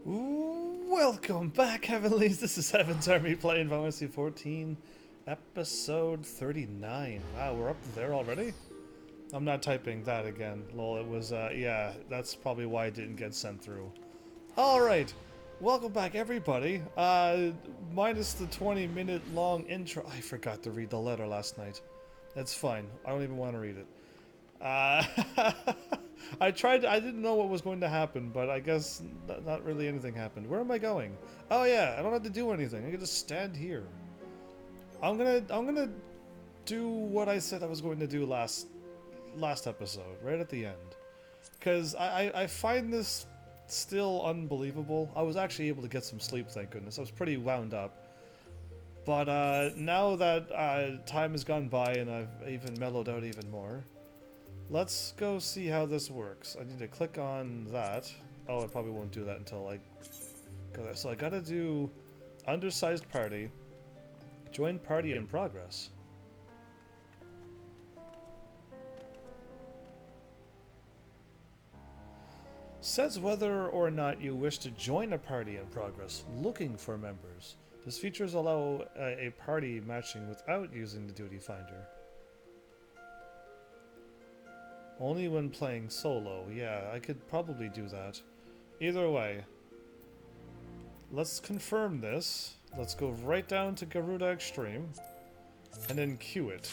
Welcome back, Heavenlies. This is HEAVENSARMY playing Final Fantasy 14, episode 39. Wow, we're up there already? I'm not typing that again. Lol, it was, yeah, that's probably why it didn't get sent through. Alright, welcome back, everybody. Minus the 20-minute long intro. I forgot to read the letter last night. That's fine. I don't even want to read it. I didn't know what was going to happen, but I guess not really anything happened. Where am I going? Oh yeah, I don't have to do anything. I can just stand here. I'm gonna do what I said I was going to do last episode, right at the end. Because I find this still unbelievable. I was actually able to get some sleep, thank goodness. I was pretty wound up. But now that time has gone by and I've even mellowed out even more, let's go see how this works. I need to click on that. Oh, I probably won't do that until I go there. So I gotta do undersized party. Join party in progress. Says whether or not you wish to join a party in progress, looking for members. This features allow a party matching without using the duty finder. Only when playing solo. Yeah, I could probably do that. Either way, let's confirm this. Let's go right down to Garuda Extreme and then queue it.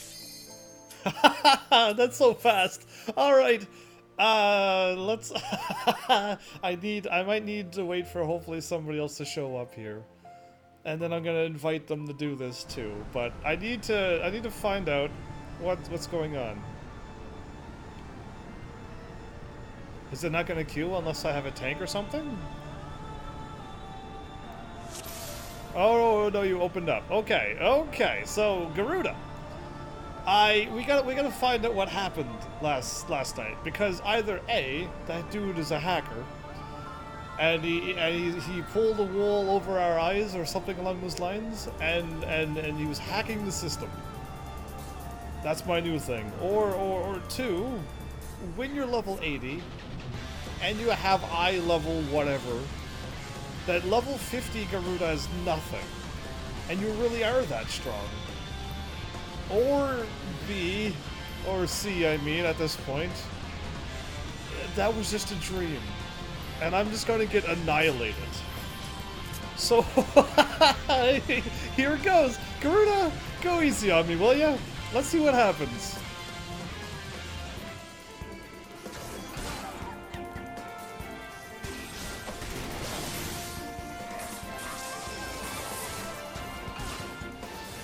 That's so fast. All right. Let's I might need to wait for hopefully somebody else to show up here. And then I'm going to invite them to do this too, but I need to find out what's going on. Is it not going to queue unless I have a tank or something? Oh no, you opened up. Okay, okay. So Garuda, we gotta find out what happened last night, because either A, that dude is a hacker, and he pulled a wool over our eyes or something along those lines, and he was hacking the system. That's my new thing. Or two, when you're level 80. And you have eye level whatever, that level 50 Garuda is nothing. And you really are that strong. Or B, or C, I mean, at this point, that was just a dream. And I'm just going to get annihilated. So, here it goes. Garuda, go easy on me, will ya? Let's see what happens.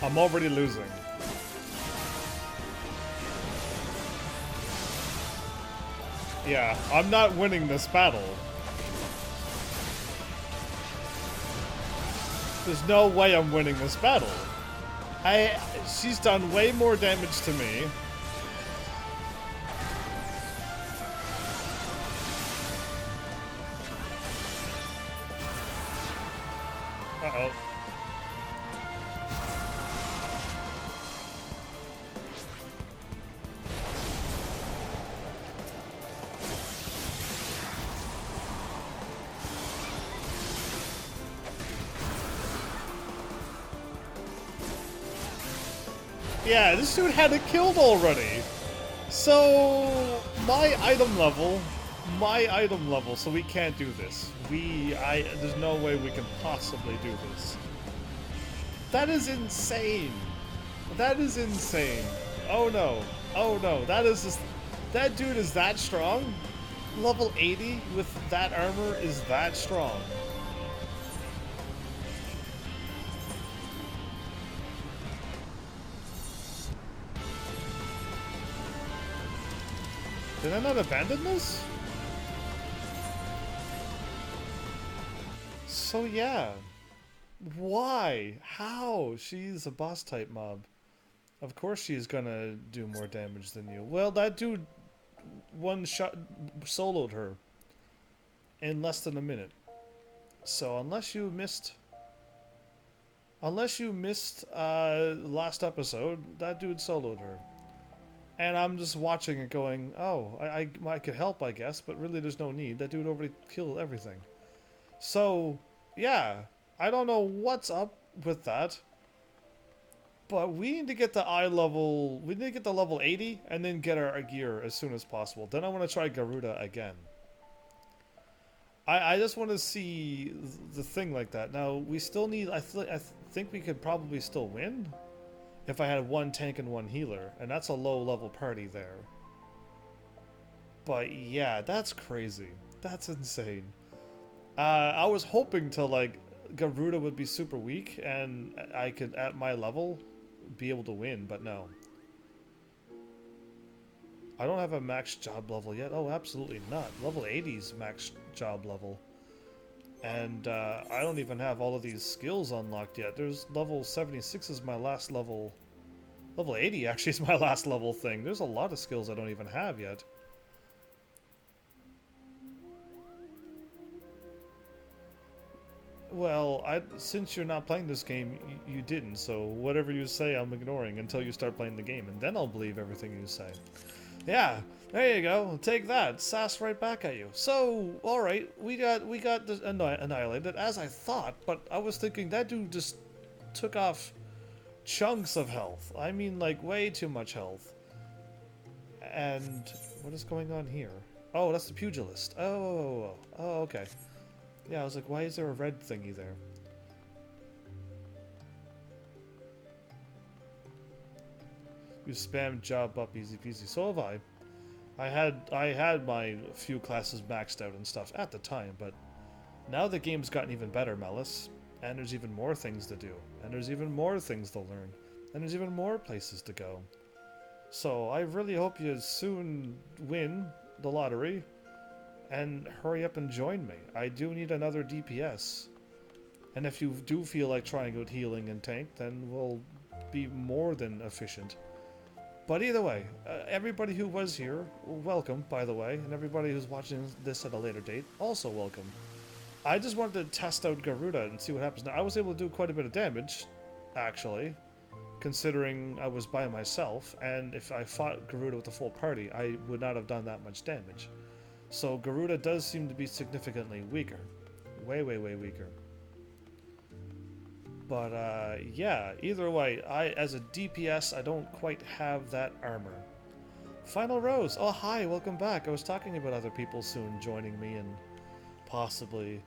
I'm already losing. Yeah, I'm not winning this battle. There's no way I'm winning this battle. She's done way more damage to me. Uh-oh. Yeah, this dude had it killed already. So, my item level, so we can't do this. There's no way we can possibly do this. That is insane. That is insane. Oh no. Oh no. That dude is that strong? Level 80 with that armor is that strong. Did I not abandon this? So yeah. Why? How? She's a boss type mob. Of course she's gonna do more damage than you. Well, that dude one shot soloed her in less than a minute. So unless you missed last episode, that dude soloed her. And I'm just watching it going, oh, I could help, I guess, but really there's no need. That dude already killed everything. So, yeah, I don't know what's up with that, but we need to get the eye level, we need to get the level 80 and then get our gear as soon as possible. Then I want to try Garuda again. I just want to see the thing like that. Now, we still need, I think we could probably still win if I had one tank and one healer, and that's a low level party there. But yeah, that's crazy. That's insane. I was hoping to, like, Garuda would be super weak and I could, at my level, be able to win, but no. I don't have a max job level yet. Oh, absolutely not. Level 80's max job level. And I don't even have all of these skills unlocked yet. There's level 76 is my last level. Level 80 actually is my last level thing. There's a lot of skills I don't even have yet. Well, since you're not playing this game, you didn't, so whatever you say I'm ignoring until you start playing the game, and then I'll believe everything you say. Yeah, there you go. Take that. Sass right back at you. So, alright, we got this annihilated, as I thought, but I was thinking that dude just took off chunks of health. I mean, like, way too much health. And what is going on here? Oh, that's the pugilist. Oh, okay. Yeah, I was like, why is there a red thingy there? You spam job up easy peasy. So have I. I had my few classes maxed out and stuff at the time, but now the game's gotten even better, Mellis. And there's even more things to do. And there's even more things to learn. And there's even more places to go. So I really hope you soon win the lottery and hurry up and join me. I do need another DPS. And if you do feel like trying out healing and tank, then we'll be more than efficient. But either way, everybody who was here, welcome, by the way. And everybody who's watching this at a later date, also welcome. I just wanted to test out Garuda and see what happens. Now, I was able to do quite a bit of damage, actually, considering I was by myself. And if I fought Garuda with a full party, I would not have done that much damage. So Garuda does seem to be significantly weaker. Way, way, way weaker. But, yeah, either way, as a DPS, I don't quite have that armor. Final Rose! Oh, hi, welcome back. I was talking about other people soon joining me and possibly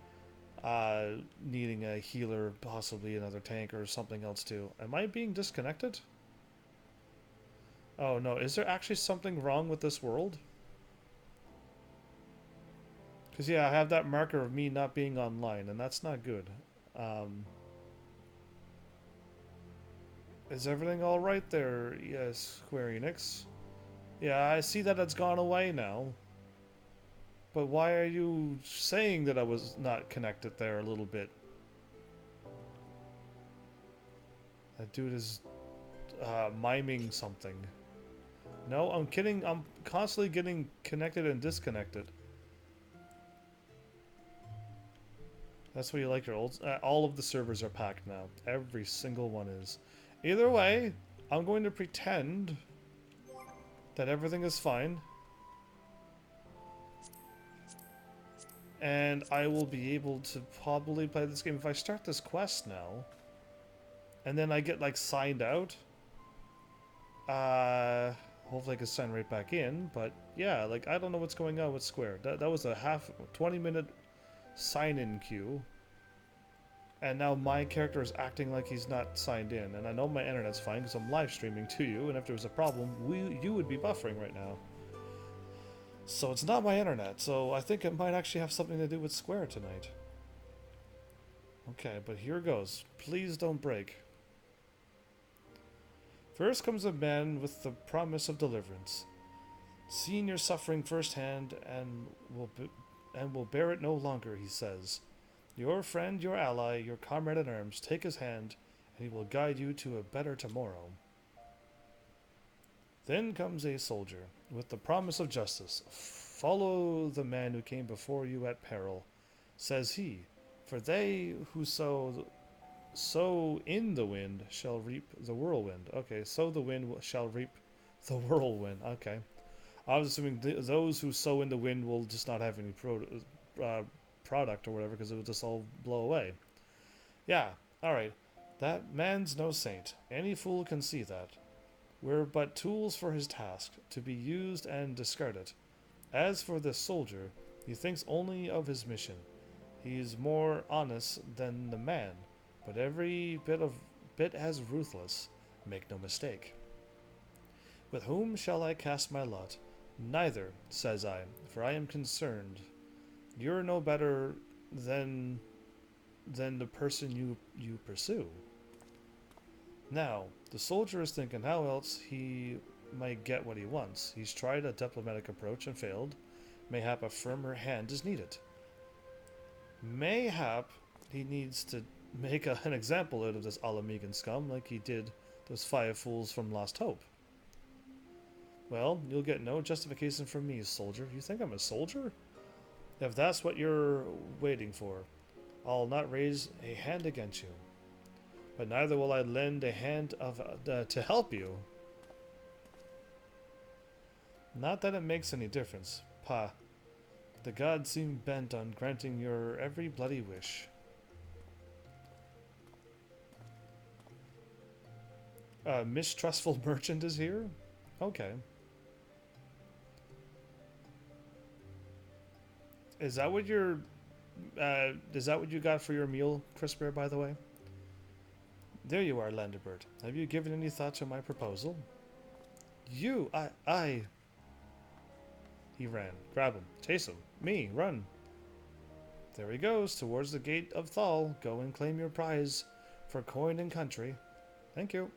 needing a healer, possibly another tank or something else too. Am I being disconnected? Oh no, is there actually something wrong with this world? Because yeah, I have that marker of me not being online, and that's not good. Is everything alright there? Yes, Square Enix. Yeah, I see that it's gone away now. But why are you saying that I was not connected there a little bit? That dude is miming something. No, I'm kidding. I'm constantly getting connected and disconnected. That's what you like your old... all of the servers are packed now. Every single one is. Either way, I'm going to pretend that everything is fine. And I will be able to probably play this game. If I start this quest now, and then I get, like, signed out, hopefully I can sign right back in, but yeah, like, I don't know what's going on with Square. That was a 20-minute sign-in queue, and now my character is acting like he's not signed in, and I know my internet's fine because I'm live streaming to you, and if there was a problem, you would be buffering right now. So it's not my internet, so I think it might actually have something to do with Square tonight. Okay, but here goes. Please don't break. First comes a man with the promise of deliverance. Seeing your suffering firsthand and will bear it no longer, he says. Your friend, your ally, your comrade in arms, take his hand, and he will guide you to a better tomorrow. Then comes a soldier, with the promise of justice. Follow the man who came before you at peril, says he, for they who sow in the wind shall reap the whirlwind. Okay, sow the wind shall reap the whirlwind. Okay. I was assuming those who sow in the wind will just not have any product or whatever, because it would just all blow away. Yeah, alright. That man's no saint. Any fool can see that. We're but tools for his task, to be used and discarded. As for this soldier, he thinks only of his mission. He is more honest than the man, but every bit as ruthless. Make no mistake. With whom shall I cast my lot? Neither, says I, for I am concerned. You're no better than the person you pursue. Now, the soldier is thinking how else he might get what he wants. He's tried a diplomatic approach and failed. Mayhap a firmer hand is needed. Mayhap he needs to make an example out of this Alamegan scum like he did those 5 fools from Lost Hope. Well, you'll get no justification from me, soldier. You think I'm a soldier? If that's what you're waiting for, I'll not raise a hand against you. But neither will I lend a hand to help you. Not that it makes any difference. Pah. The gods seem bent on granting your every bloody wish. Mistrustful merchant is here? Okay. Is that what you're... is that what you got for your meal, Crispbear, by the way? There you are, Landerbert. Have you given any thought to my proposal? You! I... He ran. Grab him. Chase him. Me. Run. There he goes, towards the gate of Thal. Go and claim your prize for coin and country. Thank you.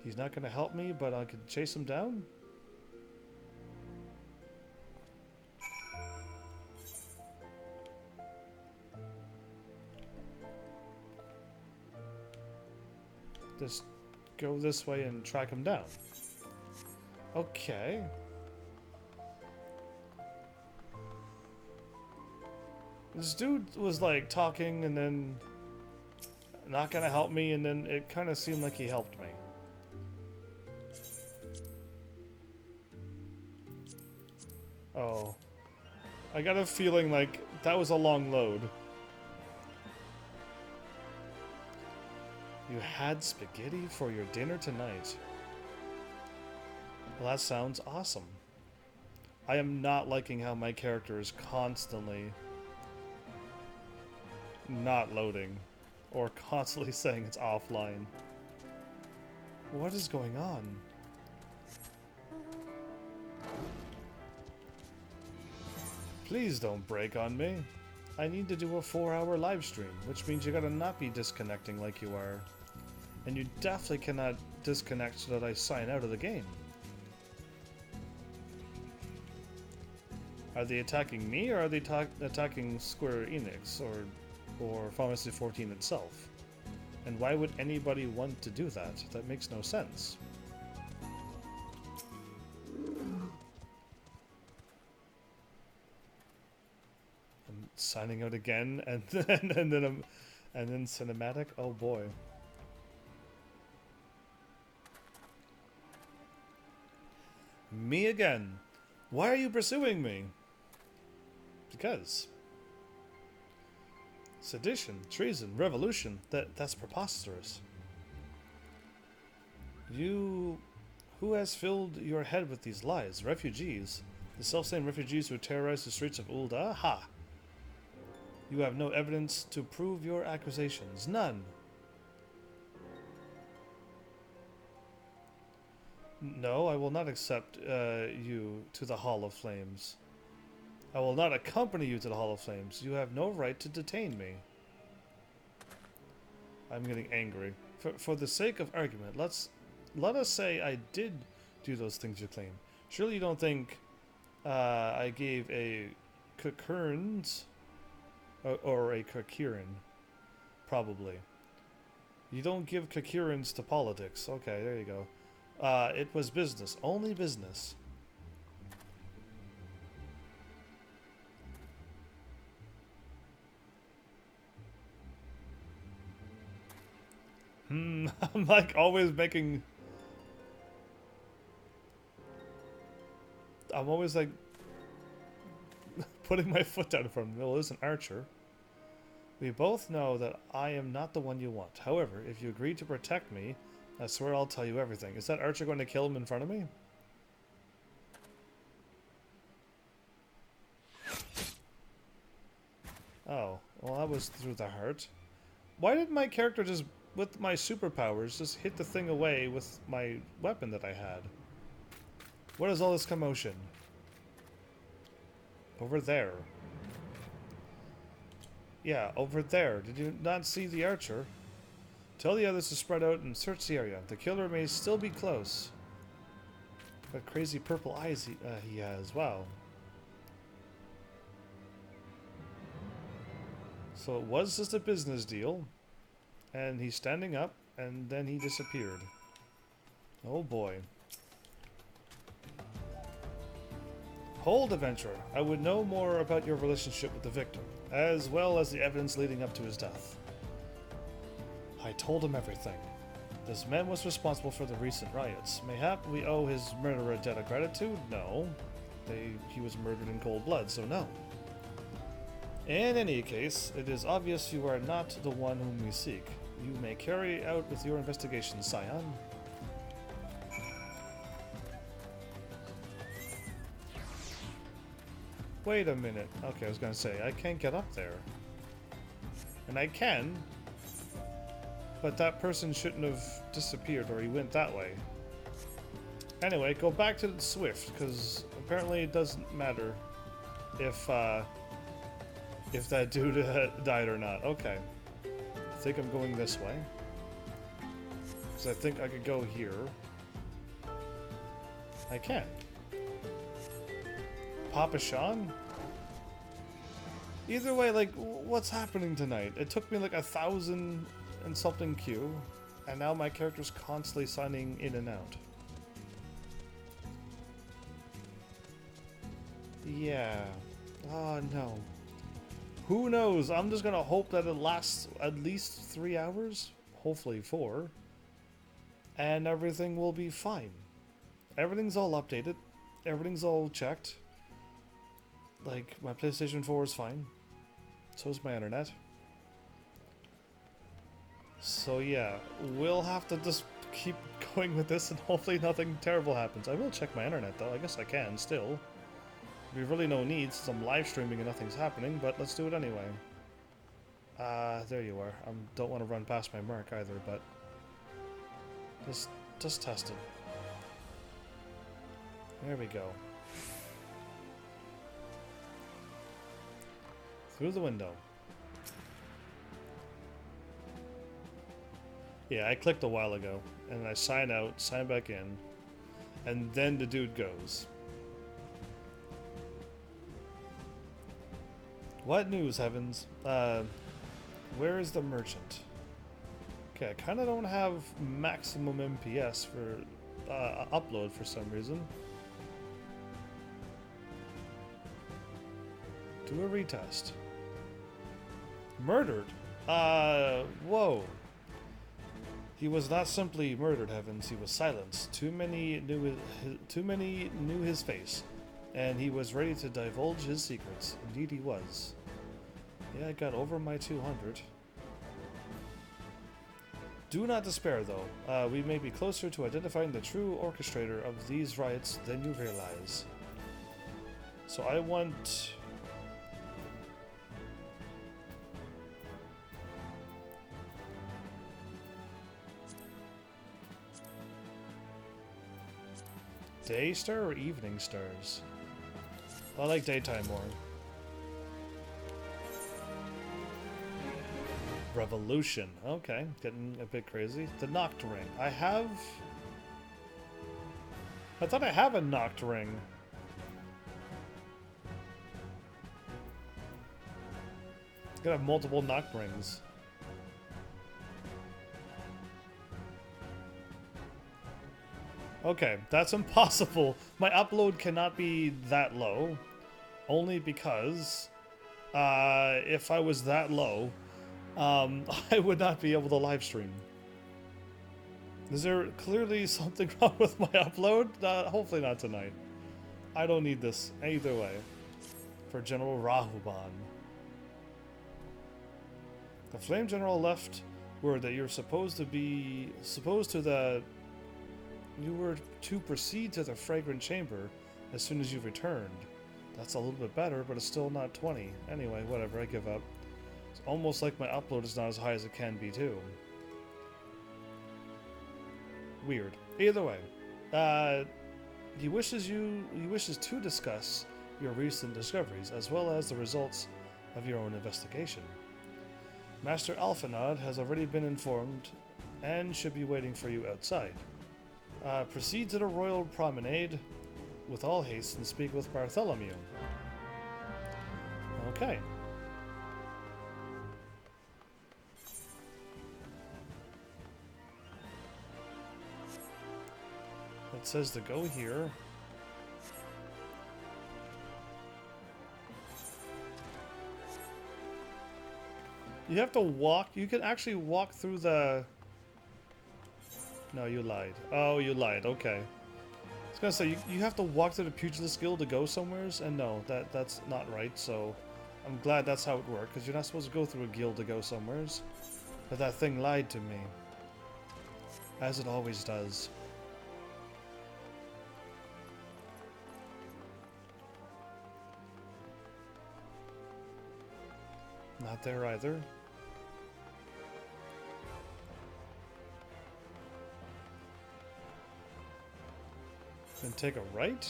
He's not going to help me, but I could chase him down? Just go this way and track him down. Okay. This dude was like talking and then not gonna help me, and then it kind of seemed like he helped me. Oh. I got a feeling like that was a long load. You had spaghetti for your dinner tonight. Well, that sounds awesome. I am not liking how my character is constantly not loading or constantly saying it's offline. What is going on? Please don't break on me. I need to do a 4-hour live stream, which means you gotta not be disconnecting like you are. And you definitely cannot disconnect so that I sign out of the game. Are they attacking me, or are they attacking Square Enix, or Final Fantasy XIV itself? And why would anybody want to do that? That makes no sense. I'm signing out again, and then cinematic. Oh boy. Me again. Why are you pursuing me? Because. Sedition, treason, revolution. That's preposterous. Who has filled your head with these lies? Refugees. The self-same refugees who terrorize the streets of Ul'dah? Ha! You have no evidence to prove your accusations. None. No, I will not accept you to the Hall of Flames. I will not accompany you to the Hall of Flames. You have no right to detain me. I'm getting angry. For the sake of argument, let us say I did do those things you claim. Surely you don't think I gave a concurrence or a concurrent? Probably. You don't give concurrence to politics. Okay, there you go. It was business. Only business. I'm like always making... I'm always like putting my foot down in front of him. Well, there's an archer. We both know that I am not the one you want. However, if you agree to protect me, I swear I'll tell you everything. Is that archer going to kill him in front of me? Oh, well that was through the heart. Why did my character just, with my superpowers, just hit the thing away with my weapon that I had? What is all this commotion? Over there. Yeah, over there. Did you not see the archer? Tell the others to spread out and search the area. The killer may still be close. What crazy purple eyes he has. Wow. So it was just a business deal. And he's standing up, and then he disappeared. Oh boy. Hold, adventurer. I would know more about your relationship with the victim, as well as the evidence leading up to his death. I told him everything. This man was responsible for the recent riots. Mayhap we owe his murderer a debt of gratitude? No. He was murdered in cold blood, so no. In any case, it is obvious you are not the one whom we seek. You may carry out with your investigation, Scion. Wait a minute. Okay, I was gonna say, I can't get up there. And I can, but that person shouldn't have disappeared, or he went that way. Anyway, go back to the Swift, because apparently it doesn't matter if that dude died or not. Okay. I think I'm going this way. Because I think I could go here. I can. Papa Sean? Either way, like, what's happening tonight? It took me like 1,000 and something Q, and now my character's constantly signing in and out. Yeah. Oh, no. Who knows? I'm just gonna hope that it lasts at least 3 hours. Hopefully 4. And everything will be fine. Everything's all updated. Everything's all checked. Like, my PlayStation 4 is fine. So is my internet. So yeah, we'll have to just keep going with this and hopefully nothing terrible happens. I will check my internet though. I guess I can still. There's really no need since I'm live streaming and nothing's happening, but let's do it anyway. There you are. I don't want to run past my mark either, but just test it. There we go. Through the window. Yeah, I clicked a while ago, and I sign out, sign back in, and then the dude goes. What news, heavens? Where is the merchant? Okay, I kind of don't have maximum MPS for upload for some reason. Do a retest. Murdered? Whoa. He was not simply murdered, heavens. He was silenced. Too many knew his face, and he was ready to divulge his secrets. Indeed, he was. Yeah, I got over my 200. Do not despair, though. We may be closer to identifying the true orchestrator of these riots than you realize. So I want... Day star or evening stars? I like daytime more. Revolution. Okay, getting a bit crazy. The Noct Ring. I thought I have a Noct Ring. I'm gonna have multiple Noct Rings. Okay, that's impossible. My upload cannot be that low. Only because if I was that low, I would not be able to live stream. Is there clearly something wrong with my upload? Hopefully not tonight. I don't need this either way. for General Rahuban. The Flame General left word that you're you were to proceed to the Fragrant Chamber as soon as you've returned. That's a little bit better, but it's still not 20. Anyway, whatever, I give up. It's almost like my upload is not as high as it can be, too. Weird. Either way, he wishes to discuss your recent discoveries, as well as the results of your own investigation. Master Alphanod has already been informed and should be waiting for you outside. Proceed to the Royal Promenade with all haste and speak with Bartholomew. Okay. It says to go here. You have to walk. You can actually walk through the... No, you lied. Oh, you lied. Okay. I was gonna say, you have to walk through the Pugilist Guild to go somewheres, and no, that's not right, so... I'm glad that's how it worked, because you're not supposed to go through a guild to go somewheres. But that thing lied to me. As it always does. Not there either. Then take a right?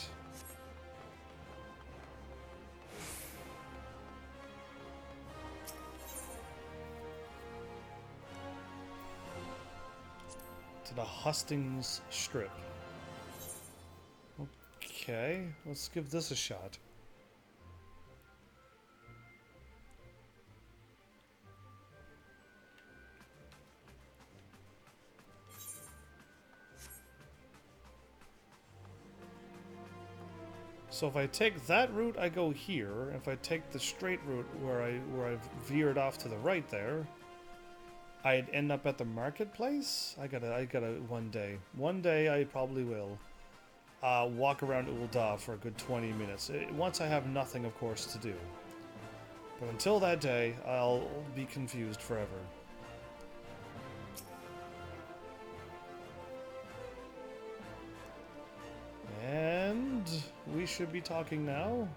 To the Hustings Strip. Okay, let's give this a shot. So if I take that route, I go here. If I take the straight route where I veered off to the right there, I'd end up at the marketplace. I gotta one day I probably will walk around Ul'dah for a good 20 minutes. Once I have nothing, of course, to do. But until that day, I'll be confused forever. And we should be talking now.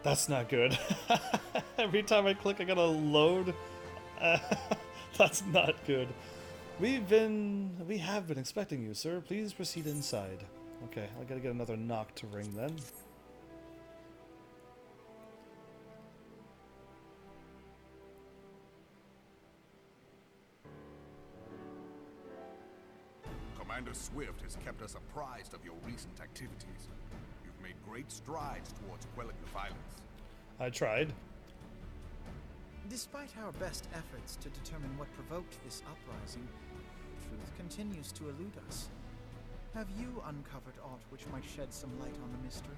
That's not good. Every time I click, I gotta load. That's not good. We have been expecting you, sir. Please proceed inside. Okay, I gotta get another knock to ring then. Commander Swift has kept us apprised of your recent activities. You've made great strides towards quelling the violence. I tried. Despite our best efforts to determine what provoked this uprising, truth continues to elude us. Have you uncovered aught which might shed some light on the mystery?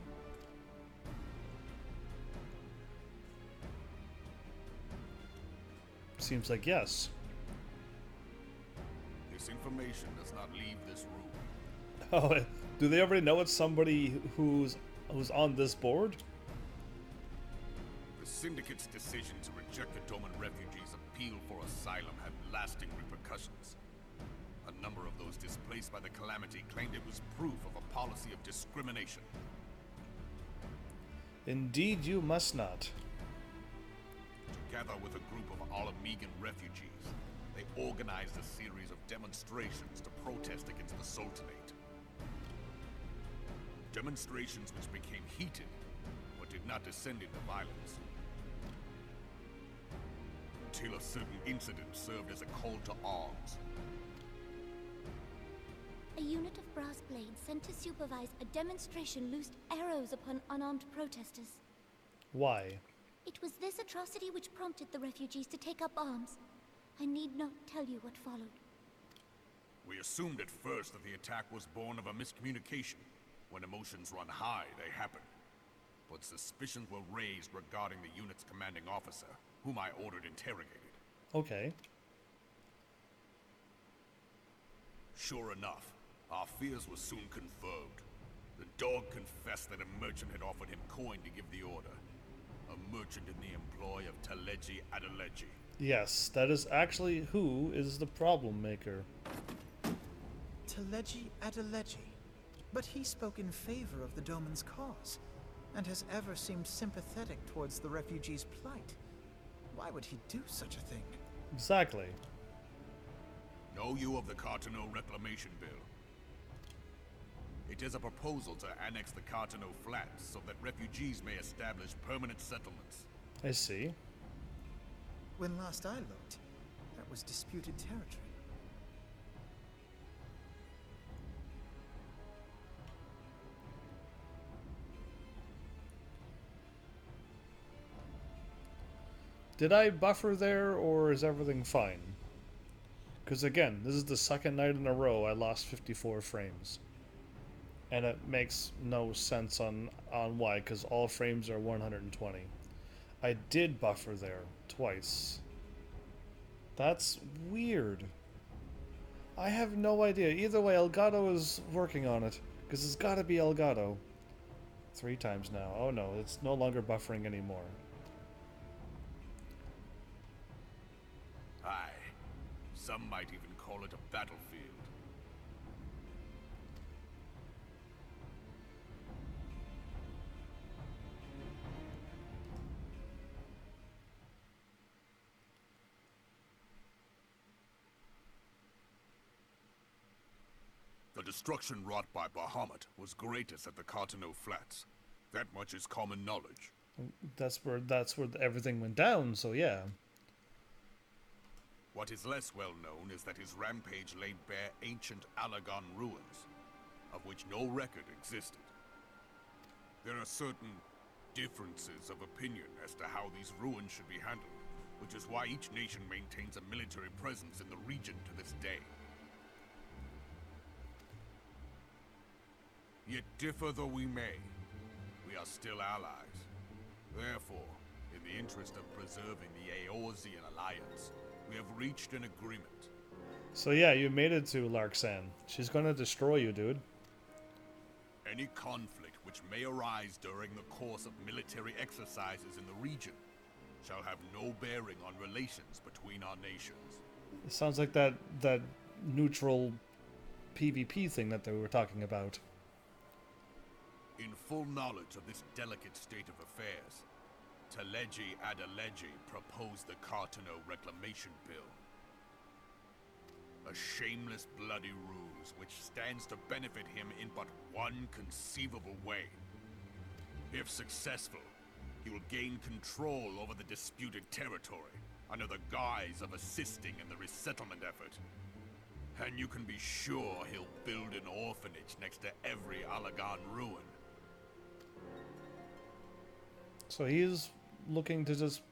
Seems like yes. This information does not leave this room. Oh, do they already know it's somebody who's on this board? The Syndicate's decision to reject the Doman refugees' appeal for asylum had lasting repercussions. A number of those displaced by the calamity claimed it was proof of a policy of discrimination. Indeed, you must not. Together with a group of Alamegan refugees, they organized a series of demonstrations to protest against the Sultanate. Demonstrations which became heated, but did not descend into violence. Until a certain incident served as a call to arms. A unit of brass blades sent to supervise a demonstration loosed arrows upon unarmed protesters. Why? It was this atrocity which prompted the refugees to take up arms. I need not tell you what followed. We assumed at first that the attack was born of a miscommunication. When emotions run high, they happen. But suspicions were raised regarding the unit's commanding officer, whom I ordered interrogated. Okay. Sure enough, our fears were soon confirmed. The dog confessed that a merchant had offered him coin to give the order. A merchant in the employ of Teleji Adeleji. Yes, that is actually who is the problem maker. Teleji Adeleji. But he spoke in favor of the Doman's cause, and has ever seemed sympathetic towards the refugees' plight. Why would he do such a thing? Exactly. Know you of the Cartano Reclamation Bill? It is a proposal to annex the Cartano Flats so that refugees may establish permanent settlements. I see. When last I looked, that was disputed territory. Did I buffer there, or is everything fine? Because again, this is the second night in a row I lost 54 frames. And it makes no sense on why, because all frames are 120. I did buffer there twice. That's weird. I have no idea. Either way, Elgato is working on it, because it's got to be Elgato. 3 times now. Oh no, it's no longer buffering anymore. Aye. Some might even call it a battlefield. The destruction wrought by Bahamut was greatest at the Cartano Flats. That much is common knowledge. That's where everything went down, so yeah. What is less well known is that his rampage laid bare ancient Alagon ruins, of which no record existed. There are certain differences of opinion as to how these ruins should be handled, which is why each nation maintains a military presence in the region to this day. Yet differ though we may, we are still allies. Therefore, in the interest of preserving the Eorzean alliance, we have reached an agreement. So yeah, you made it to Larxan. She's gonna destroy you, dude. Any conflict which may arise during the course of military exercises in the region shall have no bearing on relations between our nations. It sounds like that neutral PvP thing that they were talking about. In full knowledge of this delicate state of affairs, Teleji Adeleji proposed the Cartano Reclamation Bill. A shameless bloody ruse which stands to benefit him in but one conceivable way. If successful, he will gain control over the disputed territory under the guise of assisting in the resettlement effort. And you can be sure he'll build an orphanage next to every Alagon ruin. So he's looking to just...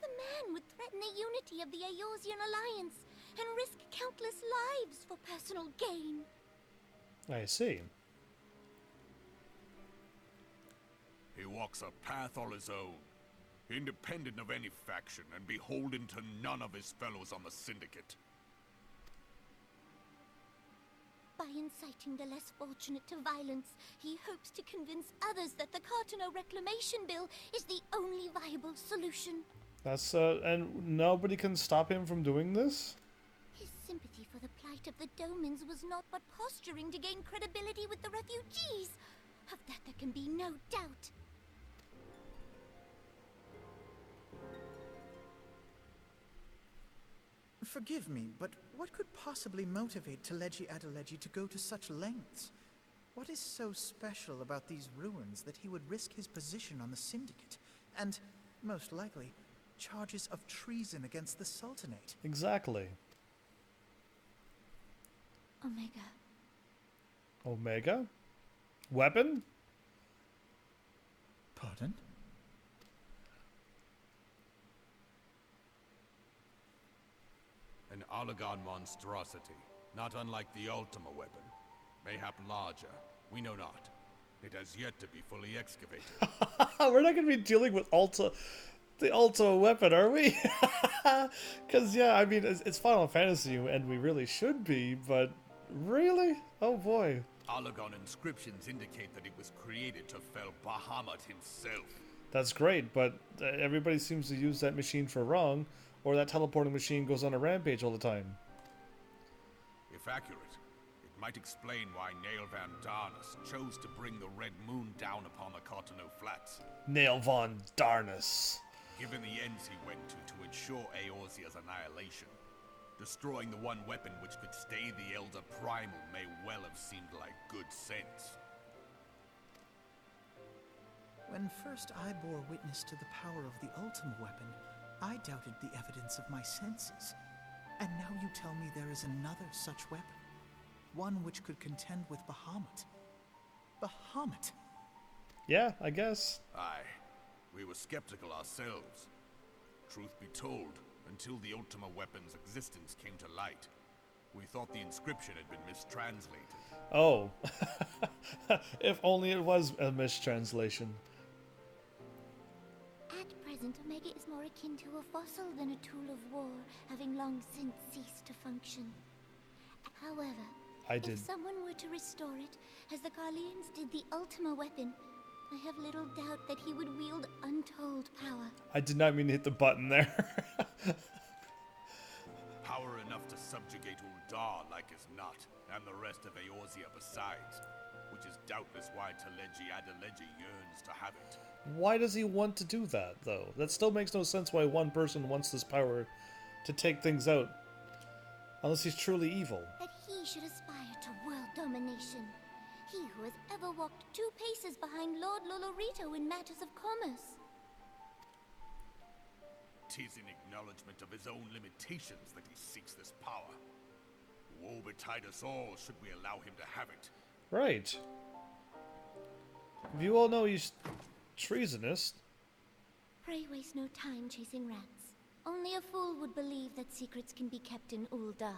The man would threaten the unity of the Eorzean alliance and risk countless lives for personal gain. I see. He walks a path all his own, independent of any faction and beholden to none of his fellows on the Syndicate. By inciting the less fortunate to violence, he hopes to convince others that the Cartano Reclamation Bill is the only viable solution. That's, and nobody can stop him from doing this? His sympathy for the plight of the Domans was not but posturing to gain credibility with the refugees. Of that there can be no doubt. Forgive me, but what could possibly motivate Teleji Adeleji to go to such lengths? What is so special about these ruins that he would risk his position on the Syndicate? And, most likely, charges of treason against the Sultanate? Exactly. Omega. Omega? Weapon? Pardon? An Alagon monstrosity, not unlike the Ultima weapon. Mayhap larger, we know not. It has yet to be fully excavated. We're not going to be dealing with the Ultima weapon, are we? Because, yeah, I mean, it's Final Fantasy, and we really should be, but really? Oh boy. Allagon inscriptions indicate that it was created to fell Bahamut himself. That's great, but everybody seems to use that machine for wrong, or that teleporting machine goes on a rampage all the time. If accurate, it might explain why Nail Van Darnus chose to bring the Red Moon down upon the Cotonou Flats. Nail Von Darnus. Given the ends he went to ensure Eorzea's annihilation, destroying the one weapon which could stay the Elder Primal may well have seemed like good sense. When first I bore witness to the power of the Ultima weapon, I doubted the evidence of my senses. And now you tell me there is another such weapon. One which could contend with Bahamut. Bahamut! Yeah, I guess. Aye, we were skeptical ourselves. Truth be told, until the Ultima weapon's existence came to light, we thought the inscription had been mistranslated. Oh. If only it was a mistranslation. At present, Omega is more akin to a fossil than a tool of war, having long since ceased to function. However, if someone were to restore it, as the Carlians did the Ultima weapon, I have little doubt that he would wield untold power. I did not mean to hit the button there. Power enough to subjugate Uldar like as not, and the rest of Eorzea besides, which is doubtless why Teleji Adeleji yearns to have it. Why does he want to do that, though? That still makes no sense why one person wants this power to take things out. Unless he's truly evil. That he should aspire to world domination. He who has ever walked 2 paces behind Lord Lolorito in matters of commerce. 'Tis in acknowledgement of his own limitations that he seeks this power. Woe betide us all should we allow him to have it. Right. You all know he's treasonous. Pray waste no time chasing rats. Only a fool would believe that secrets can be kept in Uldar.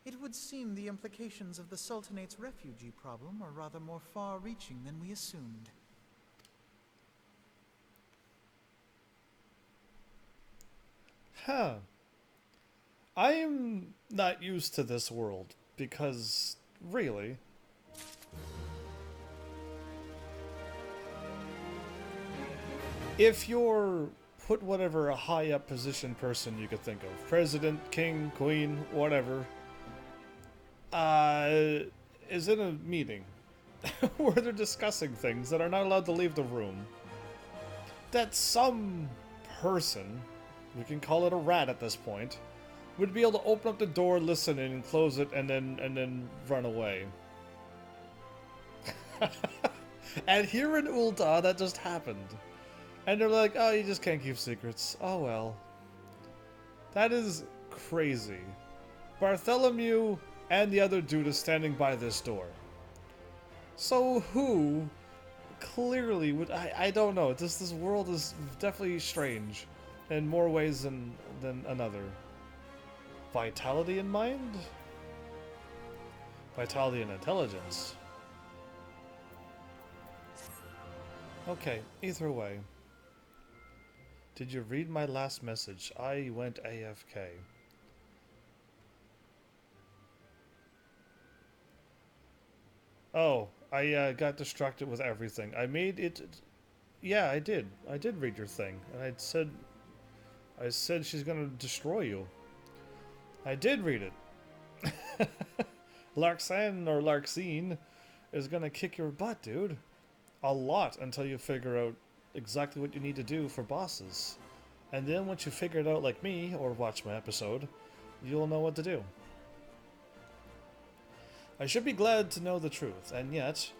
It would seem the implications of the Sultanate's refugee problem are rather more far-reaching than we assumed. Huh. I am not used to this world, because, really... If you're, put whatever a high-up position person you could think of, president, king, queen, whatever, is in a meeting where they're discussing things that are not allowed to leave the room, that some person, we can call it a rat at this point, would be able to open up the door, listen in, and close it, and then run away. And here in Ulta, that just happened. And they're like, oh, you just can't keep secrets. Oh, well. That is crazy. Bartholomew and the other dude is standing by this door. So who clearly would... I don't know. This world is definitely strange in more ways than another. Vitality in mind? Vitality and intelligence. Okay, either way. Did you read my last message? I went AFK. Oh, I got distracted with everything. I made it... Yeah, I did. I did read your thing. And I said she's gonna destroy you. I did read it. Larxene or Larxene is gonna kick your butt, dude. A lot until you figure out exactly what you need to do for bosses. And then once you figure it out like me, or watch my episode, you'll know what to do. I should be glad to know the truth, and yet,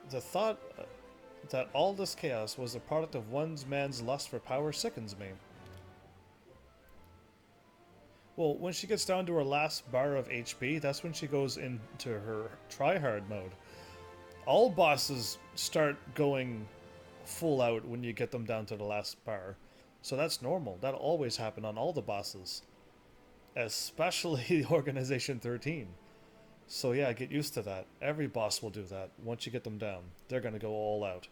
the thought that all this chaos was a product of one man's lust for power sickens me. Well, when she gets down to her last bar of HP, that's when she goes into her try-hard mode. All bosses start going full out when you get them down to the last bar. So that's normal. That'll always happen on all the bosses. Especially Organization 13. So yeah, get used to that. Every boss will do that. Once you get them down, they're gonna go all out.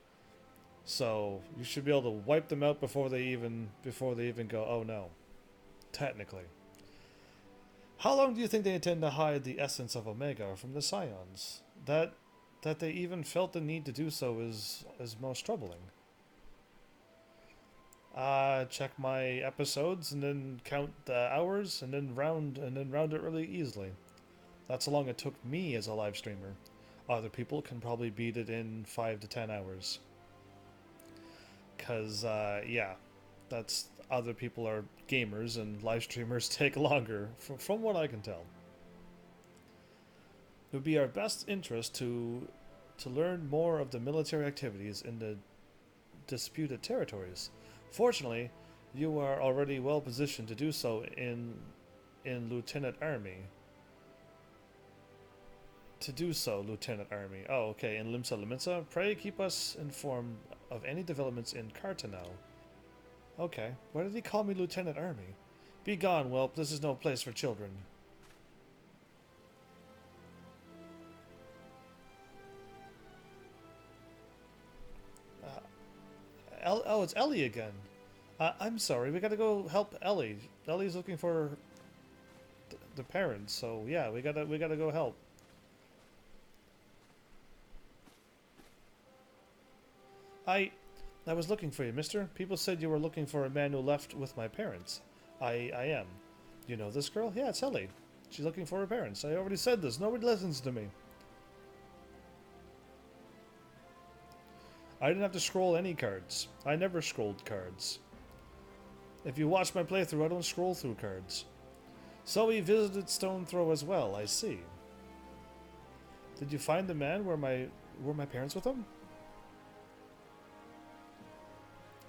So you should be able to wipe them out before they even go, oh no. Technically. How long do you think they intend to hide the essence of Omega from the Scions? That they even felt the need to do so is most troubling. Check my episodes and then count the hours and then round it really easily. That's how long it took me as a live streamer. Other people can probably beat it in 5 to 10 hours. Cause yeah, that's other people are gamers and live streamers take longer, from what I can tell. It would be our best interest to learn more of the military activities in the disputed territories. Fortunately, you are already well positioned to do so in Lieutenant Army. Lieutenant Army. Oh, okay, in Limsa Liminsa. Pray keep us informed of any developments in Cartanel. Okay, why did he call me Lieutenant Army? Be gone, whelp, this is no place for children. Oh, it's Ellie again. I'm sorry, we gotta go help Ellie. Ellie's looking for the parents, so yeah, we gotta go help. I was looking for you, mister. People said you were looking for a man who left with my parents. I am. You know this girl? Yeah, it's Ellie. She's looking for her parents. I already said this. Nobody listens to me. I didn't have to scroll any cards. I never scrolled cards. If you watch my playthrough, I don't scroll through cards. So he visited Stone Throw as well, I see. Did you find the man? Were my parents with him?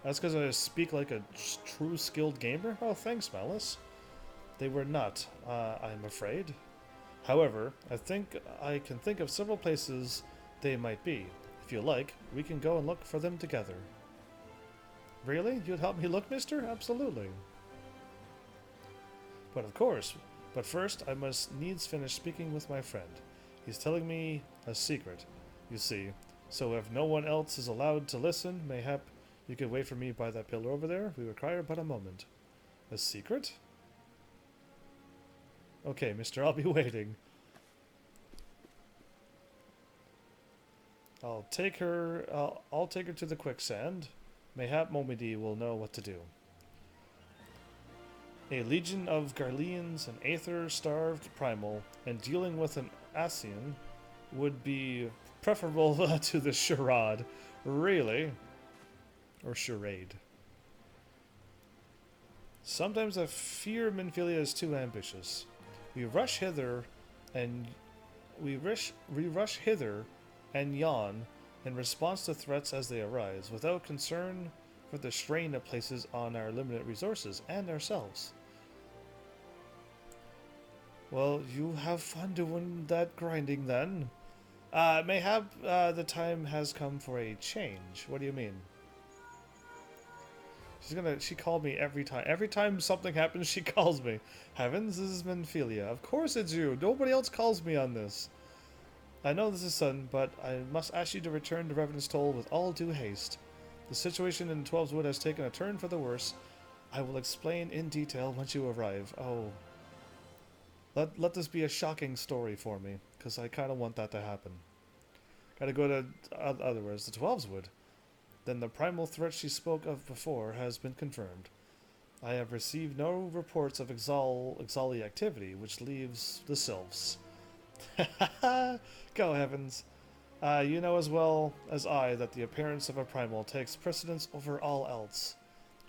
That's because I speak like a true skilled gamer? Oh, thanks, Malice. They were not, I'm afraid. However, I think I can think of several places they might be. If you like, we can go and look for them together. Really? You'd help me look, mister? Absolutely. But of course. But first, I must needs finish speaking with my friend. He's telling me a secret, you see. So if no one else is allowed to listen, mayhap you could wait for me by that pillar over there. We require but a moment. A secret? Okay, mister, I'll be waiting. I'll take her to the quicksand. Mayhap Momidi will know what to do. A legion of Garleans and Aether-starved primal, and dealing with an Asian would be preferable to the charade. Really? Or charade. Sometimes I fear Minfilia is too ambitious. We rush hither and yawn in response to threats as they arise, without concern for the strain it places on our limited resources and ourselves. Well, you have fun doing that grinding then. Mayhap the time has come for a change. What do you mean? She called me every time. Every time something happens, she calls me. Heavens, this is Minfilia. Of course it's you. Nobody else calls me on this. I know this is sudden, but I must ask you to return to Revenant's Toll with all due haste. The situation in 12's Wood has taken a turn for the worse. I will explain in detail once you arrive. Oh. Let this be a shocking story for me, because I kind of want that to happen. Gotta go to otherwise, the 12's Wood. Then the primal threat she spoke of before has been confirmed. I have received no reports of Exali activity, which leaves the sylphs. Go heavens. You know as well as I that the appearance of a primal takes precedence over all else.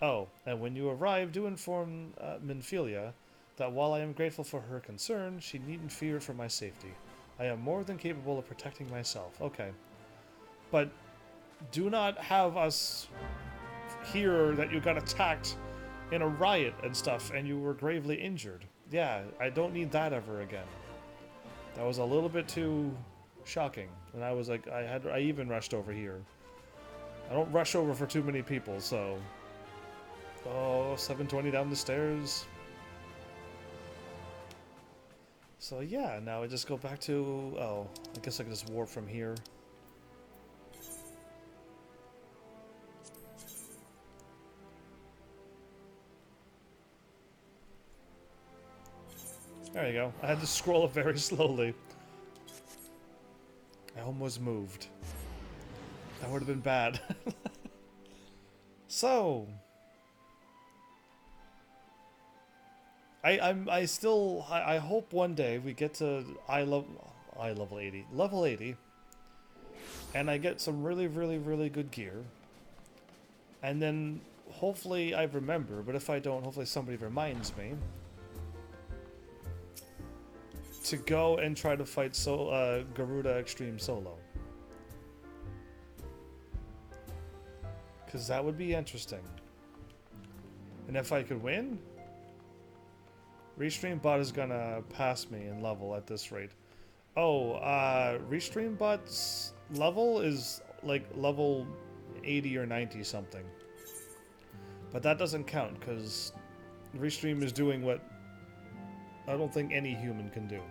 Oh, and when you arrive, do inform Minfilia that while I am grateful for her concern, she needn't fear for my safety. I am more than capable of protecting myself. Okay. But do not have us hear that you got attacked in a riot and stuff and you were gravely injured. Yeah, I don't need that ever again. That was a little bit too shocking. And I was like, I even rushed over here. I don't rush over for too many people, so... Oh, 720 down the stairs. So yeah, now I just go back to... Oh, I guess I can just warp from here. There you go. I had to scroll it very slowly. I almost moved. That would have been bad. So... I hope one day we get to level 80, and I get some really good gear, and then hopefully I remember. But if I don't, hopefully somebody reminds me to go and try to fight Garuda Extreme solo, because that would be interesting. And if I could win. Restream bot is gonna pass me in level at this rate. Oh, Restream bot's level is like level 80 or 90 something. But that doesn't count because Restream is doing what I don't think any human can do.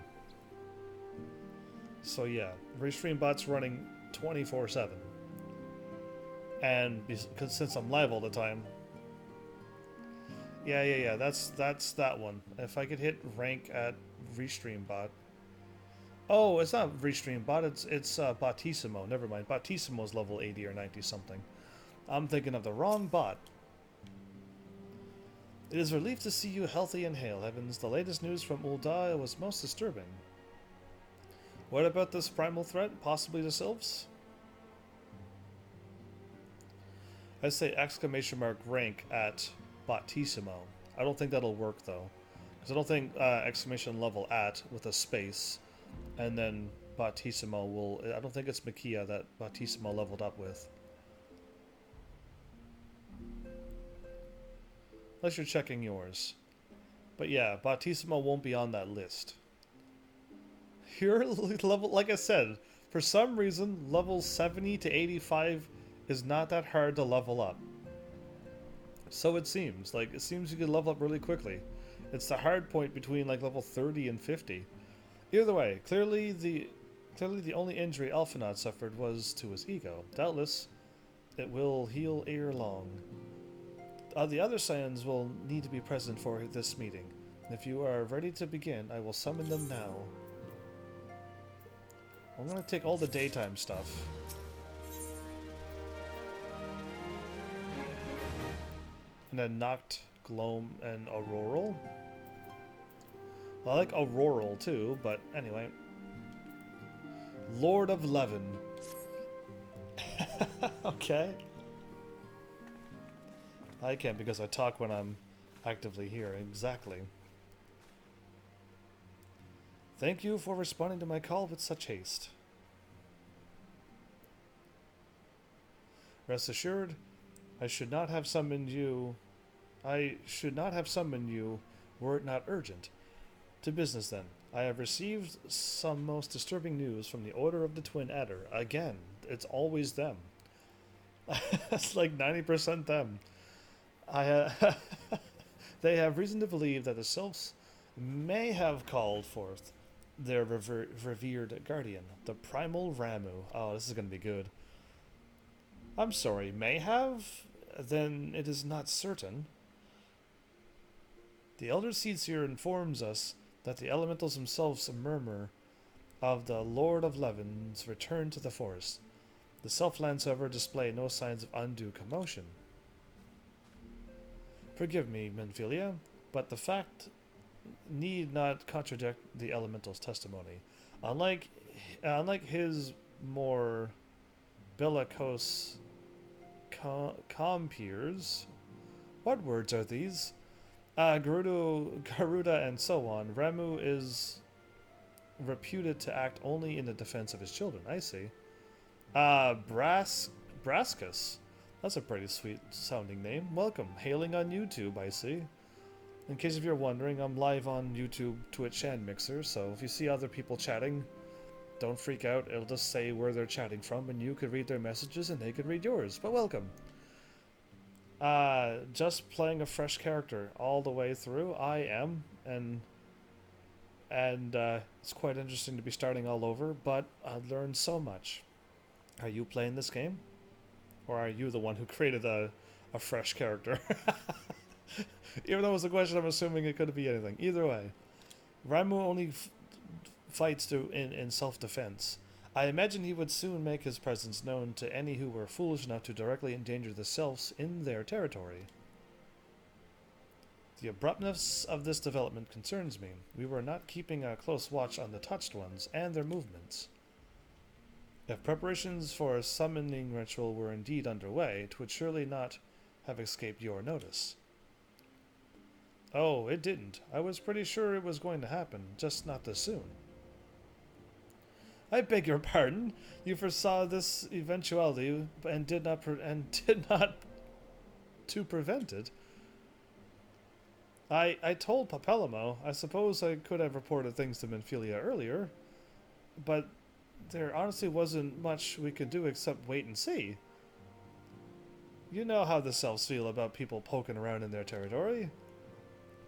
So yeah, Restream bot's running 24/7. And because since I'm live all the time. Yeah, that's that one. If I could hit rank at Restream bot. Oh, it's not Restream bot, it's Botissimo. Never mind. Botissimo's level 80 or 90 something. I'm thinking of the wrong bot. It is a relief to see you healthy and hail, heavens. The latest news from Ul'dah was most disturbing. What about this primal threat, possibly the Sylphs? I say exclamation mark rank at Botissimo. I don't think that'll work though, because I don't think exclamation level at with a space, and then Botissimo will. I don't think it's Makia that Botissimo leveled up with. Unless you're checking yours. But yeah, Botissimo won't be on that list. Your level, like I said, for some reason, level 70 to 85 is not that hard to level up. So it seems. Like, it seems you can level up really quickly. It's the hard point between, like, level 30 and 50. Either way, clearly the only injury Alphinaud suffered was to his ego. Doubtless, it will heal ere long. The other Saiyans will need to be present for this meeting. If you are ready to begin, I will summon them now. I'm gonna take all the daytime stuff. And then Noct, Gloam, and Auroral. Well, I like Auroral too, but anyway. Lord of Levin. Okay. I can't because I talk when I'm actively here. Exactly. Thank you for responding to my call with such haste. Rest assured, I should not have summoned you were it not urgent. To business then. I have received some most disturbing news from the Order of the Twin Adder. Again, it's always them. It's like 90% them. They have reason to believe that the Sylphs may have called forth their revered guardian, the primal Ramu. Oh, this is going to be good. I'm sorry, may have? Then it is not certain. The Elder Seedseer informs us that the elementals themselves murmur of the Lord of Levin's return to the forest. The Selflands, however, display no signs of undue commotion. Forgive me, Menphilia, but the fact need not contradict the elemental's testimony. Unlike his more bellicose compeers, what words are these? Garuda and so on. Ramu is reputed to act only in the defense of his children. I see. Braskus. That's a pretty sweet sounding name. Welcome. Hailing on YouTube, I see. In case if you're wondering, I'm live on YouTube, Twitch, and Mixer, so if you see other people chatting, don't freak out. It'll just say where they're chatting from, and you could read their messages, and they could read yours. But welcome. Just playing a fresh character all the way through. I am, and it's quite interesting to be starting all over, but I've learned so much. Are you playing this game? Or are you the one who created a fresh character? Even though it was a question, I'm assuming it could be anything. Either way, Ramu only fights in self-defense. I imagine he would soon make his presence known to any who were foolish enough to directly endanger the selves in their territory. The abruptness of this development concerns me. We were not keeping a close watch on the touched ones and their movements. If preparations for a summoning ritual were indeed underway, it would surely not have escaped your notice. Oh, it didn't. I was pretty sure it was going to happen, just not this soon. I beg your pardon. You foresaw this eventuality and did not to prevent it. I told Papelamo. I suppose I could have reported things to Menphilia earlier, but there honestly wasn't much we could do except wait and see. You know how the selves feel about people poking around in their territory.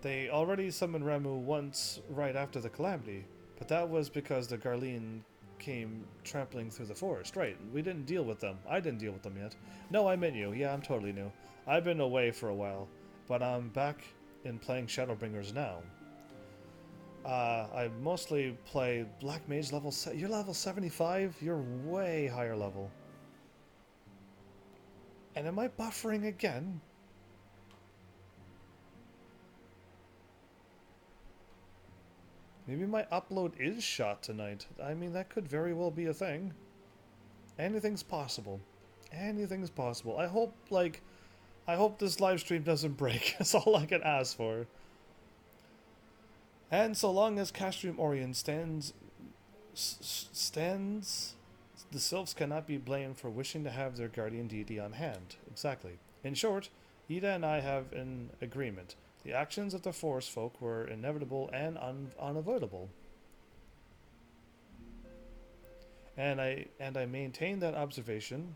They already summoned Ramu once right after the calamity, but that was because the Garlean came trampling through the forest. Right, we didn't deal with them. I didn't deal with them yet. No, I meant you. Yeah, I'm totally new. I've been away for a while, but I'm back in playing Shadowbringers now. I mostly play Black Mage level... You're level 75? You're way higher level. And am I buffering again? Maybe my upload is shot tonight. I mean, that could very well be a thing. Anything's possible. Anything's possible. I hope this live stream doesn't break. That's all I can ask for. And so long as Castrum Orient stands, the sylphs cannot be blamed for wishing to have their guardian deity on hand. Exactly. In short, Ida and I have an agreement. The actions of the forest folk were inevitable and unavoidable. And I maintain that observation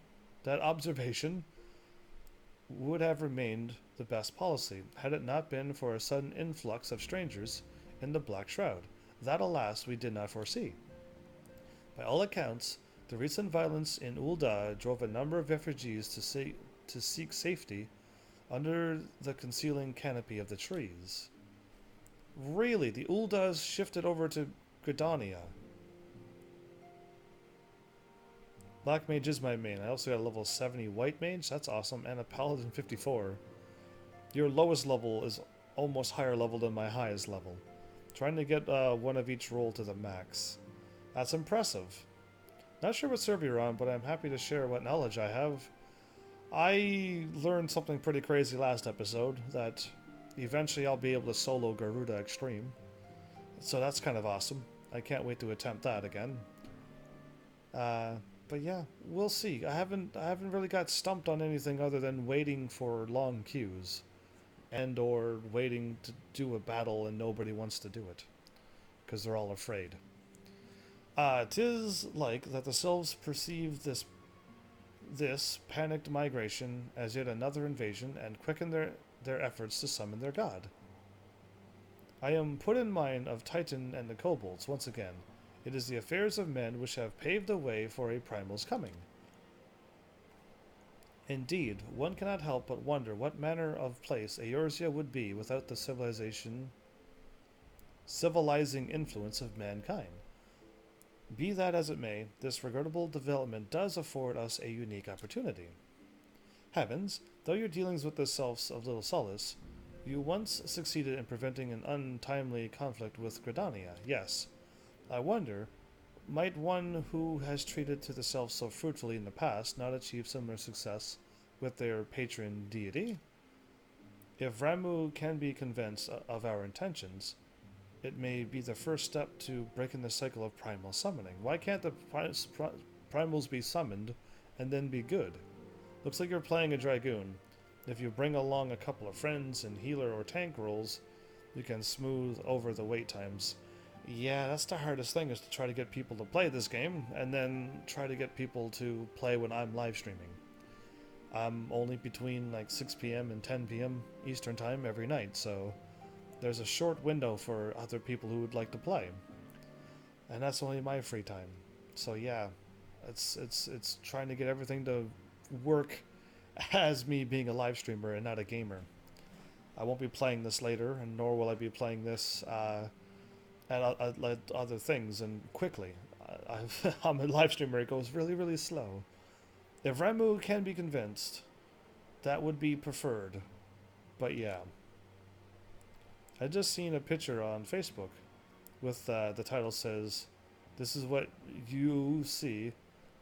would have remained the best policy, had it not been for a sudden influx of strangers in the Black Shroud. That, alas, we did not foresee. By all accounts, the recent violence in Ul'dah drove a number of refugees to seek safety under the concealing canopy of the trees. Really, the Ul'dahs shifted over to Gridania. Black Mage is my main. I also got a level 70 White Mage. That's awesome. And a Paladin 54. Your lowest level is almost higher level than my highest level. Trying to get one of each role to the max. That's impressive. Not sure what server you're on, but I'm happy to share what knowledge I have. I learned something pretty crazy last episode, that eventually I'll be able to solo Garuda Extreme. So that's kind of awesome. I can't wait to attempt that again. But yeah, we'll see. I haven't really got stumped on anything other than waiting for long queues. And or waiting to do a battle and nobody wants to do it. Because they're all afraid. 'Tis like that the sylphs perceive this panicked migration as yet another invasion and quicken their efforts to summon their god. I am put in mind of Titan and the kobolds once again. It is the affairs of men which have paved the way for a primal's coming. Indeed, one cannot help but wonder what manner of place Eorzea would be without the civilizing influence of mankind. Be that as it may, this regrettable development does afford us a unique opportunity. Heavens, though your dealings with the selves of little solace, you once succeeded in preventing an untimely conflict with Gridania, yes. I wonder, might one who has treated to the selves so fruitfully in the past not achieve similar success with their patron deity? If Ramu can be convinced of our intentions, it may be the first step to breaking the cycle of primal summoning. Why can't the primals be summoned and then be good? Looks like you're playing a Dragoon. If you bring along a couple of friends and healer or tank roles, you can smooth over the wait times. Yeah, that's the hardest thing, is to try to get people to play this game, and then try to get people to play when I'm live streaming. I'm only between like 6 p.m. and 10 p.m. Eastern Time every night, so there's a short window for other people who would like to play. And that's only my free time. So yeah, it's trying to get everything to work as me being a live streamer and not a gamer. I won't be playing this later, and nor will I be playing this at other things and quickly. I'm a live streamer. It goes really, really slow. If Ramu can be convinced, that would be preferred. But yeah. I just seen a picture on Facebook with the title says, "This is what you see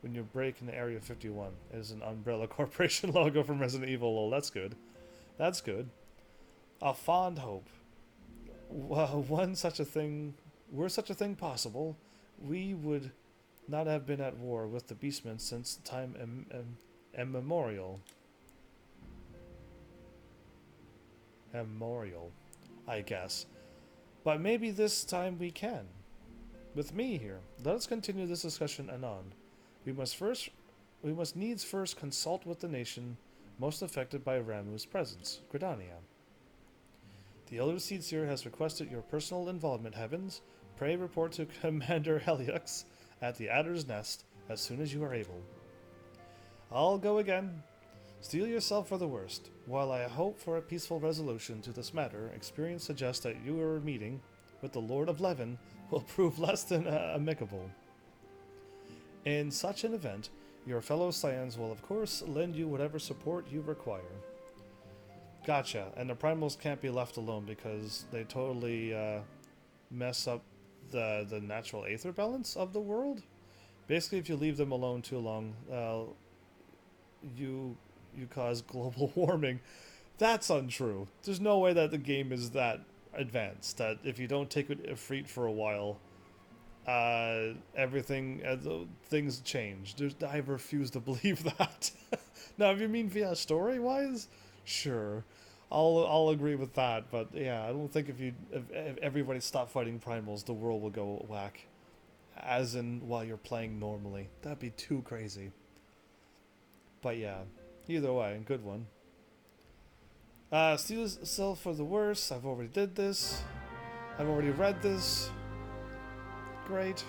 when you break into Area 51." It is an Umbrella Corporation logo from Resident Evil. Oh, that's good. That's good. A fond hope. Were such a thing possible, we would not have been at war with the Beastmen since time immemorial. Memorial, I guess. But maybe this time we can. With me here, let us continue this discussion anon. We must needs first consult with the nation most affected by Ramu's presence, Gridania. The Elder Seedseer has requested your personal involvement, Heavens. Pray report to Commander Heliux at the Adder's Nest as soon as you are able. I'll go again. Steel yourself for the worst. While I hope for a peaceful resolution to this matter, experience suggests that your meeting with the Lord of Levin will prove less than amicable. In such an event, your fellow Scions will of course lend you whatever support you require. Gotcha, and the Primals can't be left alone because they totally mess up the natural aether balance of the world. Basically, if you leave them alone too long, you cause global warming. That's untrue. There's no way that the game is that advanced, that if you don't take a freak for a while, things change. I refuse to believe that. Now, if you mean via story-wise, sure, I'll agree with that. But yeah, I don't think if everybody stopped fighting primals, the world will go whack. As in while you're playing normally, that'd be too crazy. But yeah, either way, good one. Steel yourself for the worst. I've already did this. I've already read this. Great.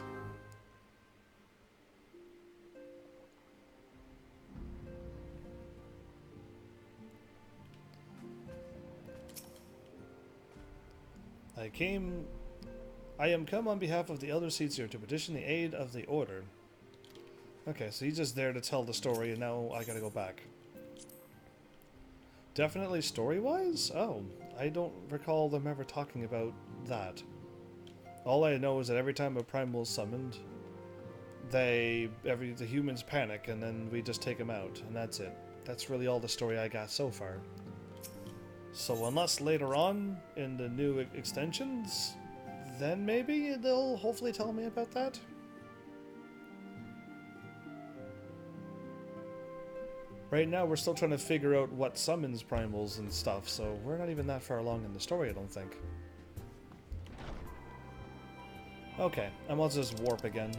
I am come on behalf of the Elder Seedseer to petition the aid of the Order. Okay, so he's just there to tell the story, and now I gotta go back. Definitely story-wise? Oh, I don't recall them ever talking about that. All I know is that every time a primal is summoned, the humans panic, and then we just take them out, and that's it. That's really all the story I got so far. So unless later on, in the new extensions, then maybe they'll hopefully tell me about that? Right now, we're still trying to figure out what summons primals and stuff, so we're not even that far along in the story, I don't think. Okay, I might just warp again.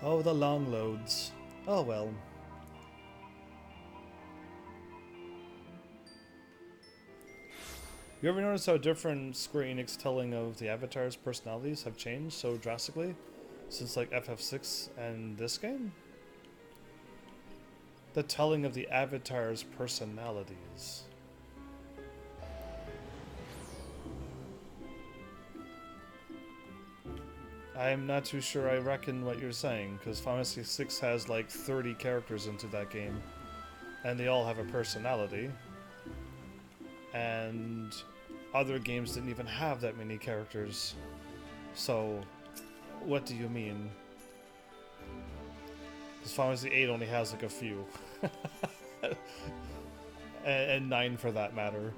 Oh, the long loads. Oh well. You ever notice how different Square Enix telling of the avatars' personalities have changed so drastically since like FF6 and this game? The telling of the avatars' personalities. I'm not too sure I reckon what you're saying, because Final Fantasy VI has like 30 characters into that game, and they all have a personality. And other games didn't even have that many characters. So, what do you mean? Because Final Fantasy VIII only has like a few. and 9 for that matter.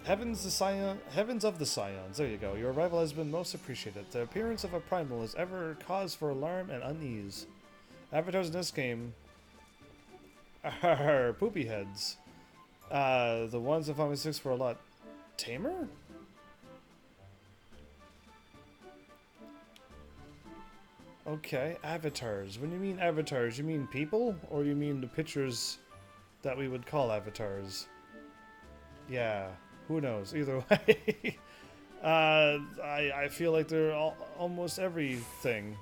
Heavens of the Scions, there you go. Your arrival has been most appreciated. The appearance of a primal is ever cause for alarm and unease. Avatars in this game are poopy heads. The ones in Final Fantasy VI were a lot tamer? Okay, avatars. When you mean avatars, you mean people? Or you mean the pictures that we would call avatars. Yeah, who knows? Either way. I feel like they're almost everything.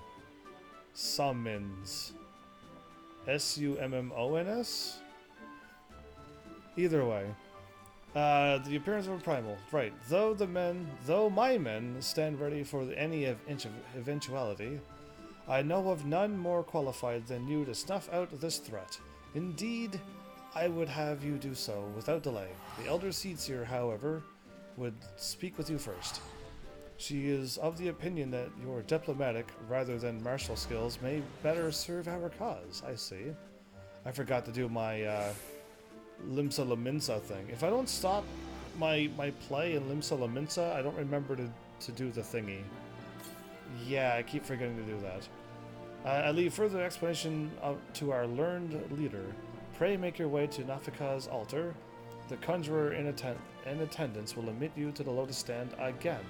Summons. S-U-M-M-O-N-S? Either way. The appearance of a primal. Right. Though my men stand ready for any eventuality, I know of none more qualified than you to snuff out this threat. Indeed, I would have you do so without delay. The Elder Seedseer, however, would speak with you first. She is of the opinion that your diplomatic, rather than martial skills, may better serve our cause. I see. I forgot to do my Limsa Laminsa thing. If I don't stop my play in Limsa Laminsa, I don't remember to do the thingy. Yeah, I keep forgetting to do that. I leave further explanation to our learned leader. Pray make your way to Nafika's altar. The conjurer in attendance will admit you to the Lotus Stand again.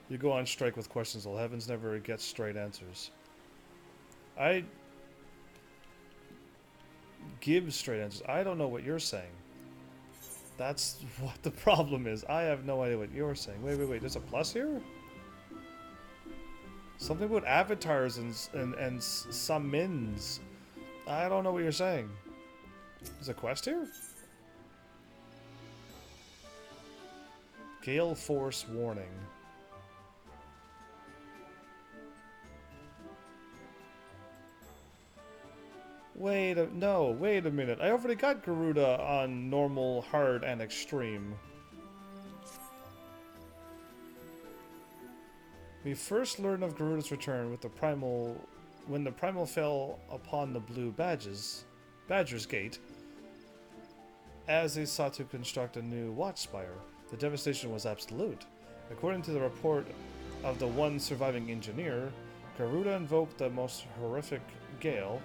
You go on strike with questions, while Heavens never gets straight answers. I give straight answers. I don't know what you're saying. That's what the problem is. I have no idea what you're saying. Wait. There's a plus here? Something about avatars and summons. I don't know what you're saying. There's a quest here? Gale Force Warning. Wait a minute. I already got Garuda on normal, hard, and extreme. We first learn of Garuda's return with the primal when the primal fell upon the blue Badger's Gate as they sought to construct a new watchspire. The devastation was absolute. According to the report of the one surviving engineer, Garuda invoked the most horrific gale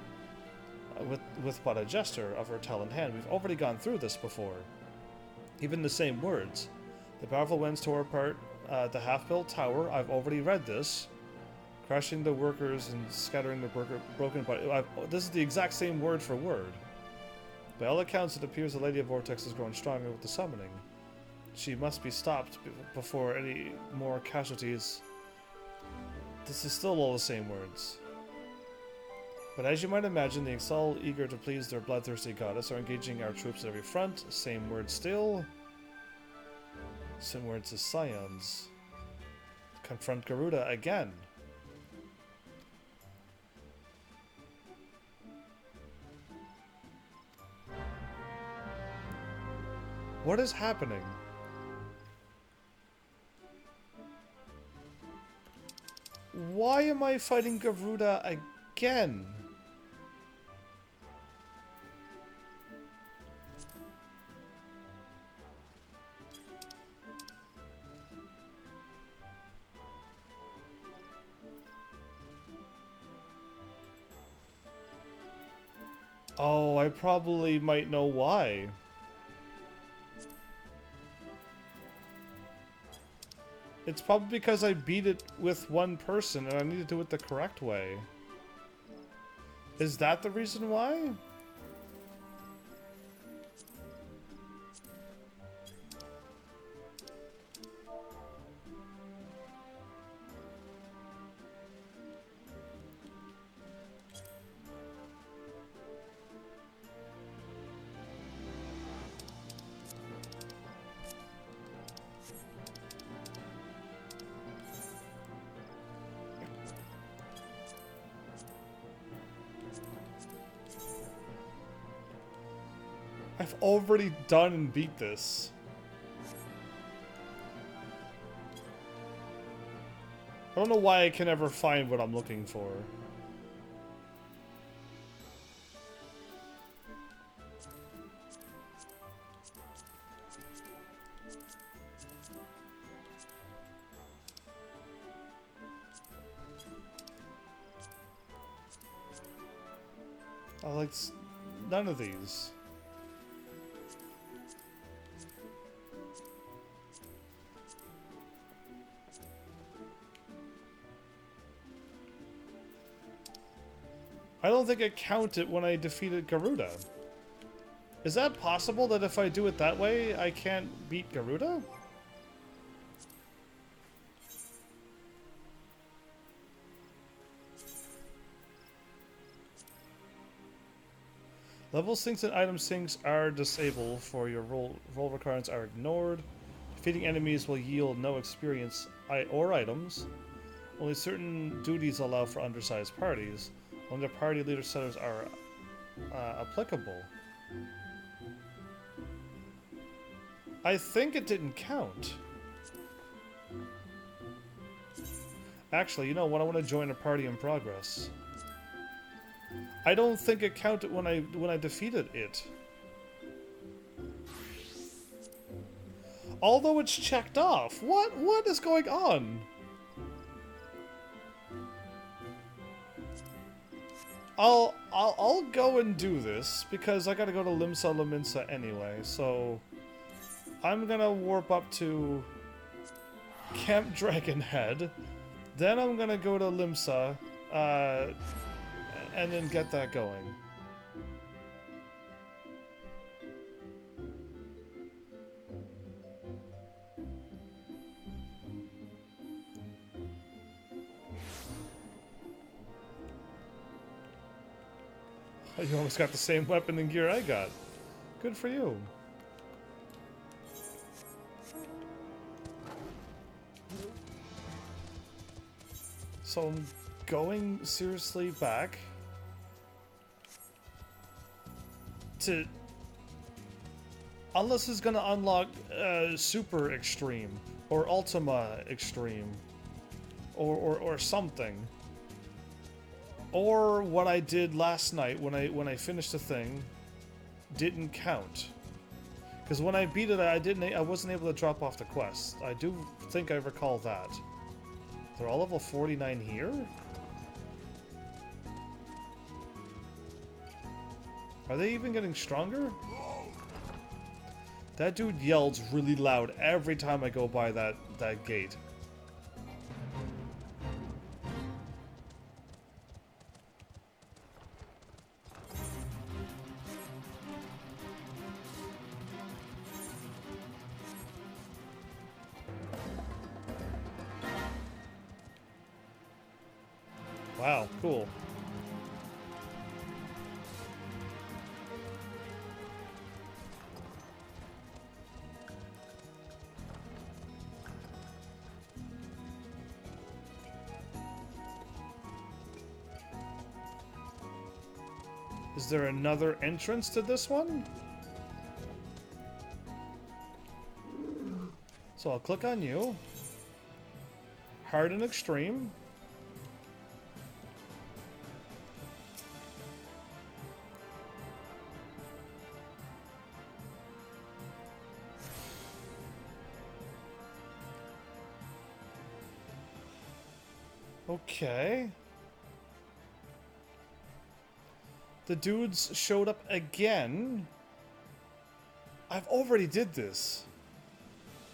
with but a gesture of her taloned hand. We've already gone through this before. Even the same words. The powerful winds tore apart the half-built tower. I've already read this. Crushing the workers and scattering the broken body. This is the exact same word for word. By all accounts, it appears the Lady of Vortex has grown stronger with the summoning. She must be stopped before any more casualties. This is still all the same words. But as you might imagine, the Ixal, eager to please their bloodthirsty goddess, are engaging our troops at every front. Same word still. Same words as Scions. Confront Garuda again. What is happening? Why am I fighting Garuda again? Oh, I probably might know why. It's probably because I beat it with one person and I need to do it the correct way. Is that the reason why? I've already done and beat this. I don't know why I can never find what I'm looking for. I like none of these. I don't think it counted when I defeated Garuda. Is that possible that if I do it that way, I can't beat Garuda? Level sinks and item sinks are disabled for your roll requirements are ignored. Defeating enemies will yield no experience or items. Only certain duties allow for undersized parties. Only the party leader settings are applicable. I think it didn't count. Actually, you know what? I want to join a party in progress. I don't think it counted when I defeated it. Although it's checked off. What is going on? I'll go and do this because I gotta go to Limsa Laminsa anyway, so I'm gonna warp up to Camp Dragonhead, then I'm gonna go to Limsa, and then get that going. You almost got the same weapon and gear I got. Good for you. So I'm going seriously back to... Unless it's gonna unlock Super Extreme or Ultima Extreme or something. Or what I did last night when I finished the thing didn't count. Because when I beat it, I wasn't able to drop off the quest. I do think I recall that. They're all level 49 here? Are they even getting stronger? That dude yells really loud every time I go by that gate. Wow, cool. Is there another entrance to this one? So I'll click on you. Hard and Extreme. Okay. The dudes showed up again. I've already did this.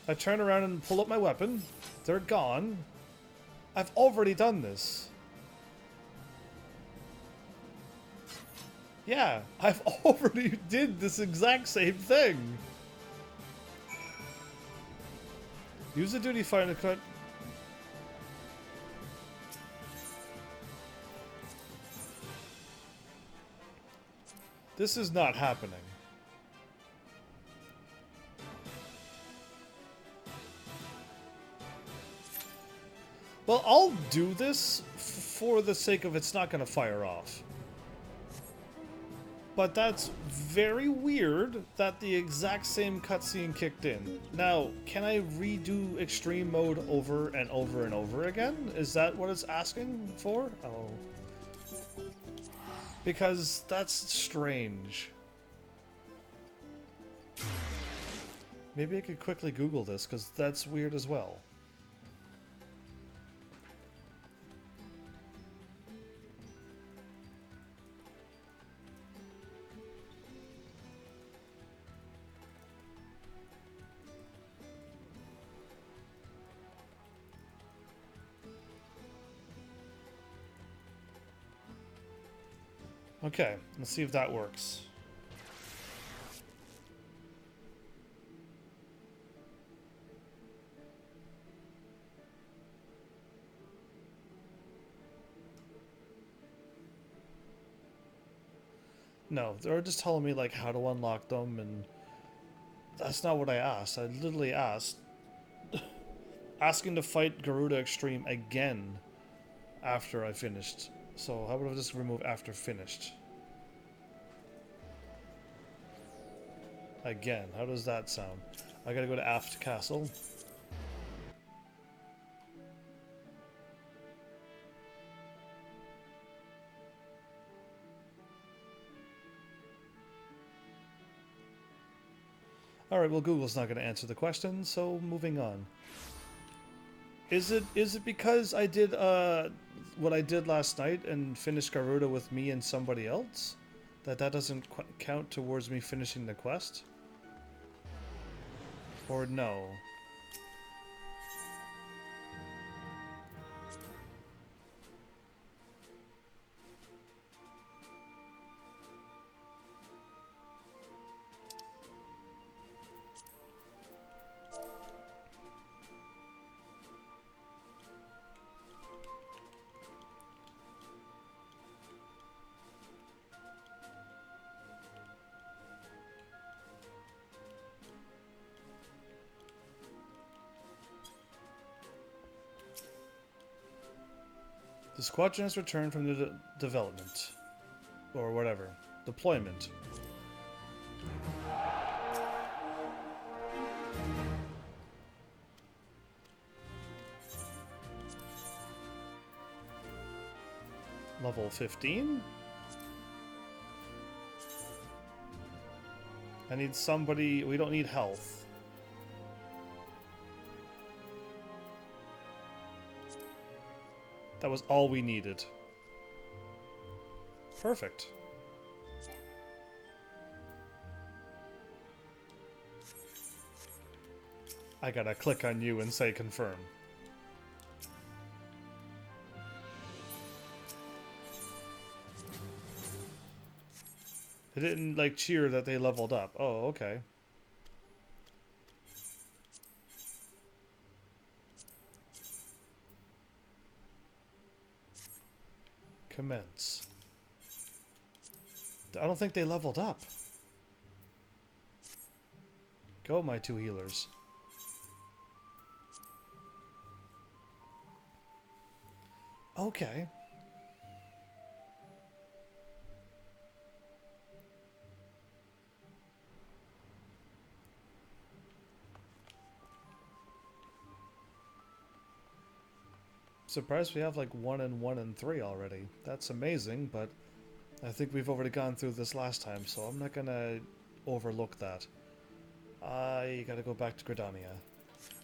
I turn around and pull up my weapon. They're gone. I've already done this. Yeah, I've already did this exact same thing. Use the duty finder to cut. This is not happening. Well, I'll do this for the sake of it's not going to fire off. But that's very weird that the exact same cutscene kicked in. Now, can I redo extreme mode over and over and over again? Is that what it's asking for? Oh. Because that's strange. Maybe I could quickly Google this, because that's weird as well. Okay, let's see if that works. No, they're just telling me like how to unlock them, and that's not what I asked. I literally asked asking to fight Garuda Extreme again after I finished. So how about I just remove after finished? Again, how does that sound? I gotta go to Aft Castle. Alright, well Google's not gonna answer the question, so moving on. Is it because I did what I did last night and finished Garuda with me and somebody else? That doesn't count towards me finishing the quest? Or no? The squadron has returned from the development. Or whatever. Deployment. Level 15? I need somebody... We don't need health. That was all we needed. Perfect. I gotta click on you and say confirm. It didn't, like, cheer that they leveled up. Oh, okay. Commence. I don't think they leveled up. Go, my two healers. Okay. Surprised we have like 1 and 1 and 3 already. That's amazing, but I think we've already gone through this last time, so I'm not gonna overlook that. I gotta go back to Gridania.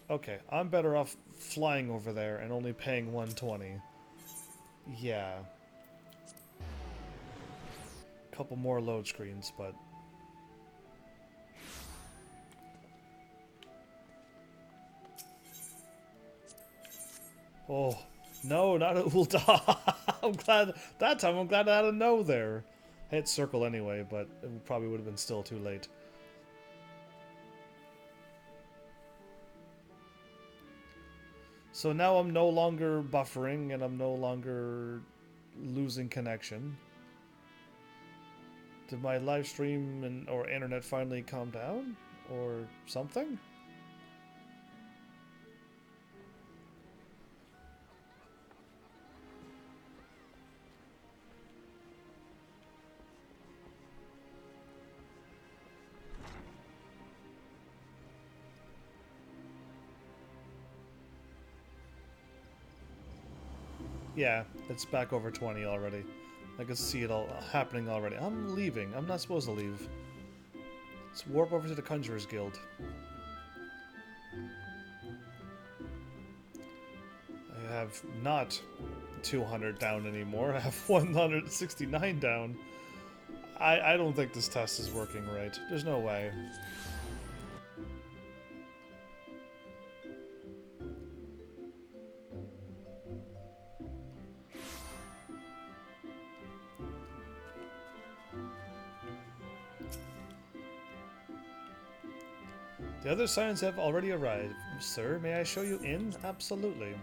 Okay, I'm better off flying over there and only paying 120. Yeah. Couple more load screens, but... Oh, no, not a Ulda. I'm glad, that time I'm glad I had a no there. I hit circle anyway, but it probably would have been still too late. So now I'm no longer buffering and I'm no longer losing connection. Did my live stream and or internet finally calm down? Or something? Yeah, it's back over 20 already. I can see it all happening already. I'm leaving. I'm not supposed to leave. Let's warp over to the Conjurer's Guild. I have not 200 down anymore. I have 169 down. I don't think this test is working right. There's no way. The other signs have already arrived. Sir, may I show you in? Absolutely.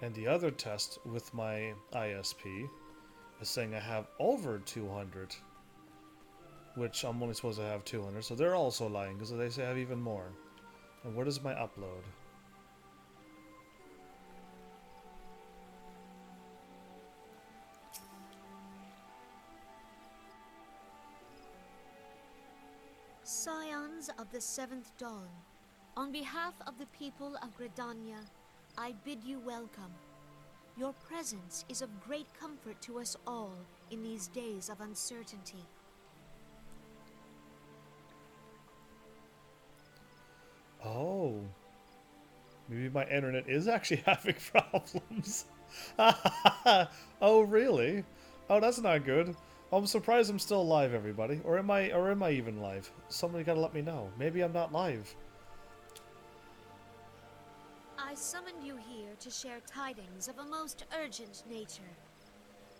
And the other test with my ISP is saying I have over 200. Which I'm only supposed to have 200. So they're also lying because they say I have even more. And what is my upload? Scions of the Seventh Dawn, on behalf of the people of Gridania, I bid you welcome. Your presence is of great comfort to us all in these days of uncertainty. Oh. Maybe my internet is actually having problems. Oh, really? Oh, that's not good. I'm surprised I'm still alive, everybody. Or am I even live? Somebody gotta let me know. Maybe I'm not live. I summoned you here to share tidings of a most urgent nature.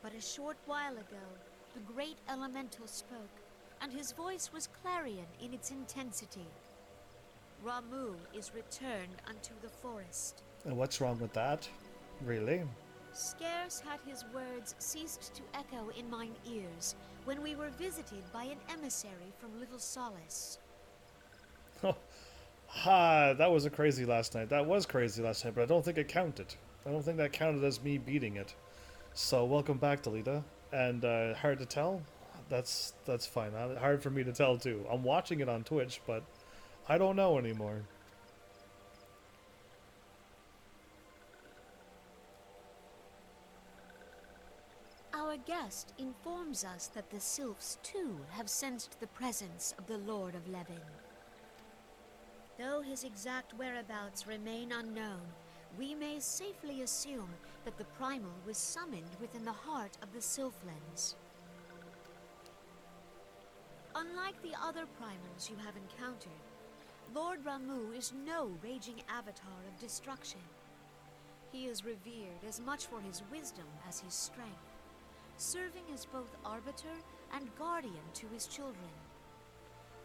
But a short while ago, the great elemental spoke, and his voice was clarion in its intensity. Ramu is returned unto the forest. And what's wrong with that? Really? Scarce had his words ceased to echo in mine ears when we were visited by an emissary from Little Solace. Ha, that was crazy last night. That was crazy last night, but I don't think it counted. I don't think that counted as me beating it. So welcome back, Delita. And hard to tell? That's fine. Hard for me to tell too. I'm watching it on Twitch, but I don't know anymore. Our guest informs us that the Sylphs too have sensed the presence of the Lord of Levin. Though his exact whereabouts remain unknown, we may safely assume that the Primal was summoned within the heart of the Sylphlands. Unlike the other Primals you have encountered, Lord Ramu is no raging avatar of destruction. He is revered as much for his wisdom as his strength, serving as both arbiter and guardian to his children.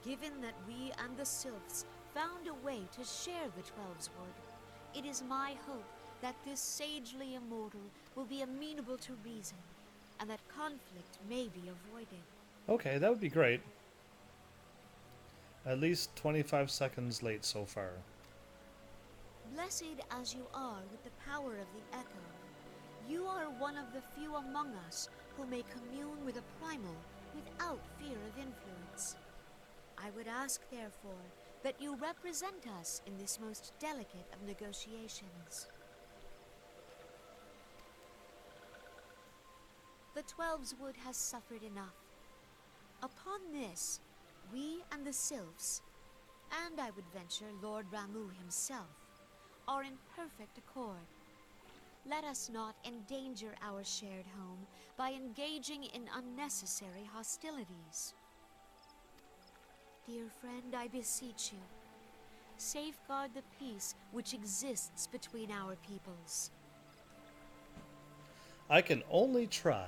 Given that we and the Sylphs found a way to share the Twelveswood, it is my hope that this sagely immortal will be amenable to reason, and that conflict may be avoided. Okay, that would be great. At least 25 seconds late so far. Blessed as you are with the power of the Echo, you are one of the few among us who may commune with a primal without fear of influence. I would ask, therefore, that you represent us in this most delicate of negotiations. The Twelveswood has suffered enough. Upon this, we and the Sylphs, and I would venture Lord Ramu himself, are in perfect accord. Let us not endanger our shared home by engaging in unnecessary hostilities. Dear friend, I beseech you, safeguard the peace which exists between our peoples. I can only try.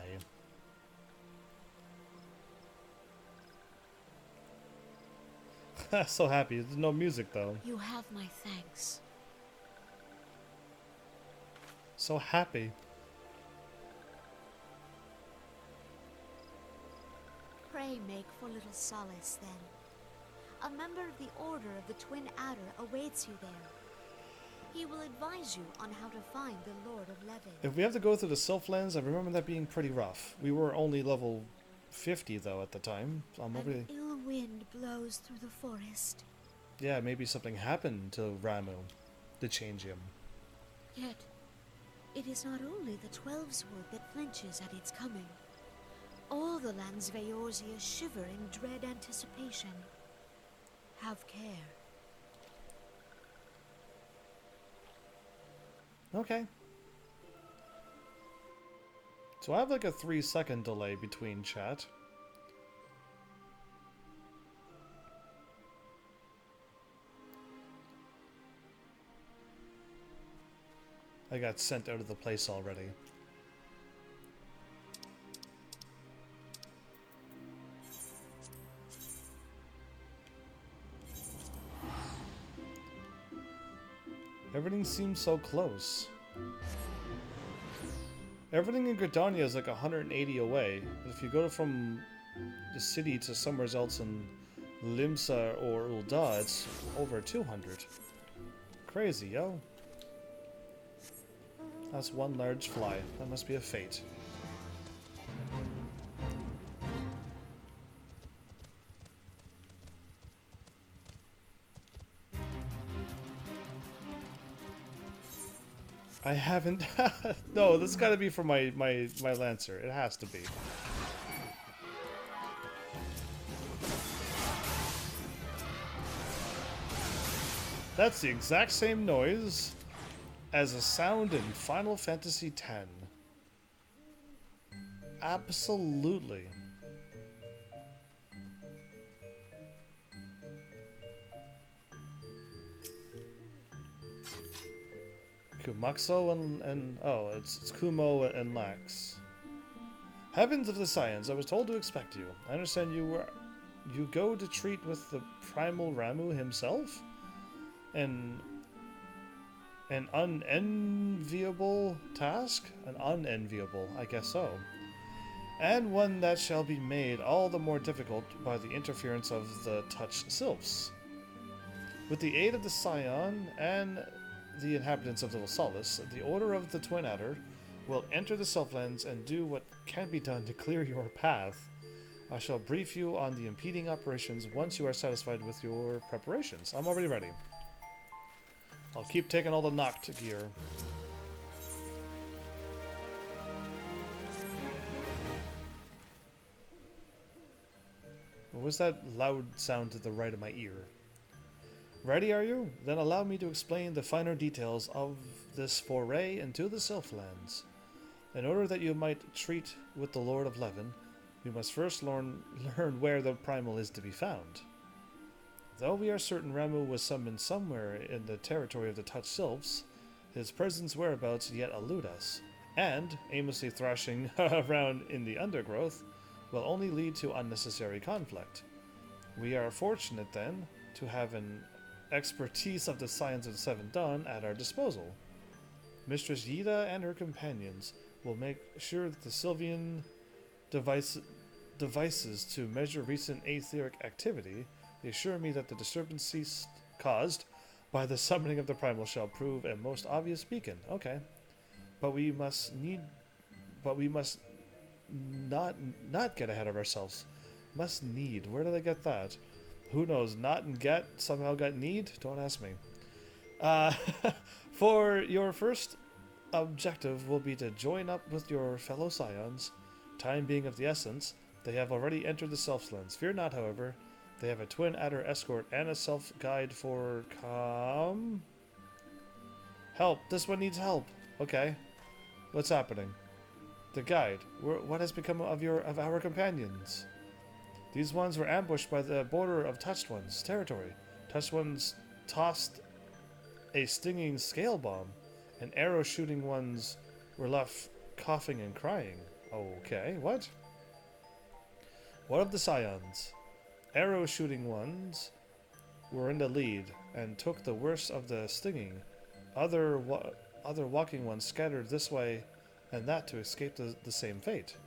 So happy. There's no music though. You have my thanks. So happy. Pray make for Little Solace, then. A member of the Order of the Twin Adder awaits you there. He will advise you on how to find the Lord of Levin. If we have to go through the Sylphlands, I remember that being pretty rough. We were only level 50 though at the time. An ill wind blows through the forest. Yeah, maybe something happened to Ramu to change him. Yet, it is not only the Twelveswood that flinches at its coming. All the lands Veorzia shiver in dread anticipation. Have care. Okay. So I have like a 3-second delay between chat. I got sent out of the place already. Everything seems so close. Everything in Gridania is like 180 away. If you go from the city to somewhere else in Limsa or Ul'dah, it's over 200. Crazy, yo. That's one large fly. That must be a fate. I haven't... No, this gotta be for my Lancer. It has to be. That's the exact same noise as a sound in Final Fantasy X. Absolutely. Kumaxo and oh, it's Kumo and Lax. Heavens of the Science, I was told to expect you. I understand you go to treat with the primal Ramu himself? An unenviable task? An unenviable, I guess so. And one that shall be made all the more difficult by the interference of the Touch Sylphs. With the aid of the Scion and the inhabitants of Little Solace, the Order of the Twin Adder will enter the Selflands and do what can be done to clear your path. I shall brief you on the impeding operations once you are satisfied with your preparations. I'm already ready. I'll keep taking all the knocked gear. What was that loud sound to the right of my ear? Ready, are you? Then allow me to explain the finer details of this foray into the Sylphlands. In order that you might treat with the Lord of Levin, you must first learn where the primal is to be found. Though we are certain Ramu was summoned somewhere in the territory of the Touch Sylphs, his presence whereabouts yet elude us, and aimlessly thrashing around in the undergrowth will only lead to unnecessary conflict. We are fortunate, then, to have an expertise of the science of the Seventh Dawn at our disposal. Mistress Yida and her companions will make sure that the Sylvian devices to measure recent aetheric activity assure me that the disturbance caused by the summoning of the primal shall prove a most obvious beacon. Okay. But we must not get ahead of ourselves. Must need. Where did I get that? Who knows? Not and get somehow got need? Don't ask me. For your first objective will be to join up with your fellow scions. Time being of the essence, they have already entered the Selflands. Fear not, however. They have a twin adder escort and a self-guide for help. This one needs help. Okay. What's happening? The guide. What has become of our companions? These ones were ambushed by the border of Touched One's territory. Touched Ones tossed a stinging scale bomb, and arrow-shooting ones were left coughing and crying. Okay, what? What of the scions? Arrow-shooting ones were in the lead and took the worst of the stinging. Other walking ones scattered this way and that to escape the same fate.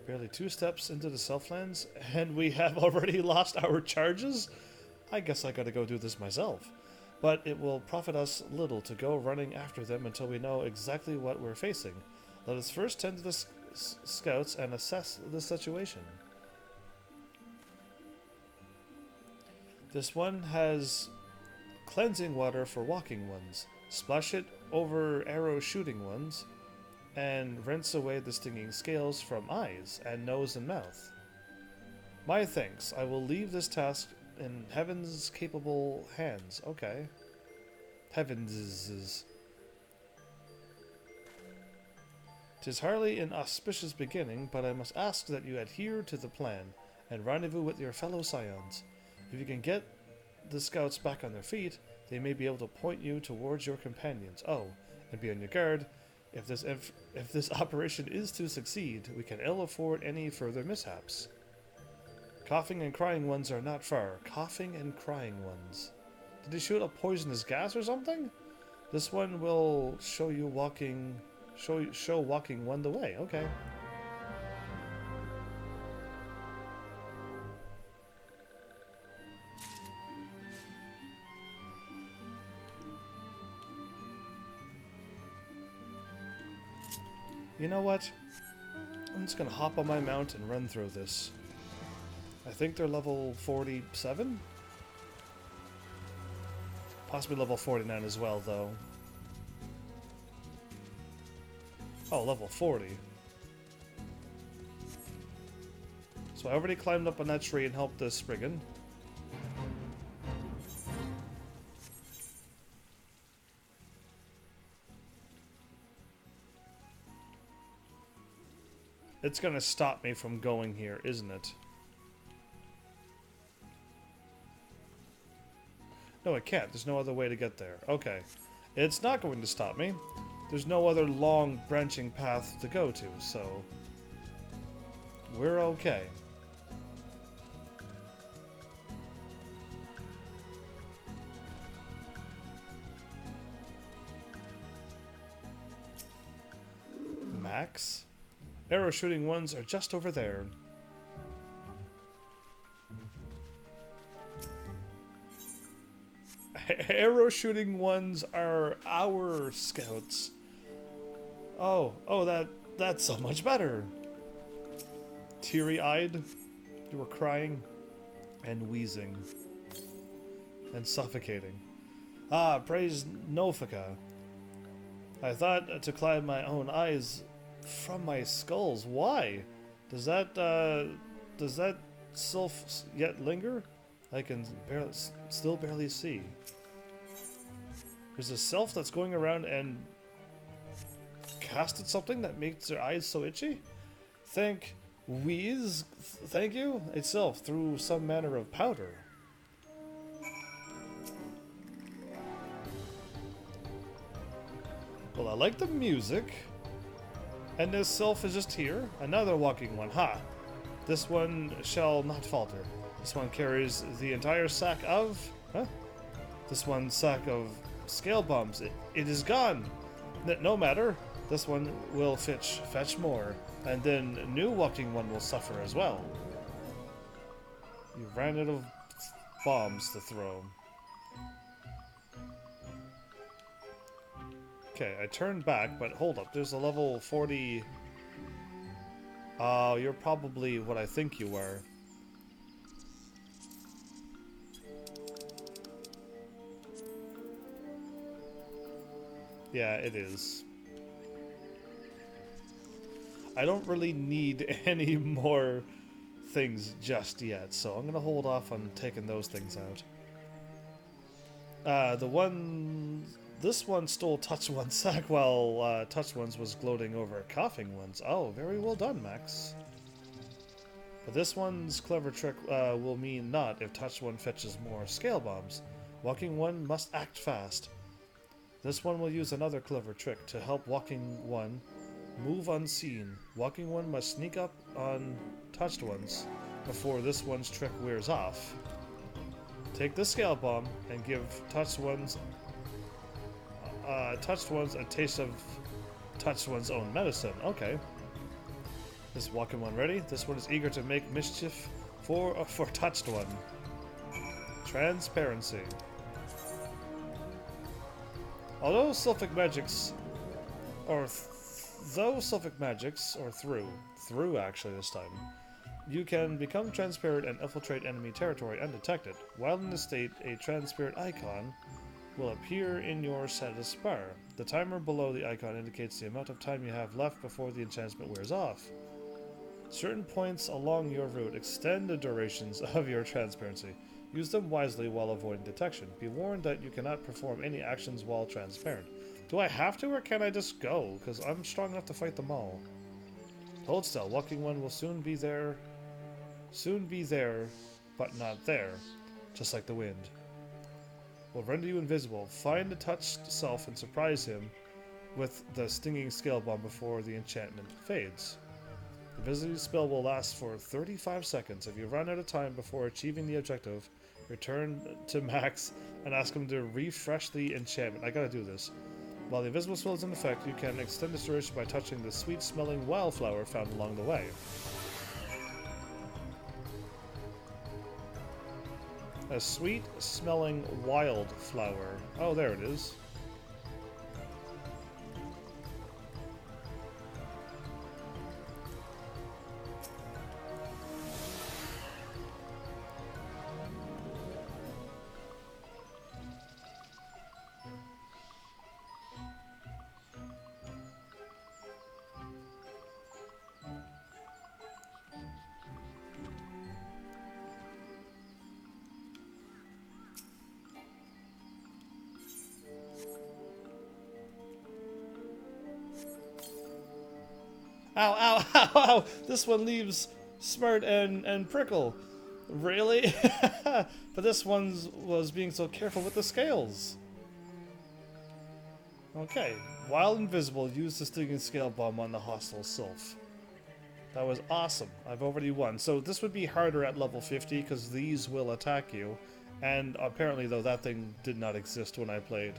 Barely 2 steps into the Selflands, and we have already lost our charges? I guess I gotta go do this myself. But it will profit us little to go running after them until we know exactly what we're facing. Let us first tend to the scouts and assess the situation. This one has cleansing water for walking ones. Splash it over arrow-shooting ones, and rinse away the stinging scales from eyes and nose and mouth. My thanks. I will leave this task in Heaven's capable hands. Okay. Heaven's. 'Tis hardly an auspicious beginning, but I must ask that you adhere to the plan and rendezvous with your fellow scions. If you can get the scouts back on their feet, they may be able to point you towards your companions. Oh, and be on your guard. If this operation is to succeed, we can ill afford any further mishaps. Coughing and crying ones are not far. Coughing and crying ones. Did he shoot a poisonous gas or something? This one will show you walking, show walking one the way. Okay. You know what? I'm just gonna hop on my mount and run through this. I think they're level 47? Possibly level 49 as well, though. Oh, level 40. So I already climbed up on that tree and helped this Spriggan. It's gonna stop me from going here, isn't it? No, it can't. There's no other way to get there. Okay. It's not going to stop me. There's no other long, branching path to go to, so... we're okay. Max? Arrow shooting ones are just over there. Arrow shooting ones are our scouts. Oh, that's so much better. Teary-eyed, you were crying and wheezing and suffocating. Ah, praise Nofika. I thought to climb my own eyes from my skulls. Why? Does that sylph yet linger? I can still barely see. There's a self that's going around and casted something that makes their eyes so itchy? Thank you, itself, through some manner of powder. Well, I like the music. And this self is just here. Another walking one. Ha! This one shall not falter. This one carries the entire sack of... Huh? This one sack of scale bombs. It is gone. No matter. This one will fetch more. And then new walking one will suffer as well. You ran out of bombs to throw. Okay, I turned back, but hold up. There's a level 40... Oh, you're probably what I think you were. Yeah, it is. I don't really need any more things just yet, so I'm gonna hold off on taking those things out. This one stole Touch One's sack while Touch One's was gloating over Coughing One's. Oh, very well done, Max. But this one's clever trick will mean not if Touch One fetches more scale bombs. Walking One must act fast. This one will use another clever trick to help Walking One move unseen. Walking One must sneak up on Touched Ones before this one's trick wears off. Take the scale bomb and give Touched Ones a taste of Touched One's own medicine. Okay. This Walking One ready? This one is eager to make mischief for Touched One. Transparency. Although Sylphic magics, or through actually this time, you can become transparent and infiltrate enemy territory undetected. While in this state, a transparent icon will appear in your status bar. The timer below the icon indicates the amount of time you have left before the enchantment wears off. Certain points along your route extend the durations of your transparency. Use them wisely while avoiding detection. Be warned that you cannot perform any actions while transparent. Do I have to, or can I just go? Because I'm strong enough to fight them all. Hold still. Walking One will soon be there, but not there. Just like the wind. Will render you invisible. Find the touched self and surprise him with the stinging scale bomb before the enchantment fades. The visibility spell will last for 35 seconds. If you run out of time before achieving the objective, Return to Max and ask him to refresh the enchantment. I gotta do this. While the invisible spell is in effect, you can extend its duration by touching the sweet-smelling wildflower found along the way. A sweet-smelling wildflower. Oh, there it is. Ow, ow, ow, ow! This one leaves Smart and Prickle. Really? But this one was being so careful with the scales. Okay. While invisible, use the stinging scale bomb on the hostile sylph. That was awesome. I've already won. So this would be harder at level 50 because these will attack you. And apparently, though, that thing did not exist when I played.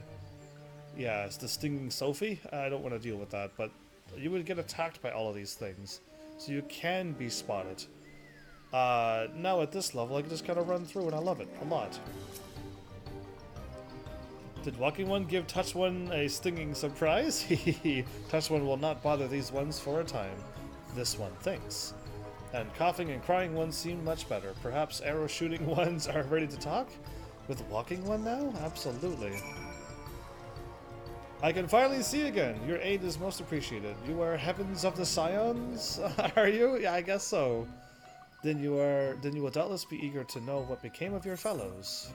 Yeah, it's the stinging Sophie. I don't want to deal with that, but you would get attacked by all of these things. So you can be spotted. Now at this level, I can just kind of run through and I love it a lot. Did Walking One give Touch One a stinging surprise? Touch One will not bother these ones for a time. This one thinks. And coughing and crying ones seem much better. Perhaps arrow shooting ones are ready to talk? With Walking One now? Absolutely. I can finally see again. Your aid is most appreciated. You are Heavens of the Scions? Are you? Yeah, I guess so. Then you will doubtless be eager to know what became of your fellows.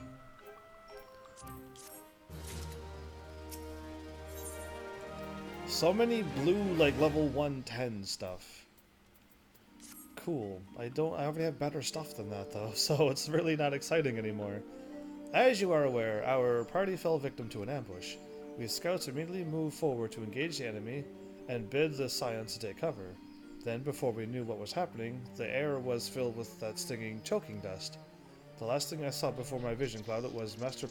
So many blue, like, level 110 stuff. Cool. I already have better stuff than that, though, so it's really not exciting anymore. As you are aware, our party fell victim to an ambush. We scouts immediately moved forward to engage the enemy and bid the Scions to take cover. Then, before we knew what was happening, the air was filled with that stinging, choking dust. The last thing I saw before my vision clouded was Master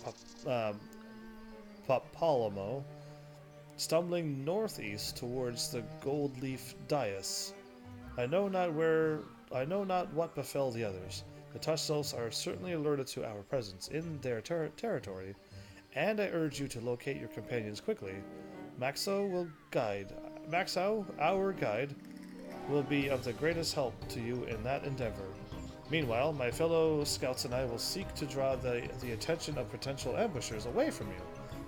Papalomo stumbling northeast towards the gold leaf dais. I know not what befell the others. The touch cells are certainly alerted to our presence in their territory, and I urge you to locate your companions quickly. Maxo, our guide, will be of the greatest help to you in that endeavor. Meanwhile, my fellow scouts and I will seek to draw the attention of potential ambushers away from you.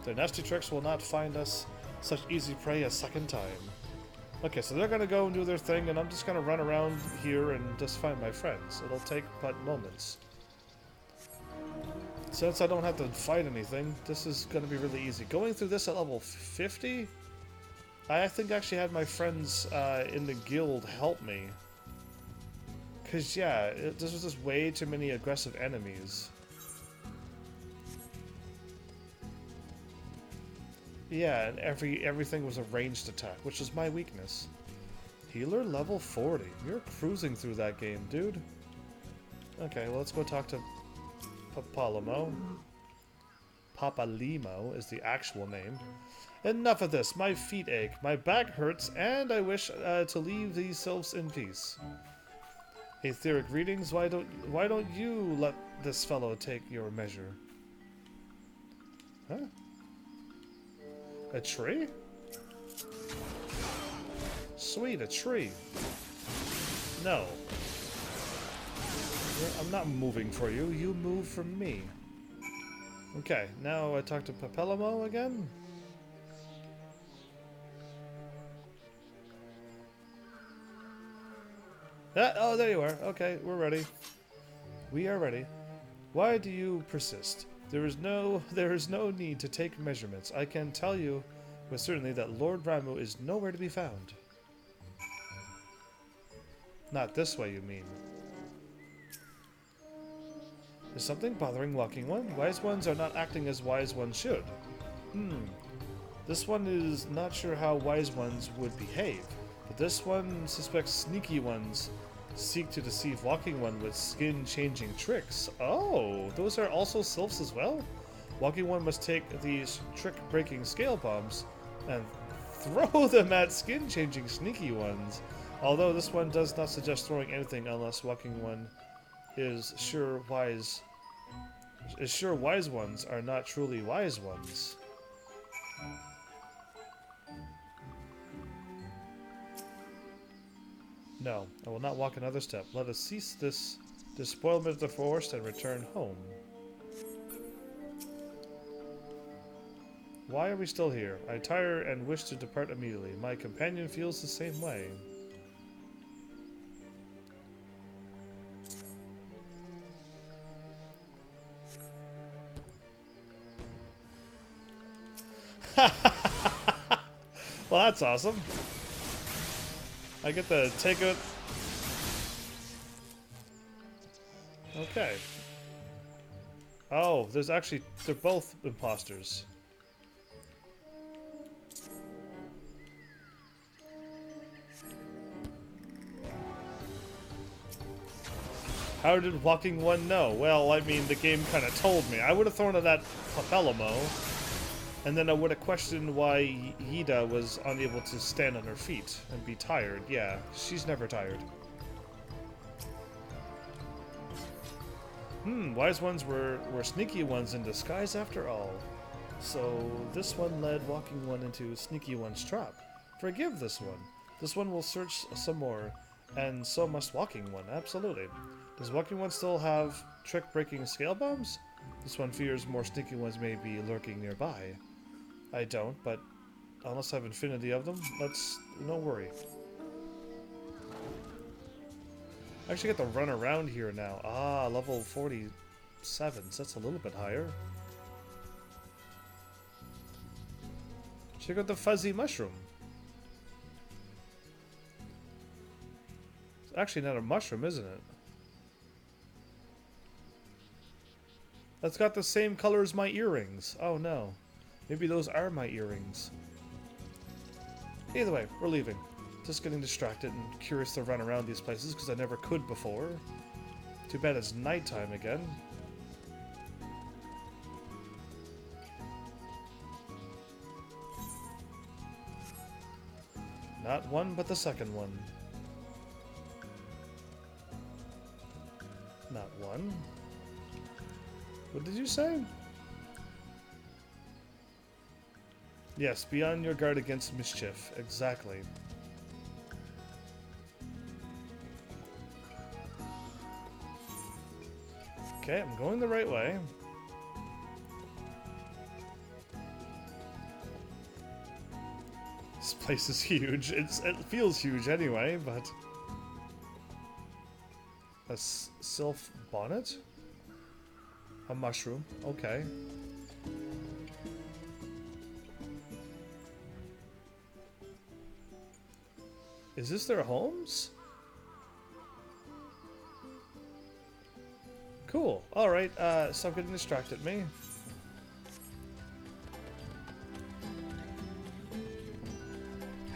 Their nasty tricks will not find us such easy prey a second time. Okay, so they're gonna go and do their thing, and I'm just gonna run around here and just find my friends. It'll take but moments. Since I don't have to fight anything, this is going to be really easy. Going through this at level 50, I think I actually had my friends in the guild help me. Because, yeah, this was just way too many aggressive enemies. Yeah, and everything was a ranged attack, which is my weakness. Healer level 40. You're cruising through that game, dude. Okay, well, let's go talk to Papalomo. Papalimo is the actual name. Enough of this. My feet ache, my back hurts, and I wish to leave these sylphs in peace. Aetheric readings, why don't you let this fellow take your measure? Huh? A tree? Sweet, a tree. No. I'm not moving for you. You move for me. Okay, now I talk to Papalomo again. Oh, there you are. Okay, we're ready. We are ready. Why do you persist? There is no need to take measurements. I can tell you with certainty that Lord Ramu is nowhere to be found. Not this way, you mean. Is something bothering Walking One? Wise ones are not acting as wise ones should. This one is not sure how wise ones would behave, but this one suspects sneaky ones seek to deceive Walking One with skin-changing tricks. Oh, those are also sylphs as well? Walking One must take these trick-breaking scale bombs and throw them at skin-changing sneaky ones. Although this one does not suggest throwing anything unless Walking One is sure wise ones are not truly wise ones. No, I will not walk another step. Let us cease this despoilment of the forest and return home. Why are we still here? I tire and wish to depart immediately. My companion feels the same way. Well, that's awesome. I get to take it. Okay. Oh, they're both imposters. How did Walking One know? Well, I mean, the game kind of told me. I would have thrown it at Papelamo, and then I would have questioned why Yida was unable to stand on her feet and be tired. Yeah, she's never tired. Wise ones were sneaky ones in disguise after all. So this one led Walking One into Sneaky One's trap. Forgive this one. This one will search some more, and so must Walking One, absolutely. Does Walking One still have trick-breaking scale bombs? This one fears more sneaky ones may be lurking nearby. I don't, but unless I have infinity of them, no worry. I actually get to run around here now. Ah, level 47, so that's a little bit higher. Check out the fuzzy mushroom. It's actually not a mushroom, isn't it? That's got the same color as my earrings. Oh no. Maybe those are my earrings. Either way, we're leaving. Just getting distracted and curious to run around these places because I never could before. Too bad it's nighttime again. Not one, but the second one. Not one. What did you say? Yes, be on your guard against mischief. Exactly. Okay, I'm going the right way. This place is huge. It feels huge anyway, but... A sylph bonnet? A mushroom. Okay. Is this their homes? Cool. Alright, stop getting distracted me.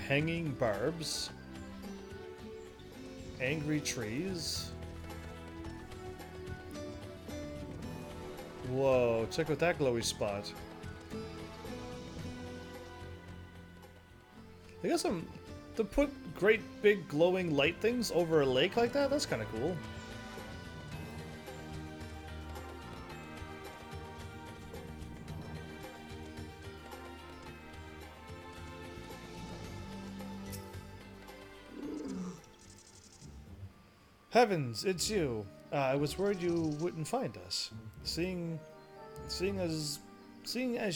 Hanging barbs. Angry trees. Whoa, check out that glowy spot. They got some... To put great big glowing light things over a lake like that? That's kind of cool. Heavens, it's you. I was worried you wouldn't find us. Seeing as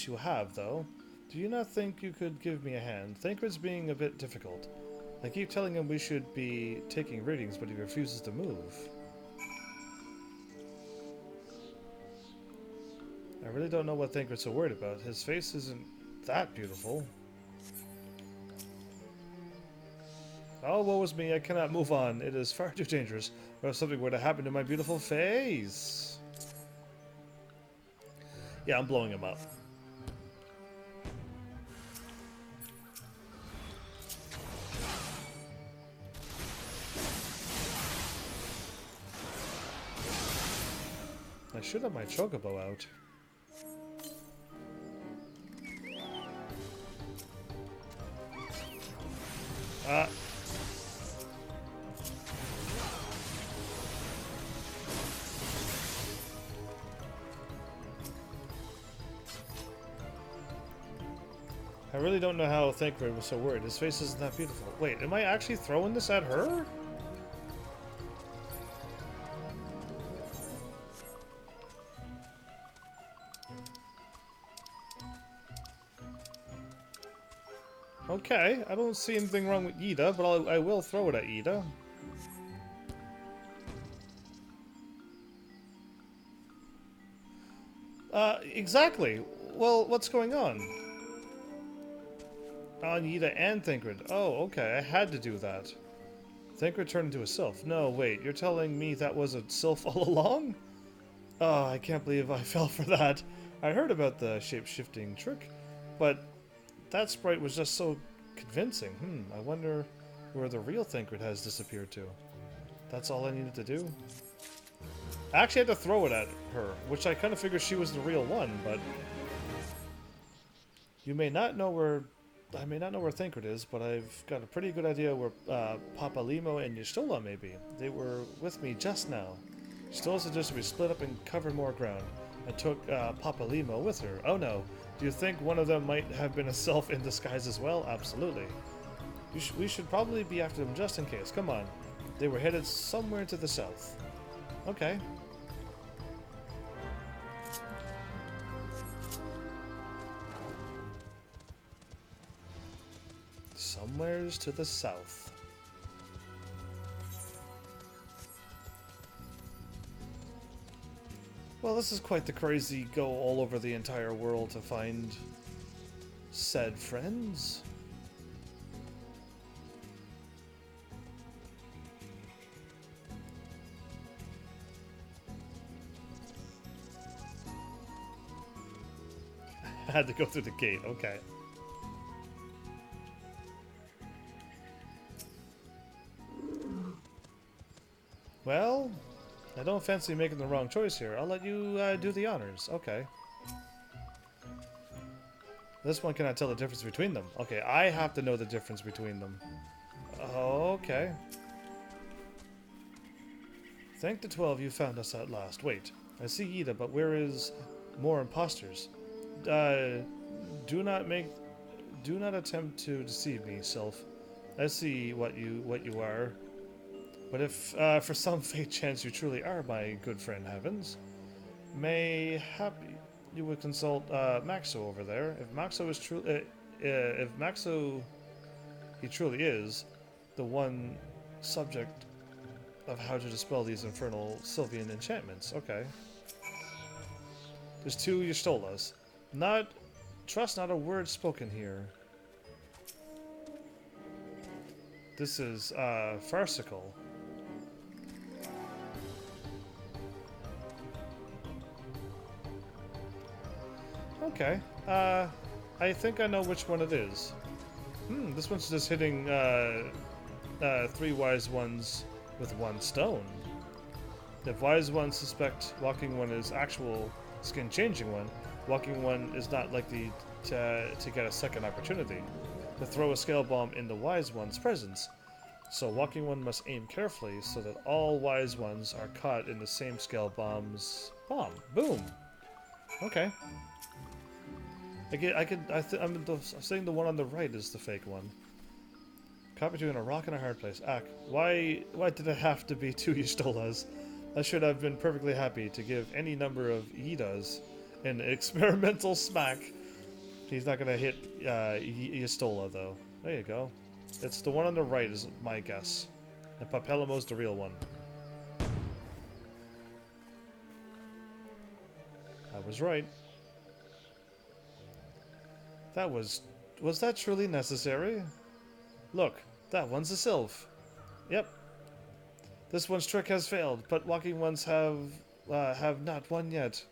you have, though, do you not think you could give me a hand? Thancred's being a bit difficult. I keep telling him we should be taking readings, but he refuses to move. I really don't know what Thancred's so worried about. His face isn't that beautiful. Oh, woe is me, I cannot move on. It is far too dangerous. Or if something were to happen to my beautiful face. Yeah, I'm blowing him up. should have my chocobo out. I really don't know how Thancred was so worried. His face isn't that beautiful. Wait, am I actually throwing this at her? Okay, I don't see anything wrong with Ida, but I will throw it at Ida. Exactly. Well, what's going on? On Ida and Thancred. Oh, okay, I had to do that. Thancred turned into a sylph. No, wait, you're telling me that was a sylph all along? Oh, I can't believe I fell for that. I heard about the shape-shifting trick, but that sprite was just so convincing. I wonder where the real Thancred has disappeared to. That's all I needed to do? I actually had to throw it at her, which I kind of figured she was the real one, but... You may not know where... I may not know where Thancred is, but I've got a pretty good idea where Papa Limo and Y'shtola may be. They were with me just now. Y'shtola suggested we split up and cover more ground, and took Papa Limo with her. Oh no, do you think one of them might have been a self in disguise as well? Absolutely. We should probably be after them just in case. Come on. They were headed somewhere to the south. Okay. Somewheres to the south. Well, this is quite the crazy go all over the entire world to find said friends. I had to go through the gate, okay. Well, I don't fancy making the wrong choice here. I'll let you do the honors. Okay. This one cannot tell the difference between them. Okay, I have to know the difference between them. Okay. Thank the 12 you found us at last. Wait, I see Ida, but where is more imposters? Do not attempt to deceive me, Sylph. I see what you are. But if, for some fate chance you truly are my good friend Heavens, mayhap you would consult Maxo over there. If Maxo is he truly is the one subject of how to dispel these infernal Sylvian enchantments. Okay. There's two Y'shtolas. Trust not a word spoken here. This is farcical. Okay, I think I know which one it is. This one's just hitting 3 wise ones with 1 stone. If wise ones suspect walking one is actual skin-changing one, walking one is not likely to get a second opportunity to throw a scale bomb in the wise one's presence. So walking one must aim carefully so that all wise ones are caught in the same scale bomb's bomb. Boom. Okay. I'm saying the one on the right is the fake one. Caught between a rock and a hard place. Ack, why did it have to be 2 Y'shtolas? I should have been perfectly happy to give any number of Idas an experimental smack. He's not gonna hit Y'shtola though. There you go. It's the one on the right is my guess. And Papelimo's the real one. I was right. That was that truly necessary? Look, that one's a sylph. Yep. This one's trick has failed, but walking ones have not won yet.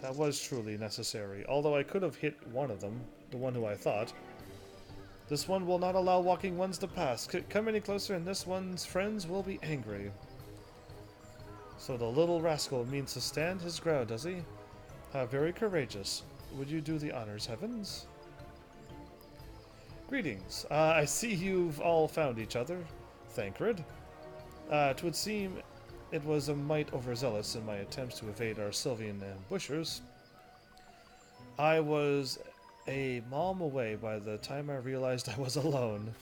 That was truly necessary, although I could have hit one of them, the one who I thought. This one will not allow walking ones to pass. Come any closer and this one's friends will be angry. So the little rascal means to stand his ground, does he? How very courageous. Would you do the honors, Heavens? Greetings. I see you've all found each other. Thancred. 'Twould seem it was a mite overzealous in my attempts to evade our Sylvian ambushers. I was a mom away by the time I realized I was alone.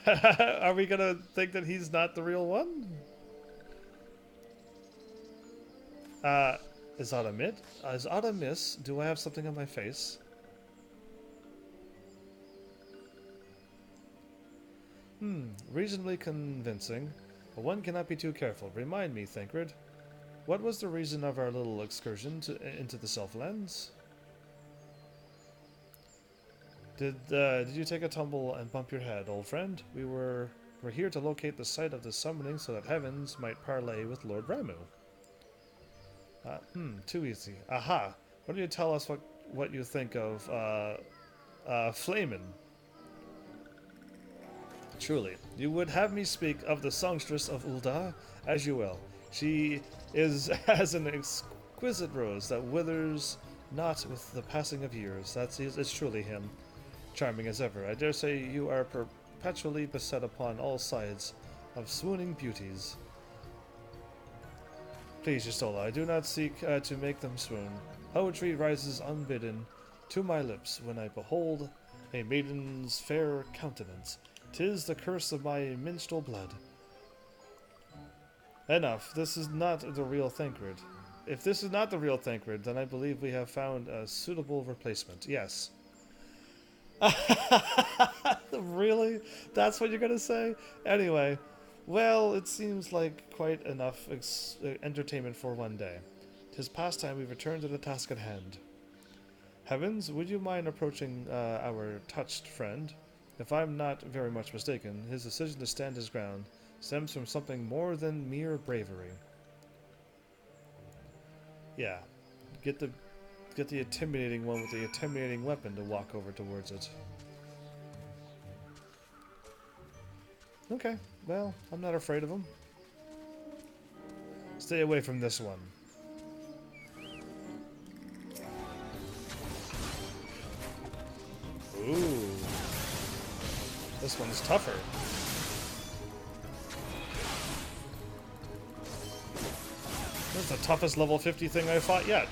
Are we gonna think that he's not the real one? Is that a miss? Is that a miss? Do I have something on my face? Reasonably convincing, but one cannot be too careful. Remind me, Thancred, what was the reason of our little excursion into the Selflands? Did you take a tumble and bump your head, old friend? We're here to locate the site of the summoning so that Heavens might parley with Lord Ramu. Too easy. Aha! Why don't you tell us what you think of, Flamen? Truly, you would have me speak of the songstress of Ul'dah, as you will. She is as an exquisite rose that withers not with the passing of years. It's truly him. Charming as ever. I dare say you are perpetually beset upon all sides of swooning beauties. Please, Yustola, I do not seek to make them swoon. Poetry rises unbidden to my lips when I behold a maiden's fair countenance. 'Tis the curse of my minstrel blood. Enough. This is not the real Thancred. If this is not the real Thancred, then I believe we have found a suitable replacement. Yes. Really? That's what you're gonna say? Anyway. Well, it seems like quite enough entertainment for one day. 'Tis past time we return to the task at hand. Heavens, would you mind approaching our touched friend? If I'm not very much mistaken, his decision to stand his ground stems from something more than mere bravery. Yeah, get the intimidating one with the intimidating weapon to walk over towards it. Okay, well, I'm not afraid of him. Stay away from this one. Ooh. This one's tougher. This is the toughest level 50 thing I fought yet.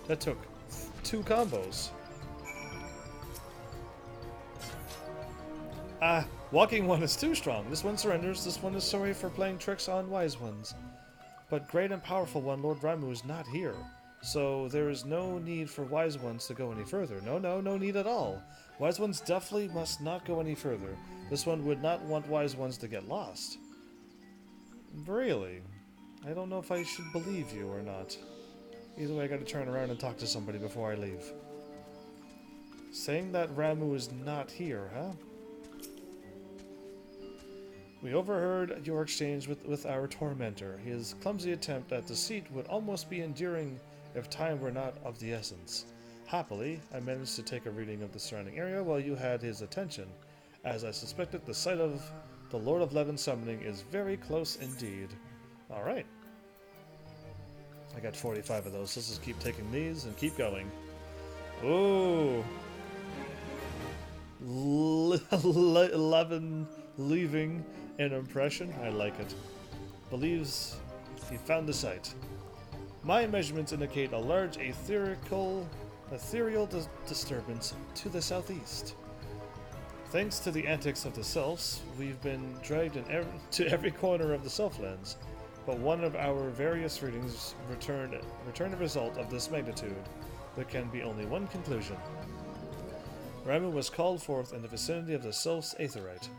That took 2 combos. Walking one is too strong. This one surrenders. This one is sorry for playing tricks on wise ones. But great and powerful one, Lord Ramu, is not here. So there is no need for wise ones to go any further. No need at all. Wise ones definitely must not go any further. This one would not want wise ones to get lost. Really? I don't know if I should believe you or not. Either way, I gotta turn around and talk to somebody before I leave. Saying that Ramu is not here, huh? We overheard your exchange with our tormentor. His clumsy attempt at deceit would almost be endearing if time were not of the essence. Happily, I managed to take a reading of the surrounding area while you had his attention. As I suspected, the site of the Lord of Leaven summoning is very close indeed. Alright. I got 45 of those. Let's just keep taking these and keep going. Ooh. 11 leaving an impression. I like it. Believes he found the site. My measurements indicate a large ethereal disturbance to the southeast. Thanks to the antics of the Selfs, we've been dragged to every corner of the Selflands, but one of our various readings returned a result of this magnitude. There can be only one conclusion. Ramu was called forth in the vicinity of the Self's aetheryte.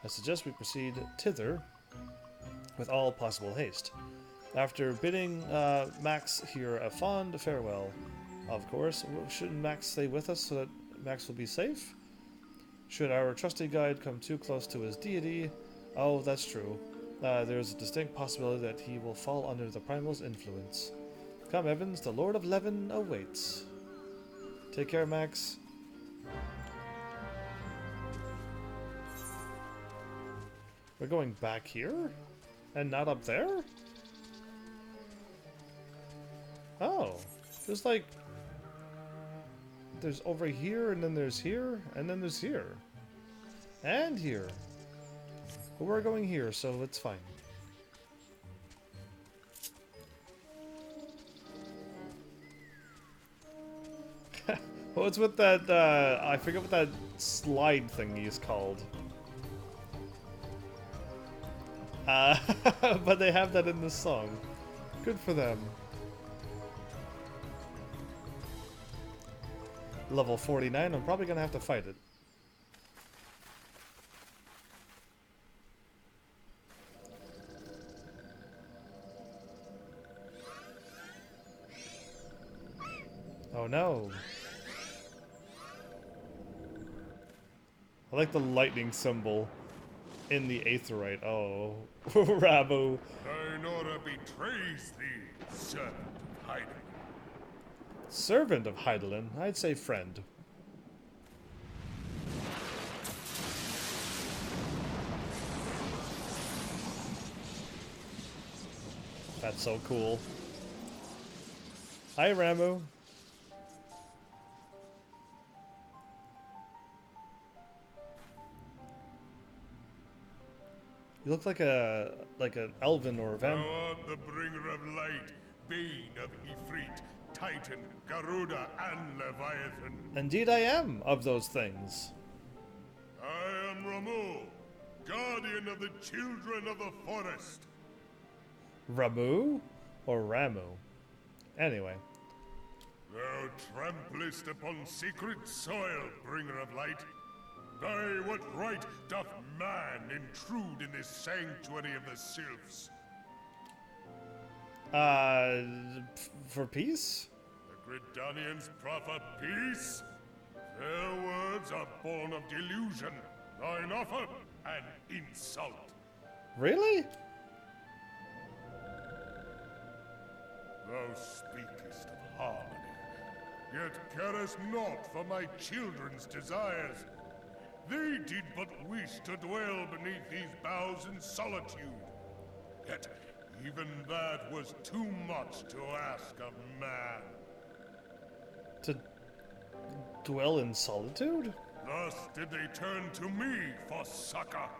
I suggest we proceed thither with all possible haste. After bidding Max here a fond farewell, of course, shouldn't Max stay with us so that Max will be safe? Should our trusty guide come too close to his deity, oh, that's true. There's a distinct possibility that he will fall under the Primal's influence. Come, Evans, the Lord of Leaven awaits. Take care, Max. We're going back here? And not up there? Oh. There's like... There's over here, and then there's here, and then there's here. And here. But we're going here, so it's fine. What's with that, I forget what that slide thingy is called. But they have that in this song. Good for them. Level 49, I'm probably gonna have to fight it. Oh no. I like the lightning symbol in the aetherite. Oh, Rabu. Thine order betrays thee, servant of Hydaelyn. Servant of Hydaelyn? I'd say friend. That's so cool. Hi, Ramu. You look like an elven or a vampire. Thou art the bringer of light, bane of Ifrit, Titan, Garuda, and Leviathan. Indeed I am of those things. I am Ramu, guardian of the children of the forest. Ramu? Or Ramu? Anyway. Thou tramplest upon sacred soil, bringer of light. By what right doth man intrude in this sanctuary of the sylphs? For peace? The Gridanians proffer peace? Their words are born of delusion, thine offer an insult. Really? Thou speakest of harmony, yet carest not for my children's desires. They did but wish to dwell beneath these boughs in solitude. Yet even that was too much to ask of man. To dwell in solitude? Thus did they turn to me for succor.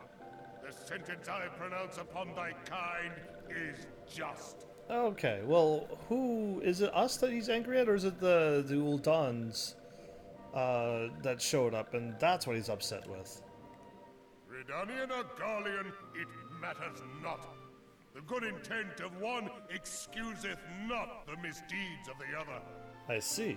The sentence I pronounce upon thy kind is just. Okay, well, who... Is it us that he's angry at, or is it the Uldans that showed up, and that's what he's upset with? Redanian or Garlean, it matters not. The good intent of one excuseth not the misdeeds of the other. I see.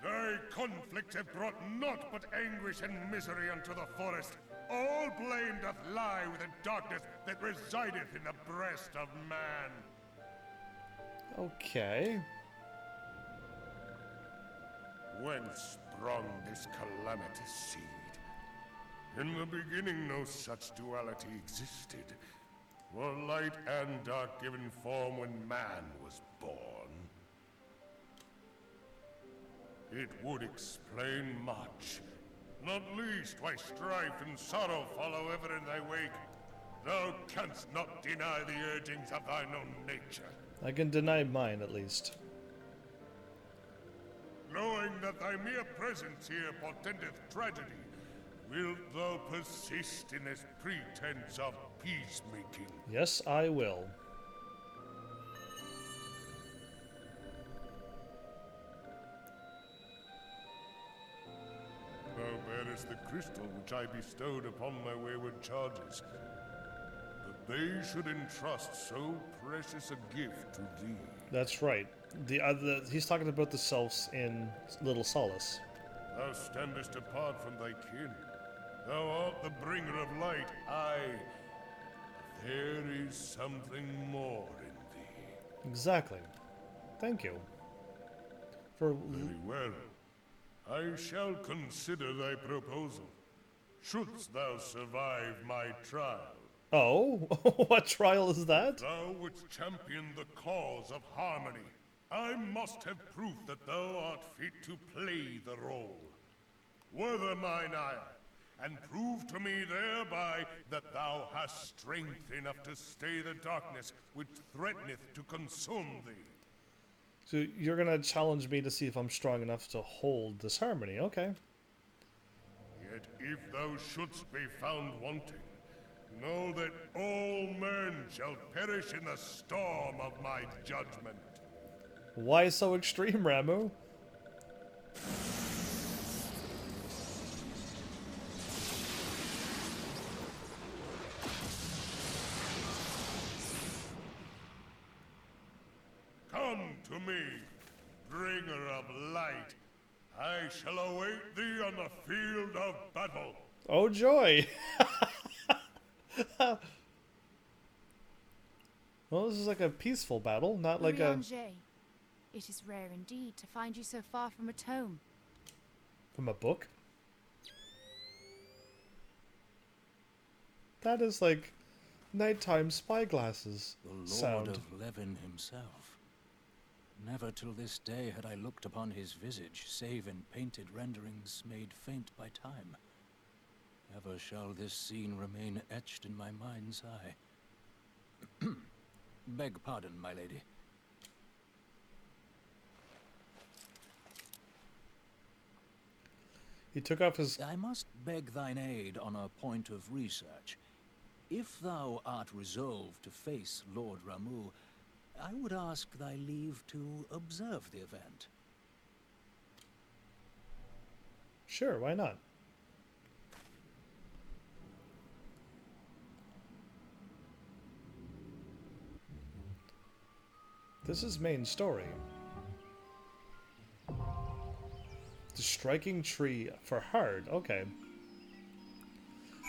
Thy conflict have brought naught but anguish and misery unto the forest. All blame doth lie with the darkness that resideth in the breast of man. Okay. Whence sprung this calamitous seed? In the beginning no such duality existed. Were light and dark given form when man was born? It would explain much. Not least why strife and sorrow follow ever in thy wake. Thou canst not deny the urgings of thine own nature. I can deny mine, at least. Knowing that thy mere presence here portendeth tragedy, wilt thou persist in this pretense of peacemaking? Yes, I will. Thou bearest the crystal which I bestowed upon my wayward charges. That they should entrust so precious a gift to thee. That's right. He's talking about the selves in Little Solace. Thou standest apart from thy kin. Thou art the bringer of light. Aye. There is something more in thee. Exactly. Thank you. Very well. I shall consider thy proposal. Shouldst thou survive my trial. Oh? What trial is that? Thou wouldst champion the cause of harmony. I must have proof that thou art fit to play the role. Were there mine ire, and prove to me thereby that thou hast strength enough to stay the darkness which threateneth to consume thee. So you're gonna challenge me to see if I'm strong enough to hold this harmony, okay. Yet if thou shouldst be found wanting, know that all men shall perish in the storm of my judgment. Why so extreme, Ramu? Come to me, bringer of light. I shall await thee on the field of battle. Oh joy! Well, this is like a peaceful battle, not like a... It is rare indeed to find you so far from a tome. From a book? That is like nighttime spyglasses The sound. Lord of Levin himself. Never till this day had I looked upon his visage, save in painted renderings made faint by time. Ever shall this scene remain etched in my mind's eye. Beg pardon, my lady. He took off his... I must beg thine aid on a point of research. If thou art resolved to face Lord Ramu, I would ask thy leave to observe the event. Sure, why not? This is main story. The striking tree for hard, okay.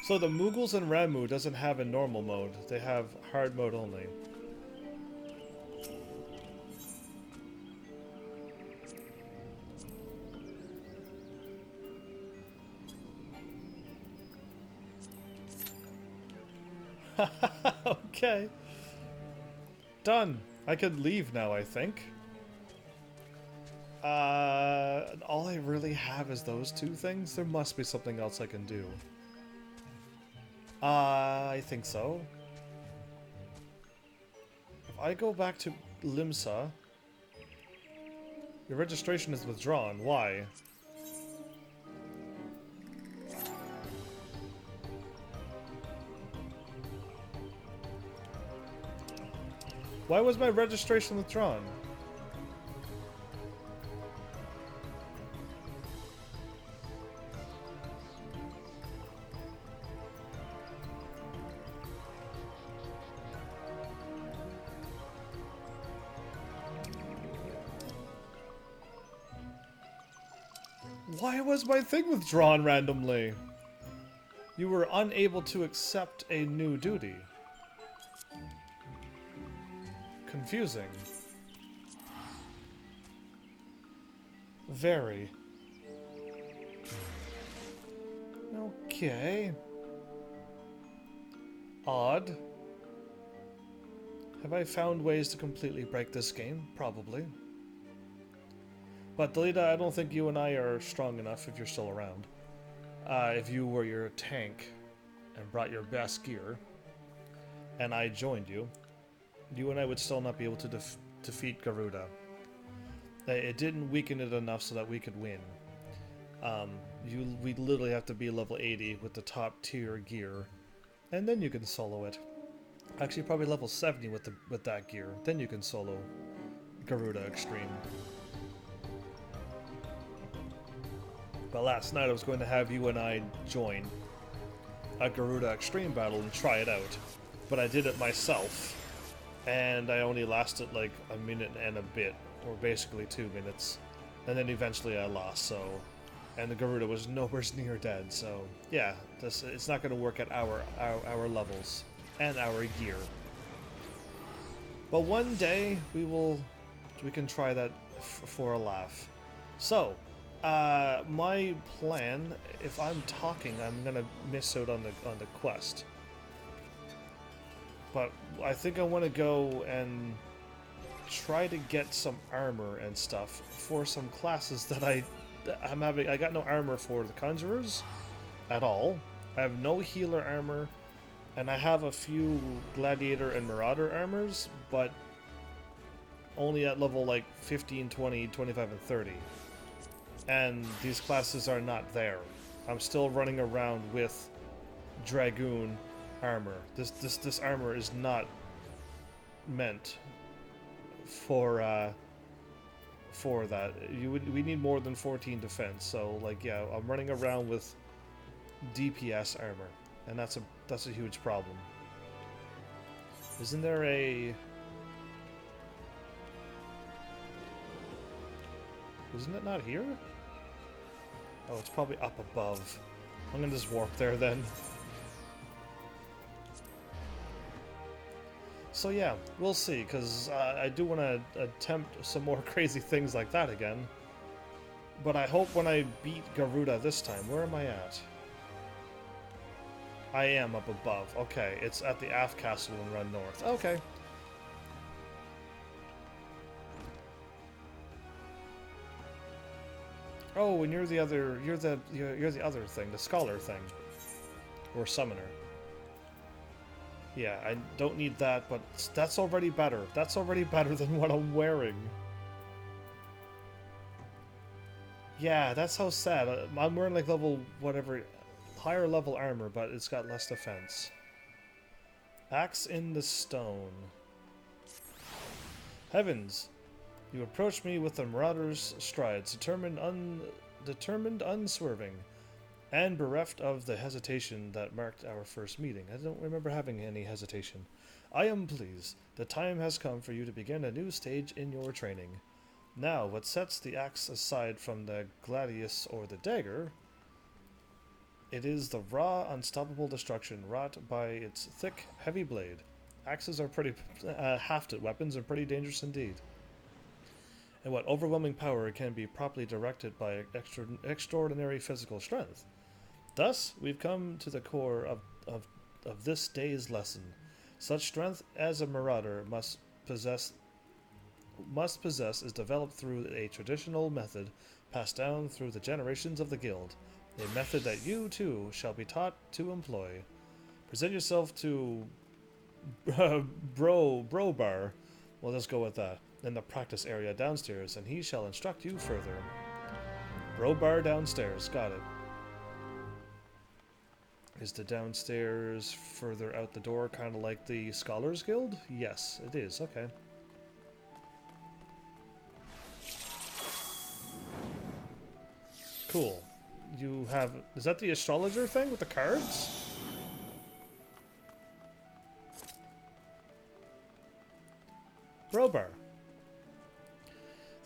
So the Mughals and Ramu doesn't have a normal mode, they have hard mode only. Okay. Done. I could leave now, I think. All I really have is those two things. There must be something else I can do. I think so. If I go back to Limsa, your registration is withdrawn. Why? Why was my registration withdrawn? Why was my thing withdrawn randomly? You were unable to accept a new duty. Confusing. Very. Okay. Odd. Have I found ways to completely break this game? Probably. But Delita, I don't think you and I are strong enough if you're still around. If you were your tank and brought your best gear, and I joined you, you and I would still not be able to defeat Garuda. It didn't weaken it enough so that we could win. We literally have to be level 80 with the top tier gear, and then you can solo it. Actually, probably level 70 with that gear. Then you can solo Garuda Extreme. But last night I was going to have you and I join a Garuda Extreme battle and try it out. But I did it myself. And I only lasted like a minute and a bit, or basically 2 minutes. And then eventually I lost, so... And the Garuda was nowhere near dead, so... Yeah, it's not going to work at our levels. And our gear. But one day, we can try that for a laugh. So, my plan, if I'm talking, I'm going to miss out on the quest. But I think I want to go and try to get some armor and stuff for some classes that I'm having. I got no armor for the Conjurers, at all. I have no healer armor, and I have a few gladiator and marauder armors, but only at level like 15, 20, 25, and 30. And these classes are not there. I'm still running around with dragoon armor. This armor is not meant for that. We need more than 14 defense. So like, yeah, I'm running around with DPS armor, and that's a huge problem. Isn't there a? Isn't it not here? Oh, it's probably up above. I'm gonna just warp there then. So yeah, we'll see, because I do want to attempt some more crazy things like that again. But I hope when I beat Garuda this time, where am I at? I am up above. Okay, it's at the aft castle and run north. Okay. Oh, and you're the other thing, the scholar thing. Or summoner. Yeah, I don't need that, but that's already better. That's already better than what I'm wearing. Yeah, that's how sad. I'm wearing like level whatever, higher level armor, but it's got less defense. Axe in the stone. Heavens, you approach me with the marauder's strides, determined, unswerving, and bereft of the hesitation that marked our first meeting. I don't remember having any hesitation. I am pleased. The time has come for you to begin a new stage in your training. Now, what sets the axe aside from the gladius or the dagger? It is the raw, unstoppable destruction wrought by its thick, heavy blade. Axes are pretty hafted weapons and pretty dangerous indeed. And what overwhelming power can be properly directed by extraordinary physical strength. Thus, we've come to the core of this day's lesson. Such strength as a marauder must possess is developed through a traditional method passed down through the generations of the guild. A method that you, too, shall be taught to employ. Present yourself to Brobar. We'll just go with that. In the practice area downstairs, and he shall instruct you further. Brobar downstairs. Got it. Is the downstairs further out the door kind of like the Scholars Guild? Yes, it is. Okay. Cool. You have... Is that the astrologer thing with the cards? Brobar.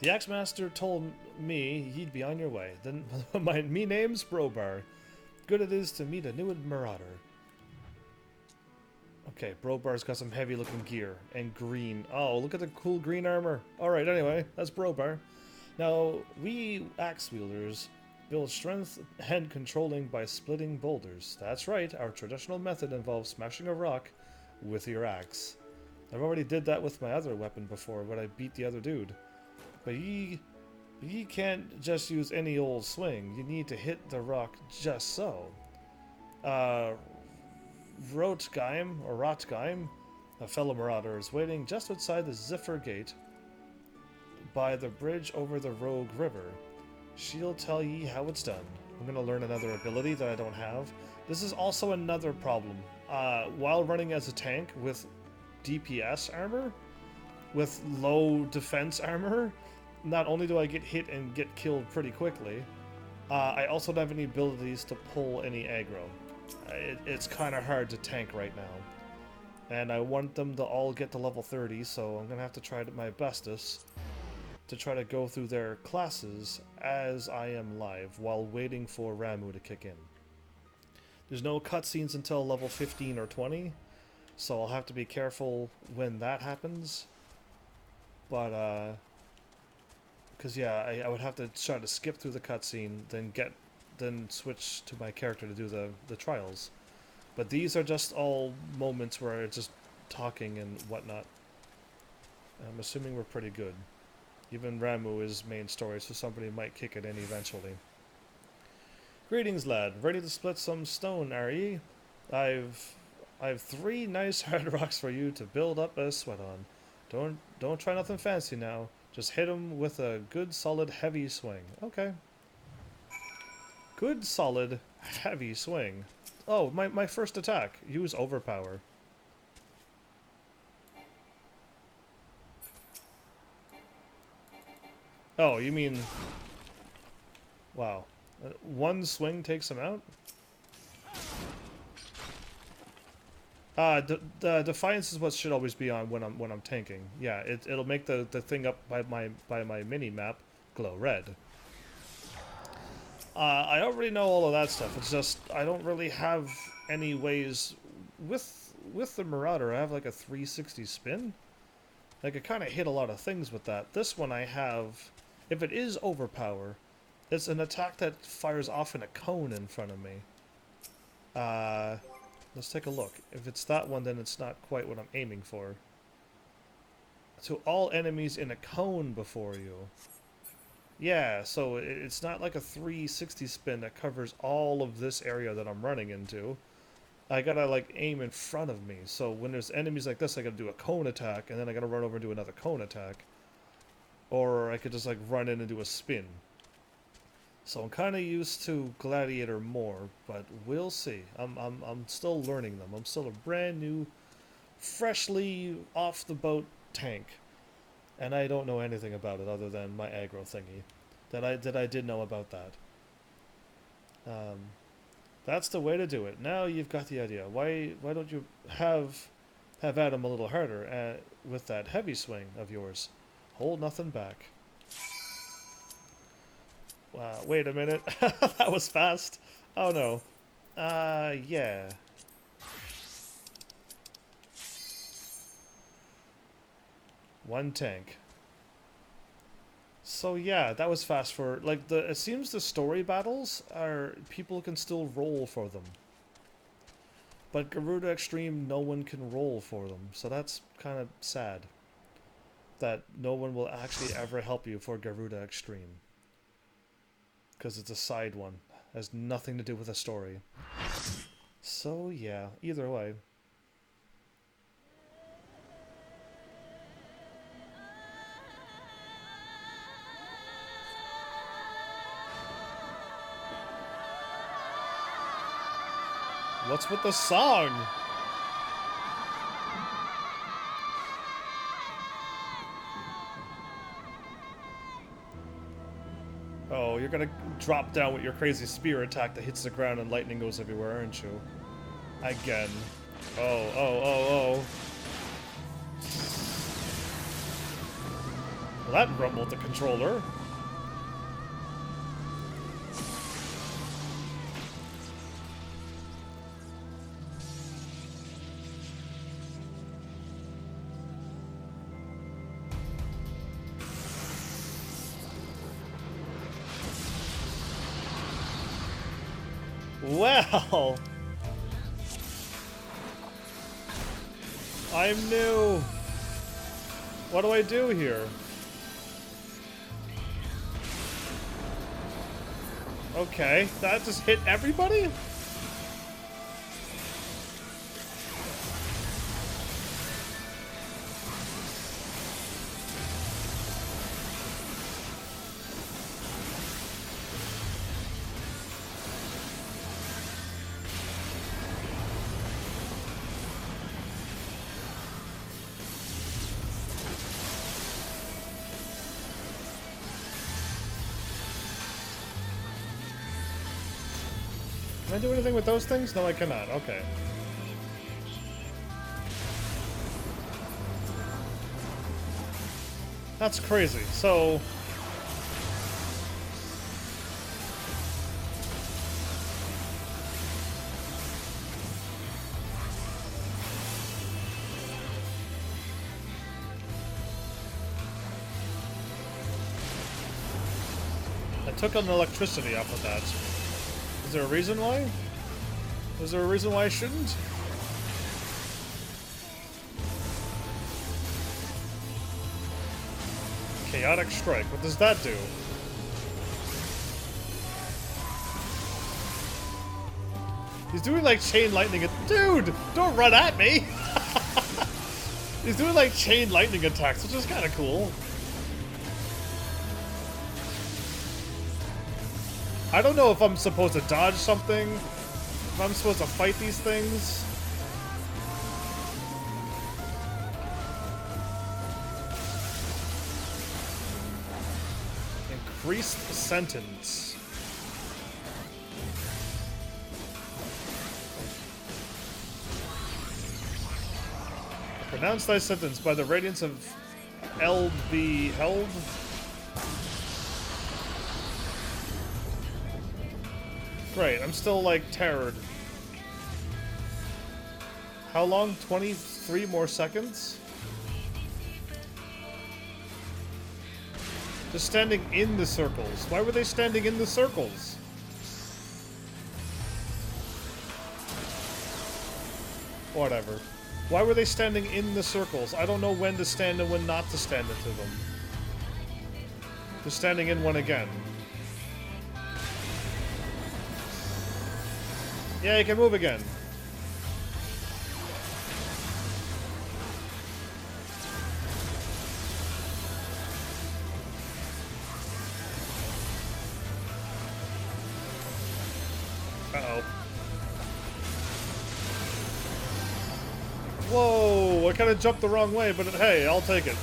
The Axemaster told me ye'd be on your way. Then me name's Brobar. Good it is to meet a new marauder. Okay, Brobar's got some heavy looking gear. And green. Oh, look at the cool green armor. Alright, anyway, that's Brobar. Now, we axe wielders build strength and controlling by splitting boulders. That's right, our traditional method involves smashing a rock with your axe. I've already did that with my other weapon before when I beat the other dude. But ye can't just use any old swing. You need to hit the rock just so. Rotgeim, a fellow marauder, is waiting just outside the Ziffer Gate by the bridge over the Rogue River. She'll tell ye how it's done. I'm going to learn another ability that I don't have. This is also another problem. While running as a tank with DPS armor, with low defense armor, not only do I get hit and get killed pretty quickly, I also don't have any abilities to pull any aggro. It's kind of hard to tank right now. And I want them to all get to level 30, so I'm going to have to try my bestest to try to go through their classes as I am live while waiting for Ramu to kick in. There's no cutscenes until level 15 or 20, so I'll have to be careful when that happens. But, because yeah, I would have to try to skip through the cutscene, then switch to my character to do the trials. But these are just all moments where it's just talking and whatnot. I'm assuming we're pretty good. Even Ramu is main story, so somebody might kick it in eventually. Greetings, lad. Ready to split some stone, are ye? I've 3 nice hard rocks for you to build up a sweat on. Don't try nothing fancy now. Just hit 'em with a good, solid, heavy swing. Okay. Good, solid, heavy swing. Oh, my first attack. Use overpower. Oh, you mean... Wow. 1 swing takes him out? Defiance is what should always be on when I'm tanking. Yeah, it'll make the thing up by my mini map glow red. I already know all of that stuff. It's just I don't really have any ways with the Marauder. I have like a 360 spin. Like I kind of hit a lot of things with that. This one I have, if it is overpower, it's an attack that fires off in a cone in front of me. Let's take a look. If it's that one, then it's not quite what I'm aiming for. To all enemies in a cone before you. Yeah, so it's not like a 360 spin that covers all of this area that I'm running into. I gotta like aim in front of me. So when there's enemies like this, I gotta do a cone attack, and then I gotta run over and do another cone attack. Or I could just like run in and do a spin. So I'm kind of used to Gladiator more, but we'll see. I'm still learning them. I'm still a brand new, freshly off the boat tank, and I don't know anything about it other than my aggro thingy. That I did know about that. That's the way to do it. Now you've got the idea. Why don't you have at him a little harder with that heavy swing of yours? Hold nothing back. Wow, wait a minute. That was fast. Oh no. Yeah. One tank. So yeah, that was fast for, like, it seems the story battles are, people can still roll for them. But Garuda Extreme, no one can roll for them. So that's kind of sad. That no one will actually ever help you for Garuda Extreme. Because it's a side one. Has nothing to do with the story. So yeah, either way. What's with the song? Oh, you're gonna drop down with your crazy spear attack that hits the ground and lightning goes everywhere, aren't you? Again. Oh. Well, that rumbled the controller. Well, I'm new. What do I do here? Okay, that just hit everybody? Can I do anything with those things? No, I cannot. Okay. That's crazy. So... I took an electricity off of that. Is there a reason why? Is there a reason why I shouldn't? Chaotic Strike. What does that do? He's doing like chain lightning. Dude, don't run at me. He's doing like chain lightning attacks, which is kind of cool. I don't know if I'm supposed to dodge something, if I'm supposed to fight these things. Increased sentence. Pronounce thy sentence by the radiance of LB held. Great, I'm still like terrored. How long? 23 more seconds? Just standing in the circles. Why were they standing in the circles? Whatever. Why were they standing in the circles? I don't know when to stand and when not to stand into them. Just standing in one again. Yeah, you can move again. Uh-oh. Whoa, I kind of jumped the wrong way, but hey, I'll take it.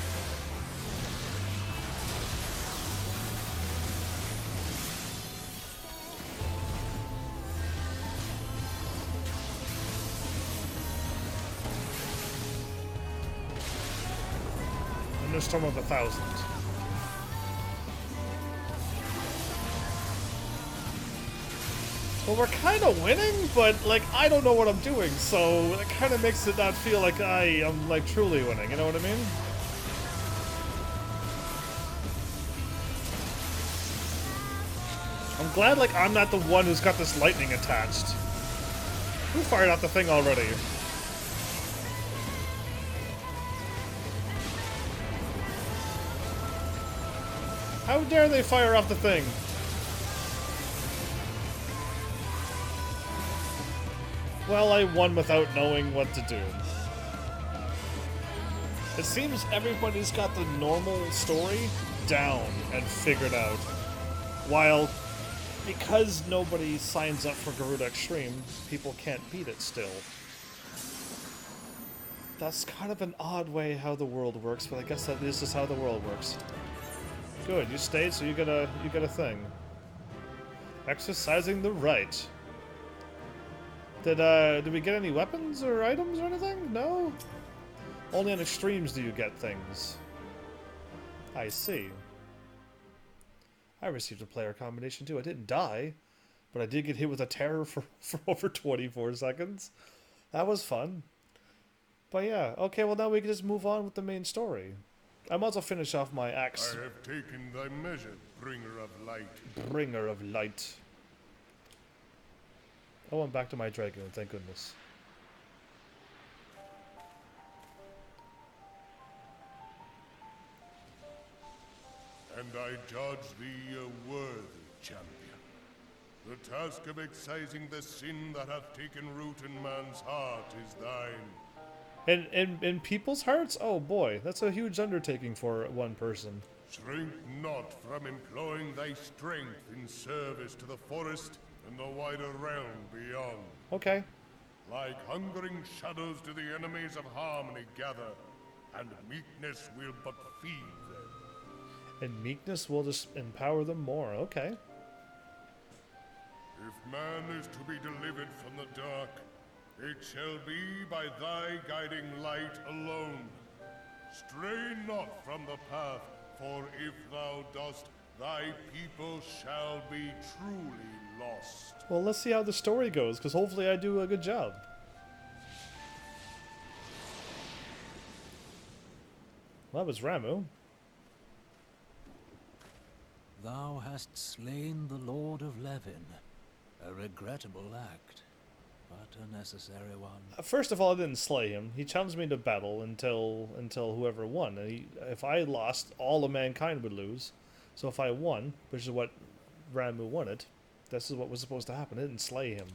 Thunderstorm of 1,000. Well, we're kind of winning, but, like, I don't know what I'm doing, so it kind of makes it not feel like I am, like, truly winning, you know what I mean? I'm glad, like, I'm not the one who's got this lightning attached. Who fired out the thing already? How dare they fire off the thing? Well, I won without knowing what to do. It seems everybody's got the normal story down and figured out. While, because nobody signs up for Garuda Extreme, people can't beat it still. That's kind of an odd way how the world works, but I guess that is just how the world works. Good, you stayed, so you get a thing. Exercising the right. Did we get any weapons or items or anything? No? Only on extremes do you get things. I see. I received a player combination too. I didn't die, but I did get hit with a terror for over 24 seconds. That was fun. But yeah, okay, well now we can just move on with the main story. I might as well finish off my axe. I have taken thy measure, bringer of light. Bringer of light. I went back to my dragon, thank goodness. And I judge thee a worthy champion. The task of excising the sin that hath taken root in man's heart is thine. In people's hearts? Oh boy, that's a huge undertaking for one person. Shrink not from employing thy strength in service to the forest and the wider realm beyond. Okay. Like hungering shadows do the enemies of harmony gather, and meekness will but feed them. And meekness will just empower them more, okay. If man is to be delivered from the dark, it shall be by thy guiding light alone. Stray not from the path, for if thou dost, thy people shall be truly lost. Well, let's see how the story goes, because hopefully I do a good job. Well, that was Ramu. Thou hast slain the Lord of Levin. A regrettable act, but a necessary one. First of all, I didn't slay him. He challenged me to battle until whoever won. And if I lost, all of mankind would lose. So if I won, which is what Ramu wanted, this is what was supposed to happen. I didn't slay him.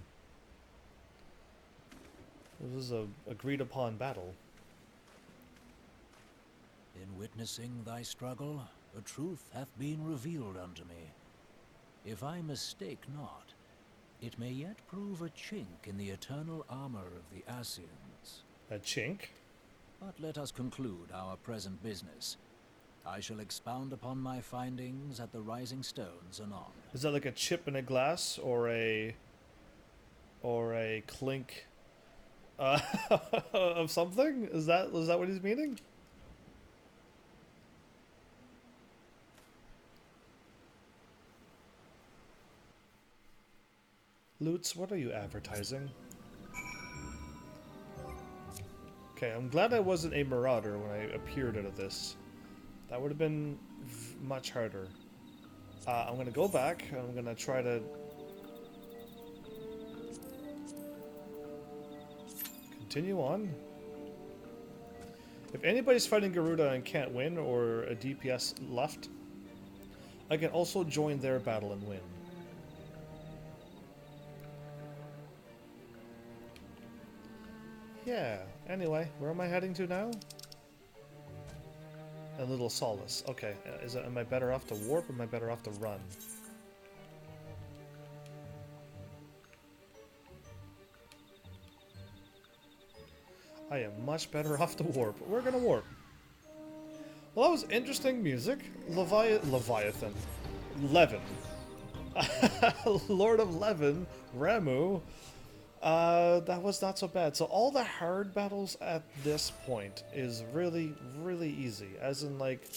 This is a agreed upon battle. In witnessing thy struggle, a truth hath been revealed unto me. If I mistake not, it may yet prove a chink in the eternal armor of the Ascians. A chink? But let us conclude our present business. I shall expound upon my findings at the Rising Stones anon. Is that like a chip in a glass or a clink of something? Is that what he's meaning? Lutz, what are you advertising? Okay, I'm glad I wasn't a marauder when I appeared out of this. That would have been much harder. I'm gonna go back, and I'm gonna try to continue on. If anybody's fighting Garuda and can't win, or a DPS left, I can also join their battle and win. Yeah, anyway, where am I heading to now? A little solace. Okay, am I better off to warp or am I better off to run? I am much better off to warp. We're gonna warp. Well, that was interesting music. Leviathan. Levin. Lord of Levin. Ramu. That was not so bad. So all the hard battles at this point is really, really easy. As in, like,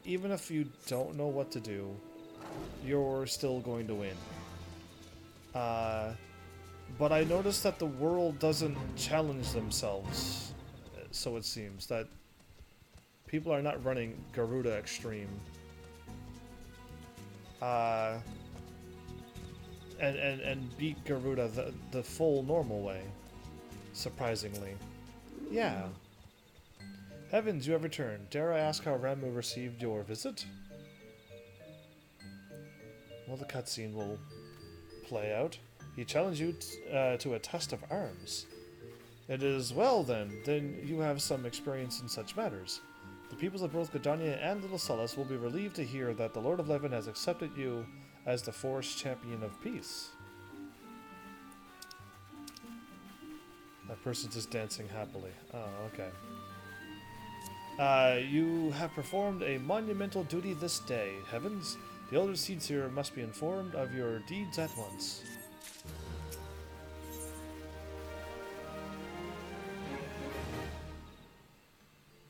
even if you don't know what to do, you're still going to win. But I noticed that the world doesn't challenge themselves. So it seems that people are not running Garuda Extreme. And beat Garuda the full normal way. Surprisingly. Yeah. Heavens, you have returned. Dare I ask how Ramu received your visit? Well, the cutscene will play out. He challenged you to a test of arms. It is well then you have some experience in such matters. The peoples of both Gridania and Little Solace will be relieved to hear that the Lord of Levin has accepted you as the Forest Champion of Peace. That person's just dancing happily. Oh, okay. You have performed a monumental duty this day, Heavens. The Elder Seedseer must be informed of your deeds at once.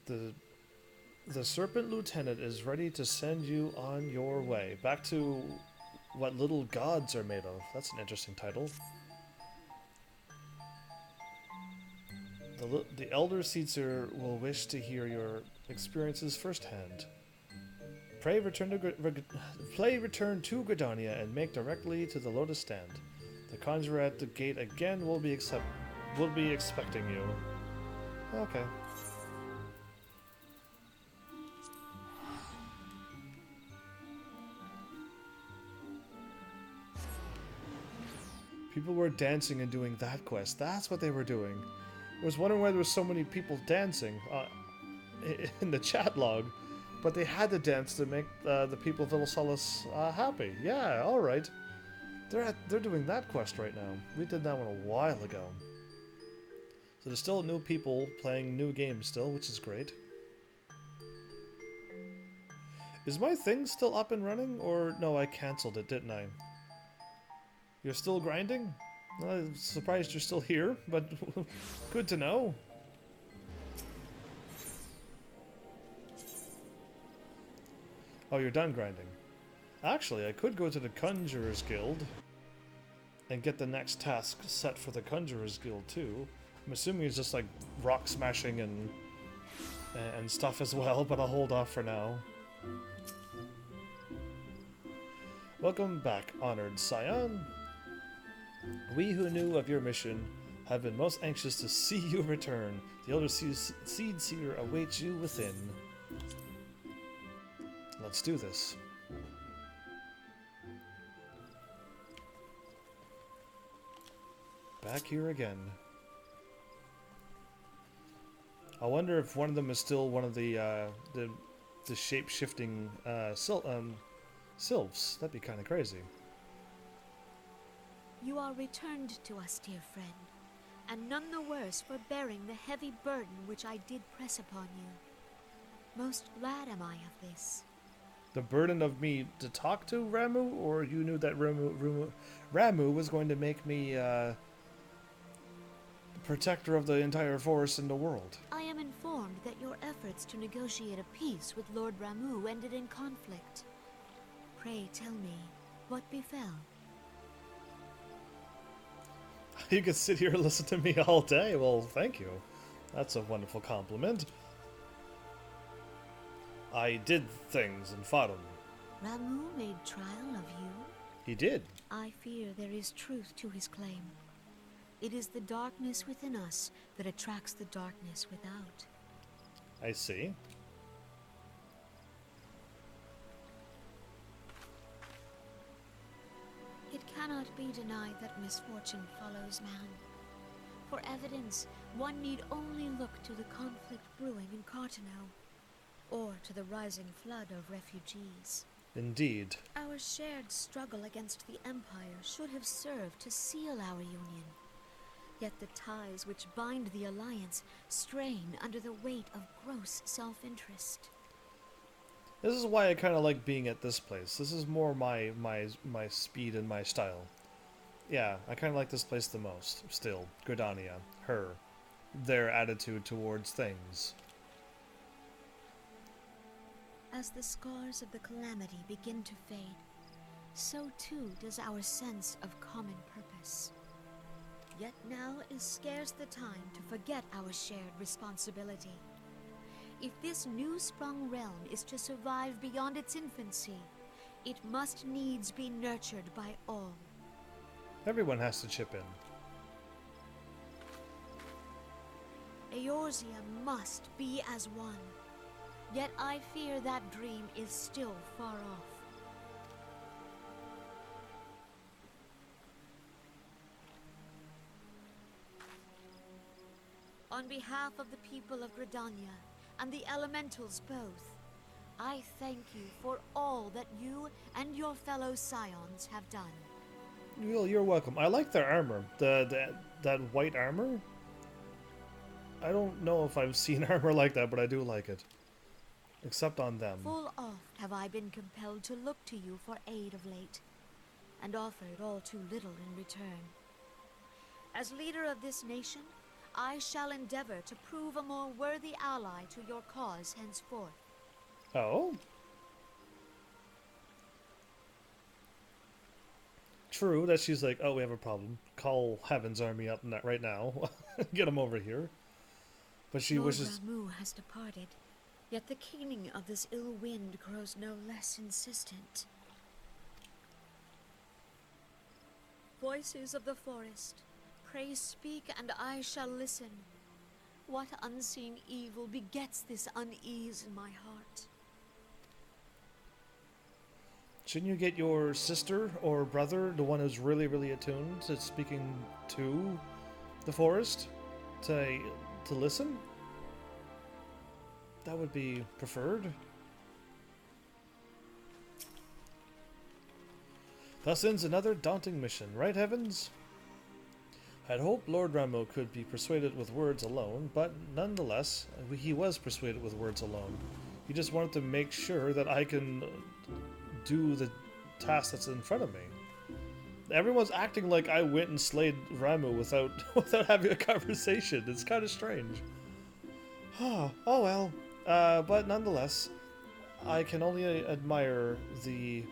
The Serpent Lieutenant is ready to send you on your way. Back to what little gods are made of. That's an interesting title. The Elder Seedseer will wish to hear your experiences firsthand. Pray return to Gridania and make directly to the Lotus Stand. The conjurer at the gate again will be expecting you. Okay. People were dancing and doing that quest. That's what they were doing. I was wondering why there were so many people dancing in the chat log, but they had to dance to make the people of Little Solace happy. Yeah, all right. They're doing that quest right now. We did that one a while ago. So there's still new people playing new games still, which is great. Is my thing still up and running, or no? I cancelled it, didn't I? You're still grinding? I'm surprised you're still here, but good to know. Oh, you're done grinding. Actually, I could go to the Conjurer's Guild and get the next task set for the Conjurer's Guild too. I'm assuming it's just like rock smashing and stuff as well, but I'll hold off for now. Welcome back, honored Scion. We who knew of your mission have been most anxious to see you return. The Elder Seedseer awaits you within. Let's do this. Back here again. I wonder if one of them is still one of the shape-shifting sylphs. That'd be kind of crazy. You are returned to us, dear friend, and none the worse for bearing the heavy burden which I did press upon you. Most glad am I of this. The burden of me to talk to Ramu, or you knew that Ramu was going to make me the protector of the entire forest in the world? I am informed that your efforts to negotiate a peace with Lord Ramu ended in conflict. Pray tell me, what befell? You could sit here and listen to me all day. Well, thank you. That's a wonderful compliment. I did things and fought him. Ramu made trial of you? He did. I fear there is truth to his claim. It is the darkness within us that attracts the darkness without. I see. It cannot be denied that misfortune follows man. For evidence, one need only look to the conflict brewing in Cartano, or to the rising flood of refugees. Indeed. Our shared struggle against the Empire should have served to seal our union. Yet the ties which bind the Alliance strain under the weight of gross self-interest. This is why I kind of like being at this place. This is more my speed and my style. Yeah, I kind of like this place the most. Still, Gridania, her, their attitude towards things. As the scars of the calamity begin to fade, so too does our sense of common purpose. Yet now is scarce the time to forget our shared responsibility. If this new-sprung realm is to survive beyond its infancy, it must needs be nurtured by all. Everyone has to chip in. Eorzea must be as one. Yet I fear that dream is still far off. On behalf of the people of Gridania and the elementals both, I thank you for all that you and your fellow scions have done. Well, you're welcome. I like their armor. That white armor? I don't know if I've seen armor like that, but I do like it. Except on them. Full oft have I been compelled to look to you for aid of late, and offered all too little in return. As leader of this nation, I shall endeavor to prove a more worthy ally to your cause henceforth. Oh? True that she's like, oh, we have a problem. Call Heaven's Army up right now. Get them over here. But she wishes... Lord Ramu has departed. Yet the keening of this ill wind grows no less insistent. Voices of the forest, pray speak and I shall listen. What unseen evil begets this unease in my heart? Shouldn't you get your sister or brother, the one who's really, really attuned to speaking to the forest, to listen? That would be preferred. Thus ends another daunting mission, right, Heavens? I'd hoped Lord Ramu could be persuaded with words alone, but nonetheless, he was persuaded with words alone. He just wanted to make sure that I can do the task that's in front of me. Everyone's acting like I went and slayed Ramu without having a conversation. It's kind of strange. Oh well. But nonetheless, I can only admire the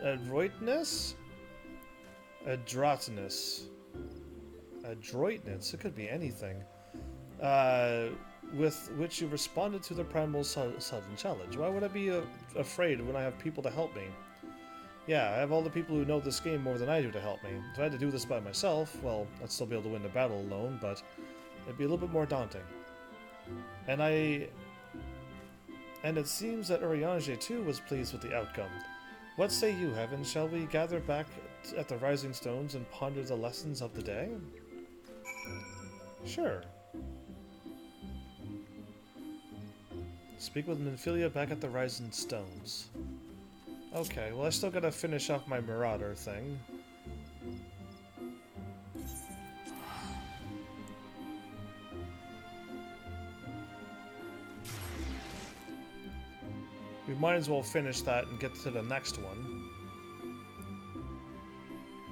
adroitness, adroitness, it could be anything, with which you responded to the primal sudden challenge. Why would I be afraid when I have people to help me? Yeah, I have all the people who know this game more than I do to help me. If I had to do this by myself, well, I'd still be able to win the battle alone, but it'd be a little bit more daunting. And it seems that Urianger too was pleased with the outcome. What say you, Heaven? Shall we gather back at the Rising Stones and ponder the lessons of the day? Sure. Speak with Nymphilia back at the Rising Stones. Okay, well I still gotta finish off my Marauder thing. We might as well finish that and get to the next one.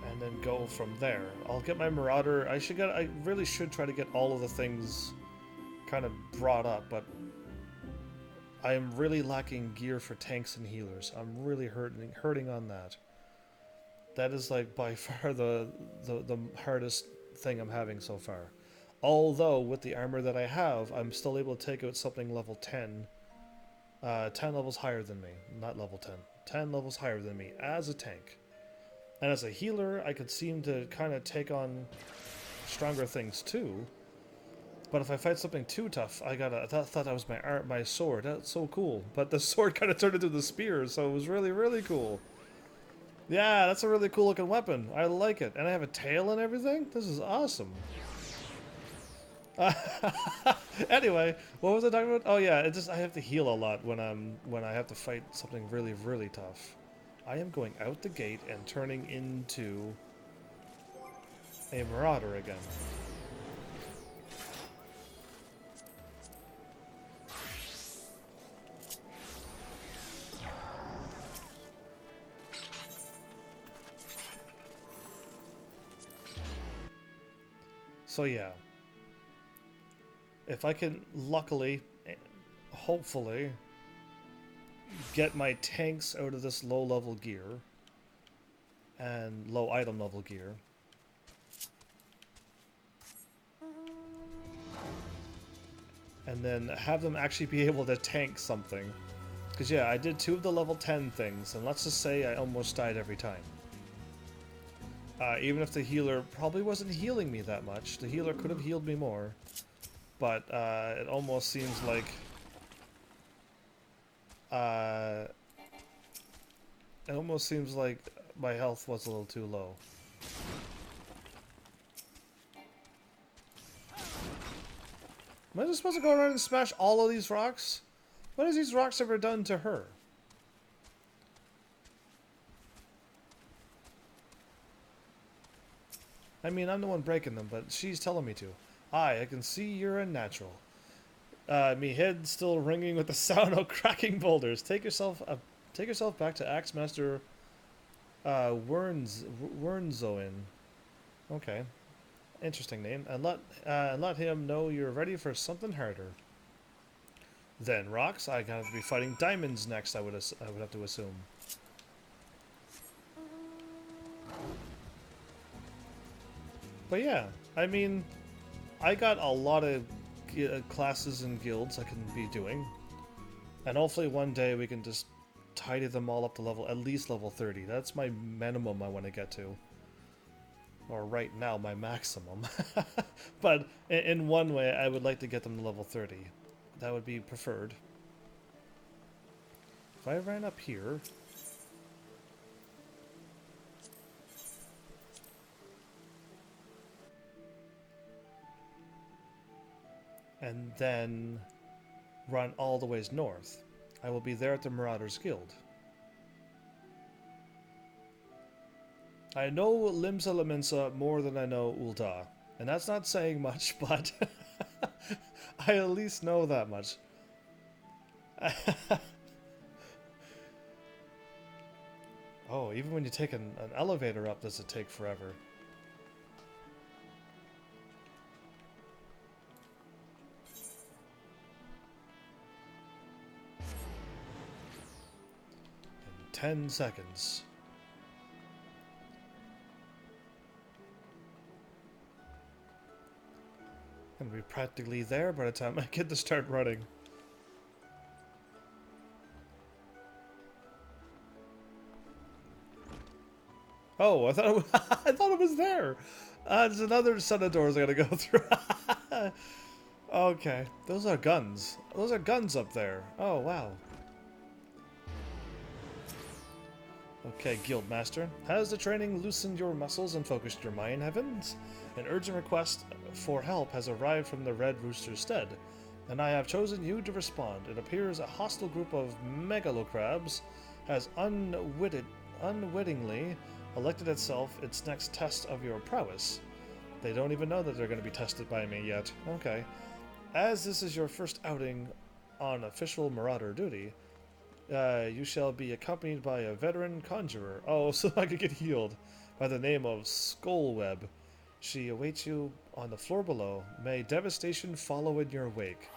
And then go from there. I'll get my Marauder. I really should try to get all of the things kind of brought up, but I am really lacking gear for tanks and healers. I'm really hurting on that. That is like by far the hardest thing I'm having so far. Although with the armor that I have, I'm still able to take out something level 10. 10 levels higher than me. Not level 10. 10 levels higher than me as a tank. And as a healer, I could seem to kind of take on stronger things too. But if I fight something too tough, I thought that was my sword. That's so cool. But the sword kind of turned into the spear, so it was really, really cool. Yeah, that's a really cool looking weapon. I like it. And I have a tail and everything? This is awesome. Anyway, what was I talking about? Oh yeah, I have to heal a lot when I have to fight something really, really tough. I am going out the gate and turning into a Marauder again. So yeah, if I can luckily, hopefully, get my tanks out of this low level gear and low item level gear, and then have them actually be able to tank something. Because yeah, I did 2 of the level 10 things, and let's just say I almost died every time. Even if the healer probably wasn't healing me that much, the healer could have healed me more, but it almost seems like my health was a little too low. Am I just supposed to go around and smash all of these rocks? What has these rocks ever done to her? I mean, I'm the one breaking them, but she's telling me to. Aye, I can see you're a natural. Me head still ringing with the sound of cracking boulders. Take yourself back to Axemaster Wernzoin. Okay, interesting name. And let him know you're ready for something harder. Then rocks. I gotta be fighting diamonds next. I would have to assume. But yeah, I mean, I got a lot of classes and guilds I can be doing, and hopefully one day we can just tidy them all up to at least level 30. That's my minimum I want to get to, or right now my maximum. But in one way, I would like to get them to level 30. That would be preferred. If I ran up here. And then run all the ways north, I will be there at the Marauders Guild. I know Limsa Laminsa more than I know Ul'dah, and that's not saying much, but I at least know that much. Oh, even when you take an elevator up, does it take forever? In 10 seconds. I'm gonna be practically there by the time I get to start running. Oh, I thought it was there. There's another set of doors I gotta go through. Okay, those are guns. Those are guns up there. Oh wow. Okay, Guildmaster. Has the training loosened your muscles and focused your mind, Heavens? An urgent request for help has arrived from the Red Rooster's stead, and I have chosen you to respond. It appears a hostile group of megalocrabs has unwittingly elected itself its next test of your prowess. They don't even know that they're going to be tested by me yet. Okay. As this is your first outing on official marauder duty, you shall be accompanied by a veteran conjurer. Oh, so I could get healed. By the name of Skullweb. She awaits you on the floor below. May devastation follow in your wake.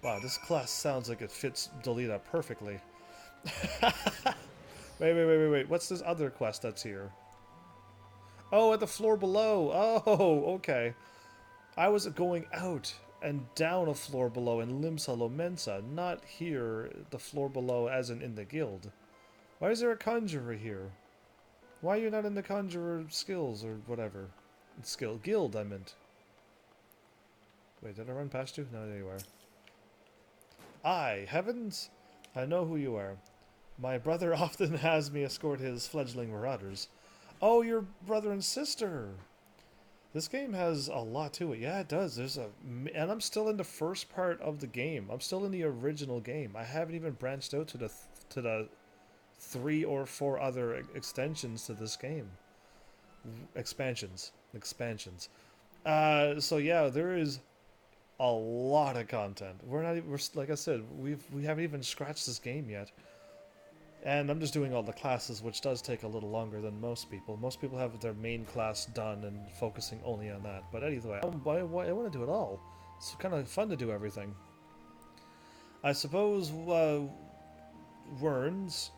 Wow, this class sounds like it fits Delita perfectly. Wait. What's this other quest that's here? Oh, at the floor below. Oh, okay. I was going out and down a floor below in Limsa Lomensa, not here, the floor below as in the guild. Why is there a conjurer here? Why are you not in the conjurer skills or whatever? Guild, I meant. Wait, did I run past you? No, there you are. Aye, Heavens! I know who you are. My brother often has me escort his fledgling marauders. Oh, your brother and sister! This game has a lot to it. Yeah, it does. And I'm still in the first part of the game. I'm still in the original game. I haven't even branched out to the 3 or 4 other extensions to this game. Expansions. So yeah, there is a lot of content. We're like I said, we haven't even scratched this game yet. And I'm just doing all the classes, which does take a little longer than most people. Most people have their main class done and focusing only on that. But anyway, I want to do it all. It's kind of fun to do everything. I suppose Werns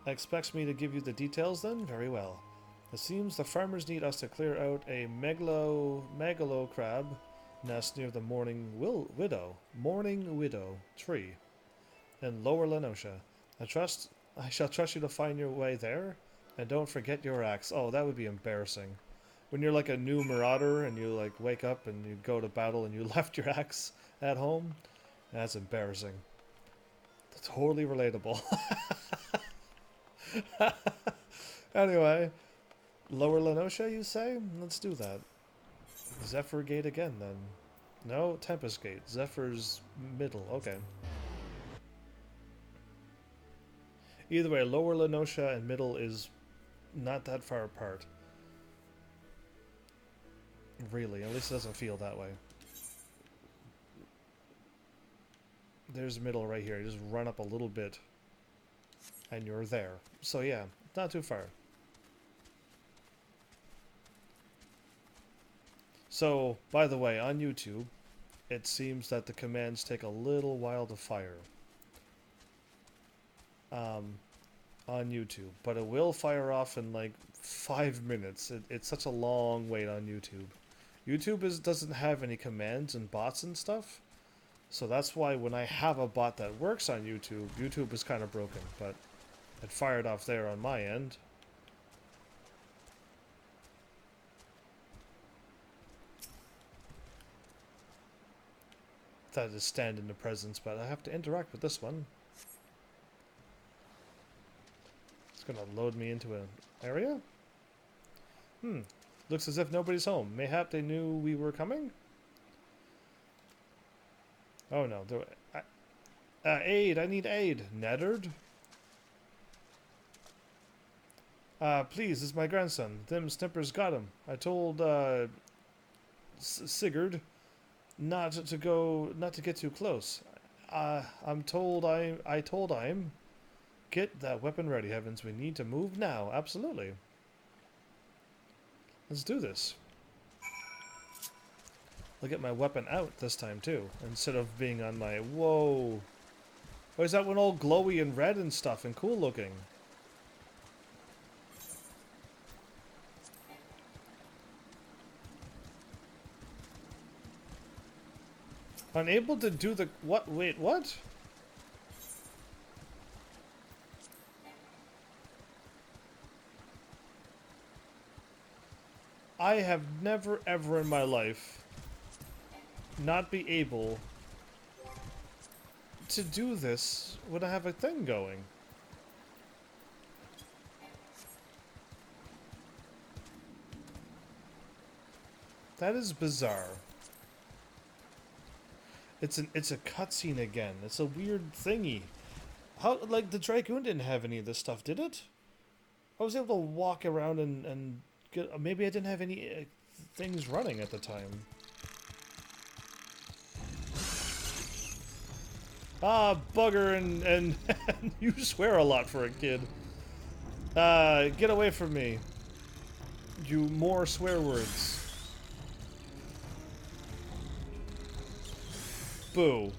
expects me to give you the details then? Very well. It seems the farmers need us to clear out a megalo crab nest near the Morning Widow tree in Lower Lenosha. I shall trust you to find your way there, and don't forget your axe. Oh, that would be embarrassing. When you're like a new marauder and you like wake up and you go to battle and you left your axe at home, that's embarrassing. Totally relatable. Anyway, Lower Lenosha, you say? Let's do that. Zephyr Gate again, then. No, Tempest Gate. Zephyr's middle. Okay. Either way, Lower Lenosha and Middle is not that far apart. Really, at least it doesn't feel that way. There's Middle right here. You just run up a little bit and you're there. So yeah, not too far. So, by the way, on YouTube, it seems that the commands take a little while to fire. On YouTube, but it will fire off in like 5 minutes. It's such a long wait on YouTube. YouTube doesn't have any commands and bots and stuff, so that's why when I have a bot that works on YouTube, YouTube is kind of broken, but it fired off there on my end. Thought I'd stand in the presence, but I have to interact with this one. Gonna load me into an area? Looks as if nobody's home. Mayhap they knew we were coming? Oh no. Aid! I need aid. Neddard? Please, this is my grandson. Them snippers got him. I told, Sigurd not to get too close. I told I'm... Get that weapon ready, Heavens. We need to move now. Absolutely. Let's do this. I'll get my weapon out this time, too. Instead of being on my... Whoa. Why is that one all glowy and red and stuff and cool looking? Unable to do the... What? Wait, what? I have never ever in my life not be able to do this when I have a thing going. That is bizarre. It's a cutscene again. It's a weird thingy. How, like, the Dragoon didn't have any of this stuff, did it? I was able to walk around and get... Maybe I didn't have any things running at the time. Ah, bugger, and you swear a lot for a kid. Get away from me. You more swear words. Boo.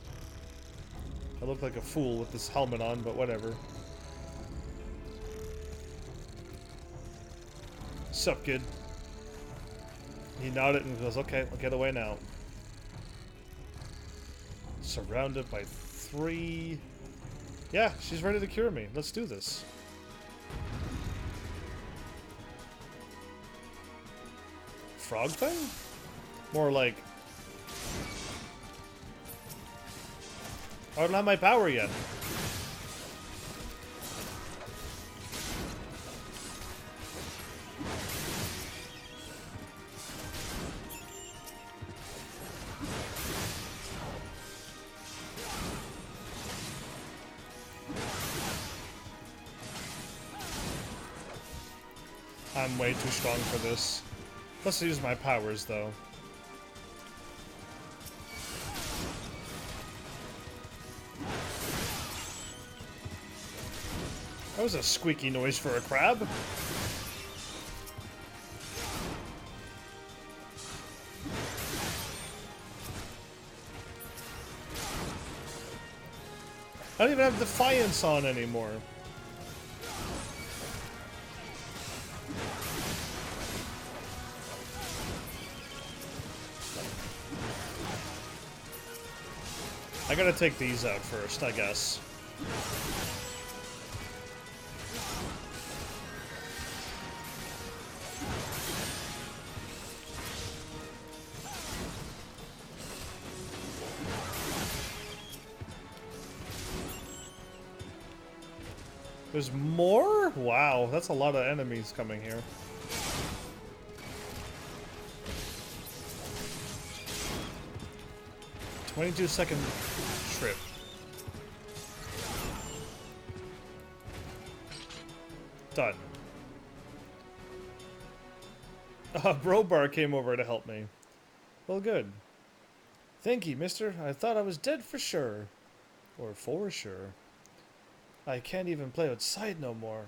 I look like a fool with this helmet on, but whatever. Sup, kid? He nodded and goes, okay, I'll get away now. Surrounded by 3... Yeah, she's ready to cure me. Let's do this. Frog thing? More like... I don't have my power yet. I'm way too strong for this. Let's use my powers, though. That was a squeaky noise for a crab. I don't even have Defiance on anymore. I gotta take these out first, I guess. There's more? Wow, that's a lot of enemies coming here. "22-second trip." Done. Brobar came over to help me. Well, good. Thank you, mister. I thought I was dead for sure. Or for sure. I can't even play outside no more.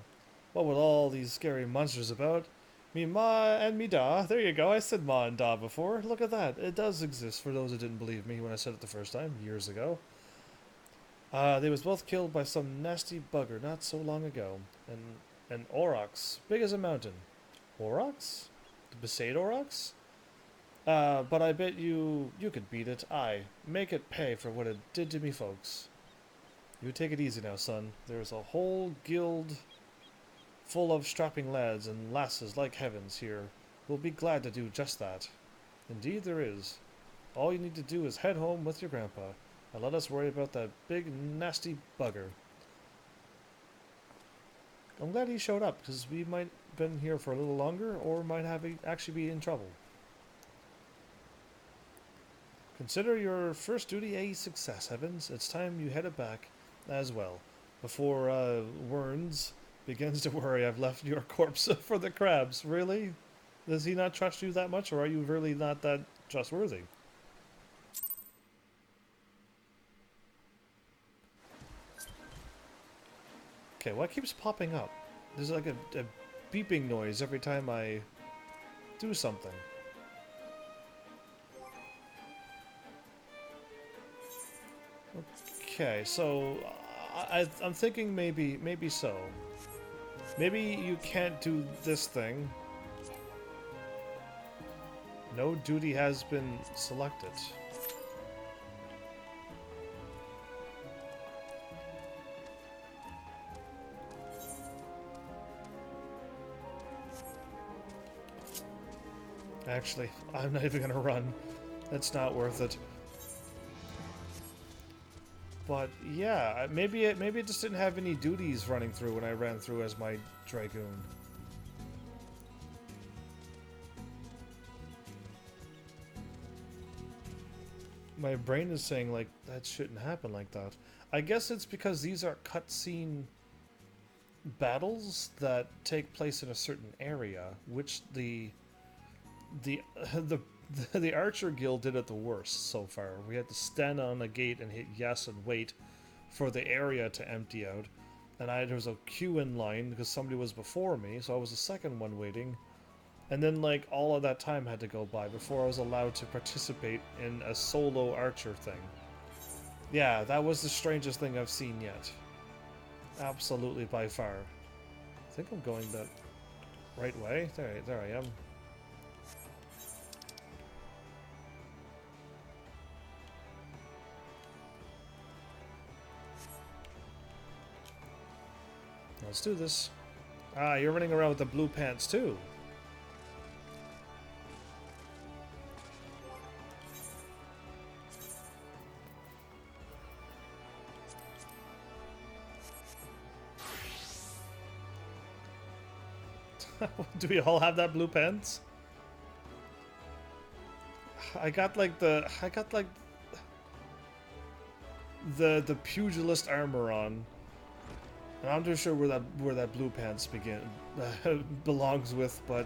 What with all these scary monsters about? Me ma and me da. There you go. I said ma and da before. Look at that. It does exist for those who didn't believe me when I said it the first time, years ago. They was both killed by some nasty bugger not so long ago. And an aurochs, big as a mountain. Aurochs? The Besaid aurochs? But I bet you could beat it. Aye. Make it pay for what it did to me folks. You take it easy now, son. There's a whole guild full of strapping lads and lasses like heavens here who'll be glad to do just that. Indeed there is. All you need to do is head home with your grandpa and let us worry about that big nasty bugger. I'm glad he showed up, because we might have been here for a little longer or might have actually be in trouble. Consider your first duty a success, Heavens. It's time you headed back as well, before Werns begins to worry I've left your corpse for the crabs. Really? Does he not trust you that much, or are you really not that trustworthy? Okay, what keeps popping up? There's like a beeping noise every time I do something. Okay, so I'm thinking maybe so. Maybe you can't do this thing. No duty has been selected. Actually, I'm not even gonna run. That's not worth it. But yeah, maybe it just didn't have any duties running through when I ran through as my Dragoon. my brain is saying, like, that shouldn't happen like that. I guess it's because these are cutscene battles that take place in a certain area, which the the Archer Guild did it the worst so far. We had to stand on a gate and hit yes and wait for the area to empty out. And there was a queue in line because somebody was before me, so I was the second one waiting. And then, like, all of that time had to go by before I was allowed to participate in a solo Archer thing. Yeah, that was the strangest thing I've seen yet. Absolutely, by far. I think I'm going the right way. There I am. Let's do this. Ah, you're running around with the blue pants too. Do we all have that blue pants? I got like the pugilist armor on. And I'm not sure where that blue pants belongs with, but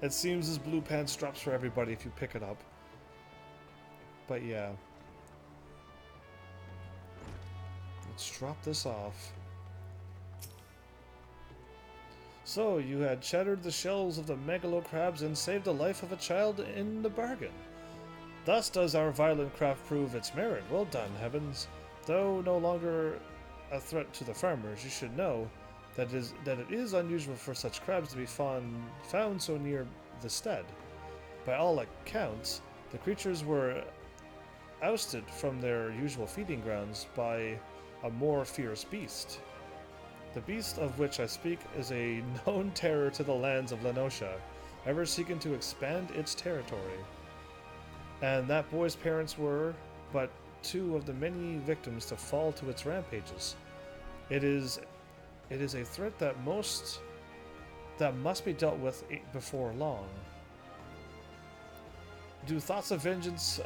it seems this blue pants drops for everybody if you pick it up. But yeah. Let's drop this off. So, you had shattered the shells of the megalocrabs and saved the life of a child in the bargain. Thus does our violent craft prove its merit. Well done, Heavens. Though no longer a threat to the farmers, you should know that it is unusual for such crabs to be found so near the stead. By all accounts, the creatures were ousted from their usual feeding grounds by a more fierce beast. The beast of which I speak is a known terror to the lands of Lenosha, ever seeking to expand its territory. And that boy's parents were but two of the many victims to fall to its rampages. It is a threat that must be dealt with before long. Do thoughts of vengeance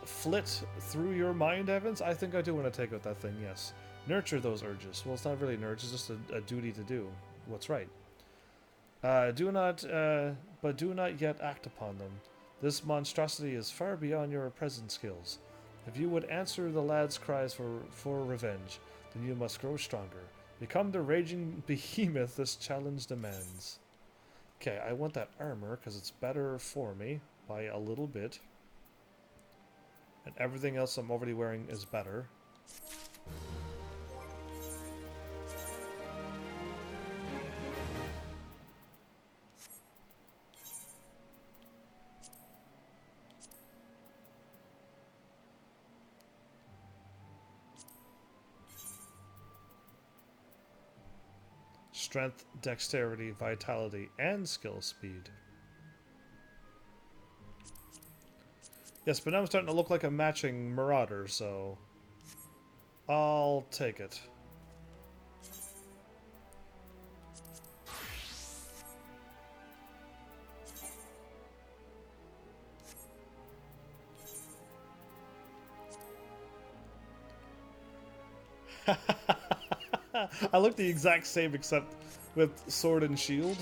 flit through your mind, Evans? I think I do want to take out that thing, yes. Nurture those urges. Well, it's not really an urge, it's just a duty to do what's right. But do not yet act upon them. This monstrosity is far beyond your present skills. If you would answer the lad's cries for revenge, then you must grow stronger. Become the raging behemoth this challenge demands. Okay, I want that armor because it's better for me by a little bit. And everything else I'm already wearing is better. Strength, dexterity, vitality, and skill speed. Yes, but now I'm starting to look like a matching marauder, so I'll take it. I look the exact same except with sword and shield,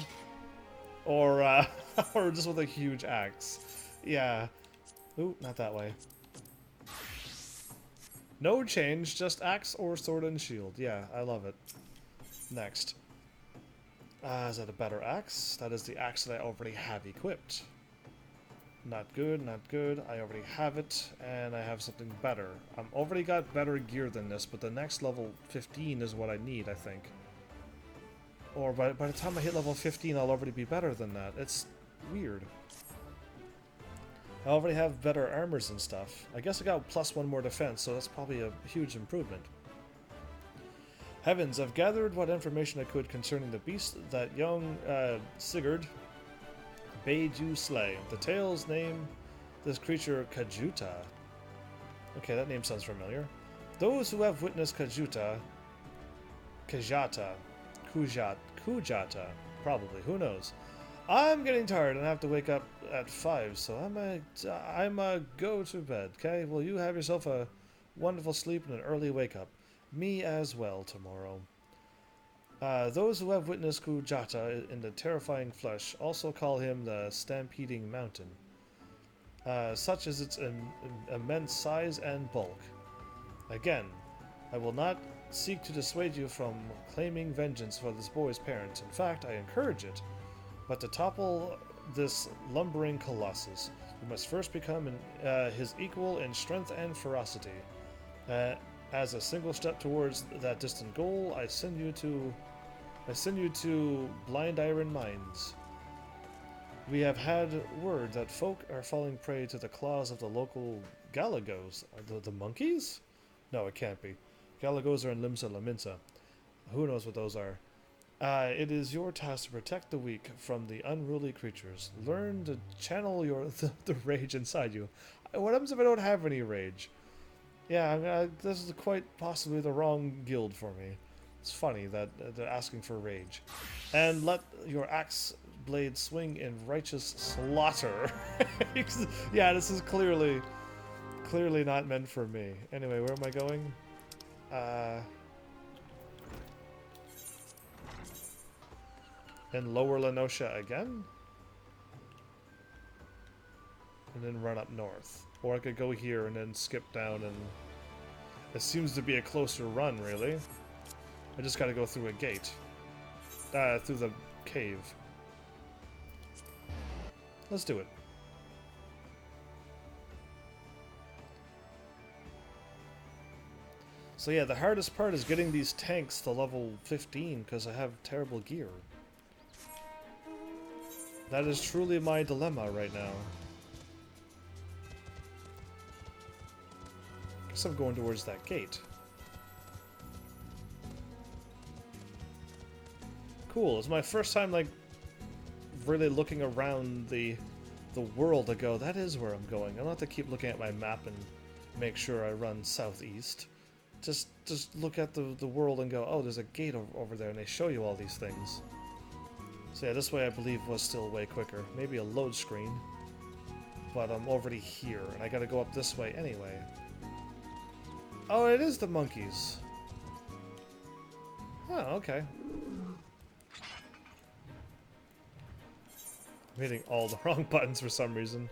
or or just with a huge axe. Yeah. Ooh, not that way. No change, just axe or sword and shield. Yeah, I love it. Next. Is that a better axe? That is the axe that I already have equipped. Not good, not good. I already have it, and I have something better. I've already got better gear than this, but the next level 15 is what I need, I think. Or by the time I hit level 15, I'll already be better than that. It's weird. I already have better armors and stuff. I guess I got +1 more defense, so that's probably a huge improvement. Heavens, I've gathered what information I could concerning the beast that young Sigurd bade you slay. The tales name this creature Kajuta. Okay, that name sounds familiar. Those who have witnessed Kujata, probably, who knows, I'm getting tired and I have to wake up at 5, so I'm go to bed, okay? Well, you have yourself a wonderful sleep and an early wake up. Me as well tomorrow. Those who have witnessed Kujata in the terrifying flesh also call him the Stampeding Mountain, such as its immense size and bulk. Again, I will not seek to dissuade you from claiming vengeance for this boy's parents. In fact, I encourage it. But to topple this lumbering colossus, you must first become his equal in strength and ferocity. As a single step towards that distant goal, I send you to Blind Iron Mines. We have had word that folk are falling prey to the claws of the local Galagos. Are the monkeys? No, it can't be. Galagos are in Limsa Laminsa. Who knows what those are? It is your task to protect the weak from the unruly creatures. Learn to channel the rage inside you. What happens if I don't have any rage? Yeah, this is quite possibly the wrong guild for me. It's funny that they're asking for rage. And let your axe blade swing in righteous slaughter. Yeah, this is clearly not meant for me. Anyway, where am I going? In Lower Lenosha again? And then run up north. Or I could go here and then skip down, and it seems to be a closer run, really. I just gotta go through a gate. Through the cave. Let's do it. So yeah, the hardest part is getting these tanks to level 15 because I have terrible gear. That is truly my dilemma right now. Guess I'm going towards that gate. Cool, it's my first time, like, really looking around the world to go, that is where I'm going. I don't have to keep looking at my map and make sure I run southeast. Just look at the world and go, oh, there's a gate over there, and they show you all these things. So yeah, this way I believe was still way quicker. Maybe a load screen. But I'm already here, and I gotta go up this way anyway. Oh, it is the monkeys. Oh, okay. I'm hitting all the wrong buttons for some reason.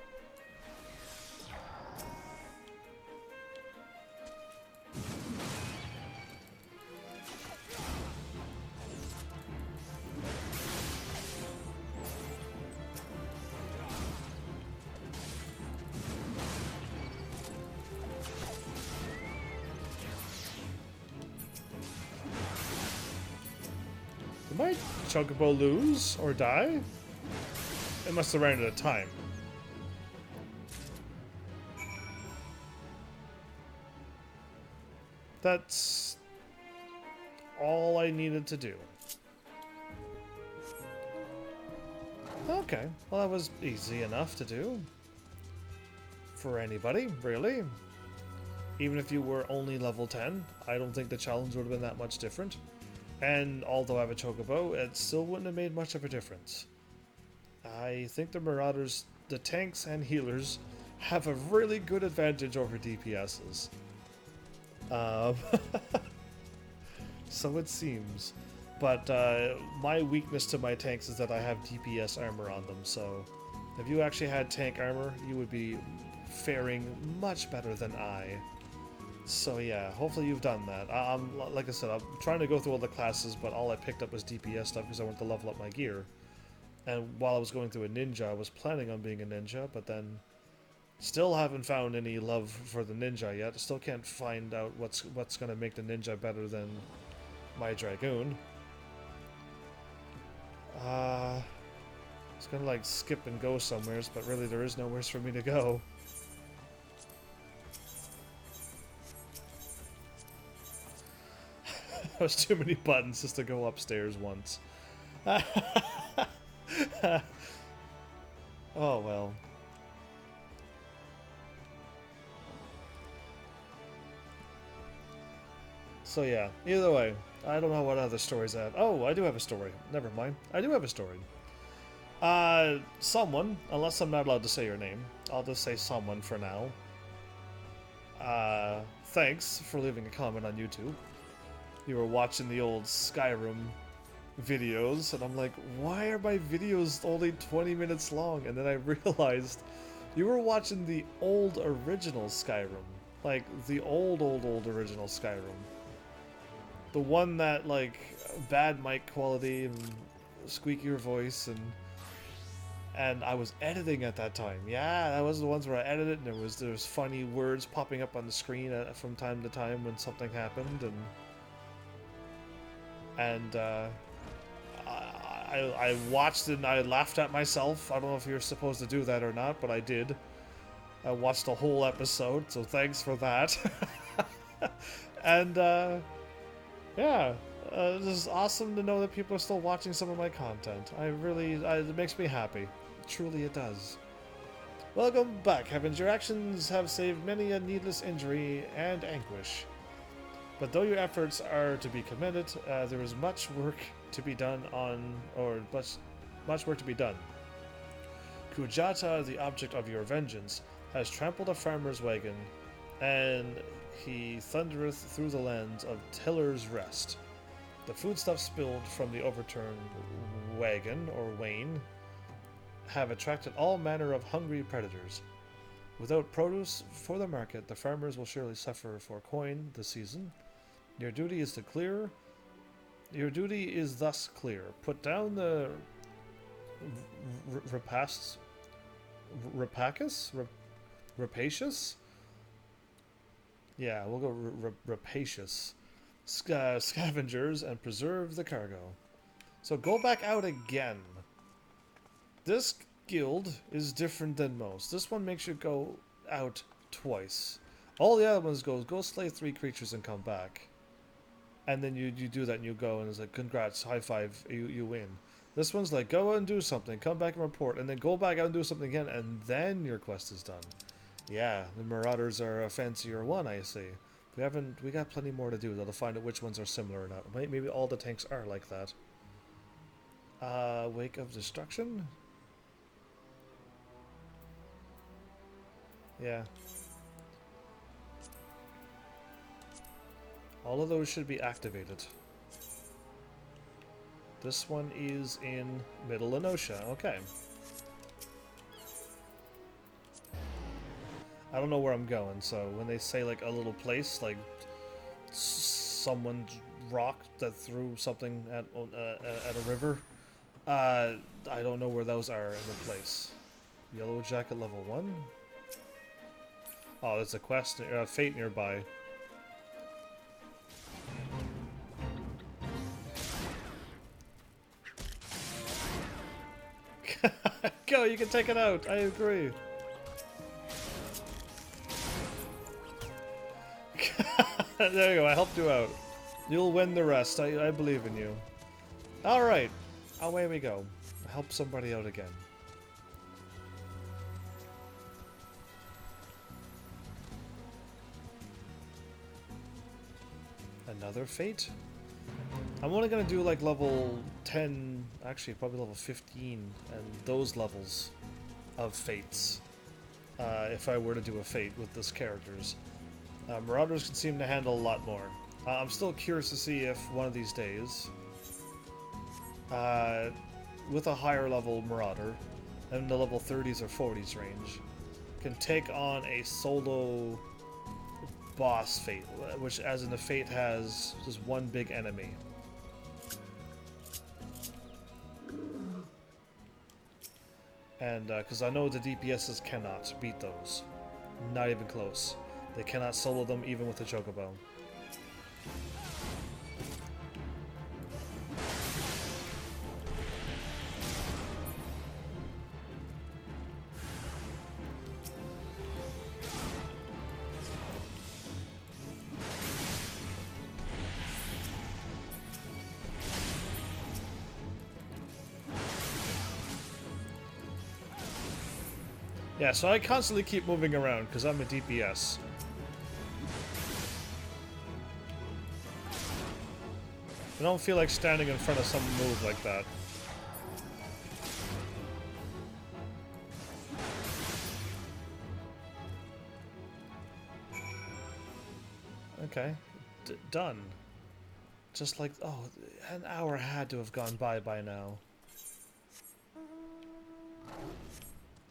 Did my Chocobo lose or die? It must have ran out of time. That's all I needed to do. Okay, well that was easy enough to do. For anybody, really. Even if you were only level 10, I don't think the challenge would have been that much different. And although I have a Chocobo, it still wouldn't have made much of a difference. I think the Marauders, the tanks and healers, have a really good advantage over DPSs. So it seems. But my weakness to my tanks is that I have DPS armor on them, so if you actually had tank armor, you would be faring much better than I. So yeah, hopefully you've done that. Like I said, I'm trying to go through all the classes, but all I picked up was DPS stuff because I wanted to level up my gear. And while I was going through a ninja, I was planning on being a ninja, but then still haven't found any love for the ninja yet. Still can't find out what's going to make the ninja better than my dragoon. It's gonna like skip and go somewheres, but really there is nowheres for me to go. That was too many buttons just to go upstairs once. Oh well. So yeah, either way, I don't know what other stories I have. Oh, I do have a story. Never mind. I do have a story. Someone, unless I'm not allowed to say your name, I'll just say someone for now. Thanks for leaving a comment on YouTube. You were watching the old Skyrim videos, and I'm like, why are my videos only 20 minutes long? And then I realized you were watching the old original Skyrim. Like, the old original Skyrim. The one that, like, bad mic quality and squeakier voice, and I was editing at that time. Yeah, that was the ones where I edited, and there was funny words popping up on the screen from time to time when something happened, and I watched it and I laughed at myself. I don't know if you're supposed to do that or not, but I did. I watched the whole episode, so thanks for that. And yeah, this is awesome to know that people are still watching some of my content. It makes me happy. Truly it does. Welcome back, Heavens. Your actions have saved many a needless injury and anguish. But though your efforts are to be commended, there is much work to be done much work to be done. Kujata, the object of your vengeance, has trampled a farmer's wagon, and he thundereth through the lands of Tiller's Rest. The foodstuffs spilled from the overturned wagon, or wain, have attracted all manner of hungry predators. Without produce for the market, the farmers will surely suffer for coin this season. Your duty is thus clear. Put down the rapacious? Yeah, we'll go rapacious scavengers and preserve the cargo. So go back out again. This guild is different than most. This one makes you go out twice. All the other ones go slay 3 creatures and come back. And then you do that and you go and it's like, congrats, high five, you win. This one's like, go and do something, come back and report, and then go back out and do something again, and then your quest is done. Yeah, the Marauders are a fancier one, I see. We got plenty more to do, though, to find out which ones are similar or not. Maybe all the tanks are like that. Wake of Destruction? Yeah. All of those should be activated. This one is in Middle Enosha. Okay. I don't know where I'm going, so when they say like a little place, like someone's rock that threw something at a river, I don't know where those are in the place. Yellow Jacket level 1? Oh, there's a quest, fate nearby. Go, you can take it out. I agree. There you go, I helped you out. You'll win the rest. I believe in you. Alright, away we go. Help somebody out again. Another fate? I'm only gonna do like level 10, actually probably level 15, and those levels of fates. If I were to do a fate with these characters. Marauders can seem to handle a lot more. I'm still curious to see if one of these days, with a higher level Marauder, in the level 30s or 40s range, can take on a solo boss fate, which as in the fate has just one big enemy. And because I know the DPSs cannot beat those. Not even close. They cannot solo them even with a chocobo. Yeah, so I constantly keep moving around because I'm a DPS. I don't feel like standing in front of some move like that. Okay. Done. Just like, oh, an hour had to have gone by now.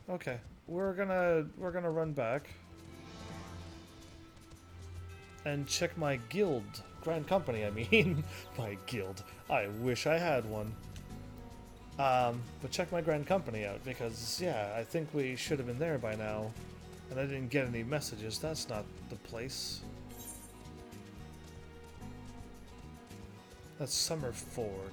Okay, we're gonna run back and check my guild, Grand Company. I mean, my guild. I wish I had one. But check my Grand Company out because yeah, I think we should have been there by now, and I didn't get any messages. That's not the place. That's Summer Ford.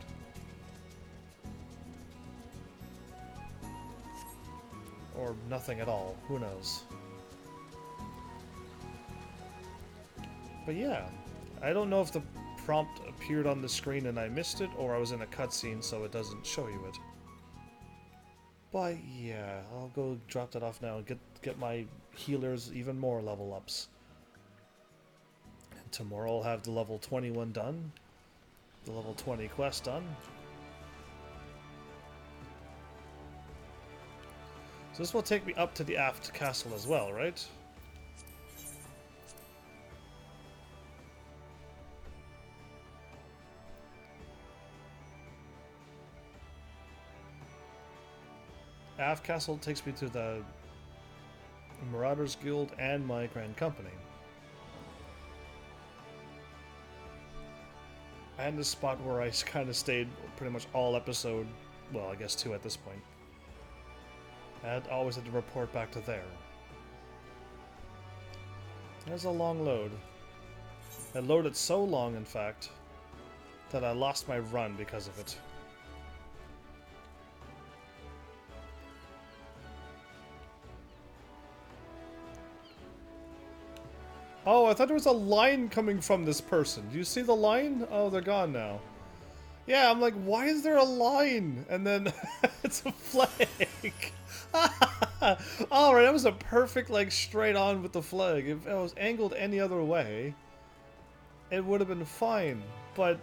Or nothing at all. Who knows? But yeah, I don't know if the prompt appeared on the screen and I missed it, or I was in a cutscene so it doesn't show you it. But yeah, I'll go drop that off now and get my healers even more level ups. And tomorrow I'll have the level 21 done. The level 20 quest done. So this will take me up to the aft castle as well, right? Aft castle takes me to the Marauders Guild and my Grand Company. And the spot where I kind of stayed pretty much all episode, well, I guess 2 at this point. And always had to report back to there. There's a long load. It loaded so long, in fact, that I lost my run because of it. Oh, I thought there was a line coming from this person. Do you see the line? Oh, they're gone now. Yeah, I'm like, why is there a line? And then it's a flag. Alright, that was a perfect, like, straight on with the flag. If it was angled any other way, it would have been fine. But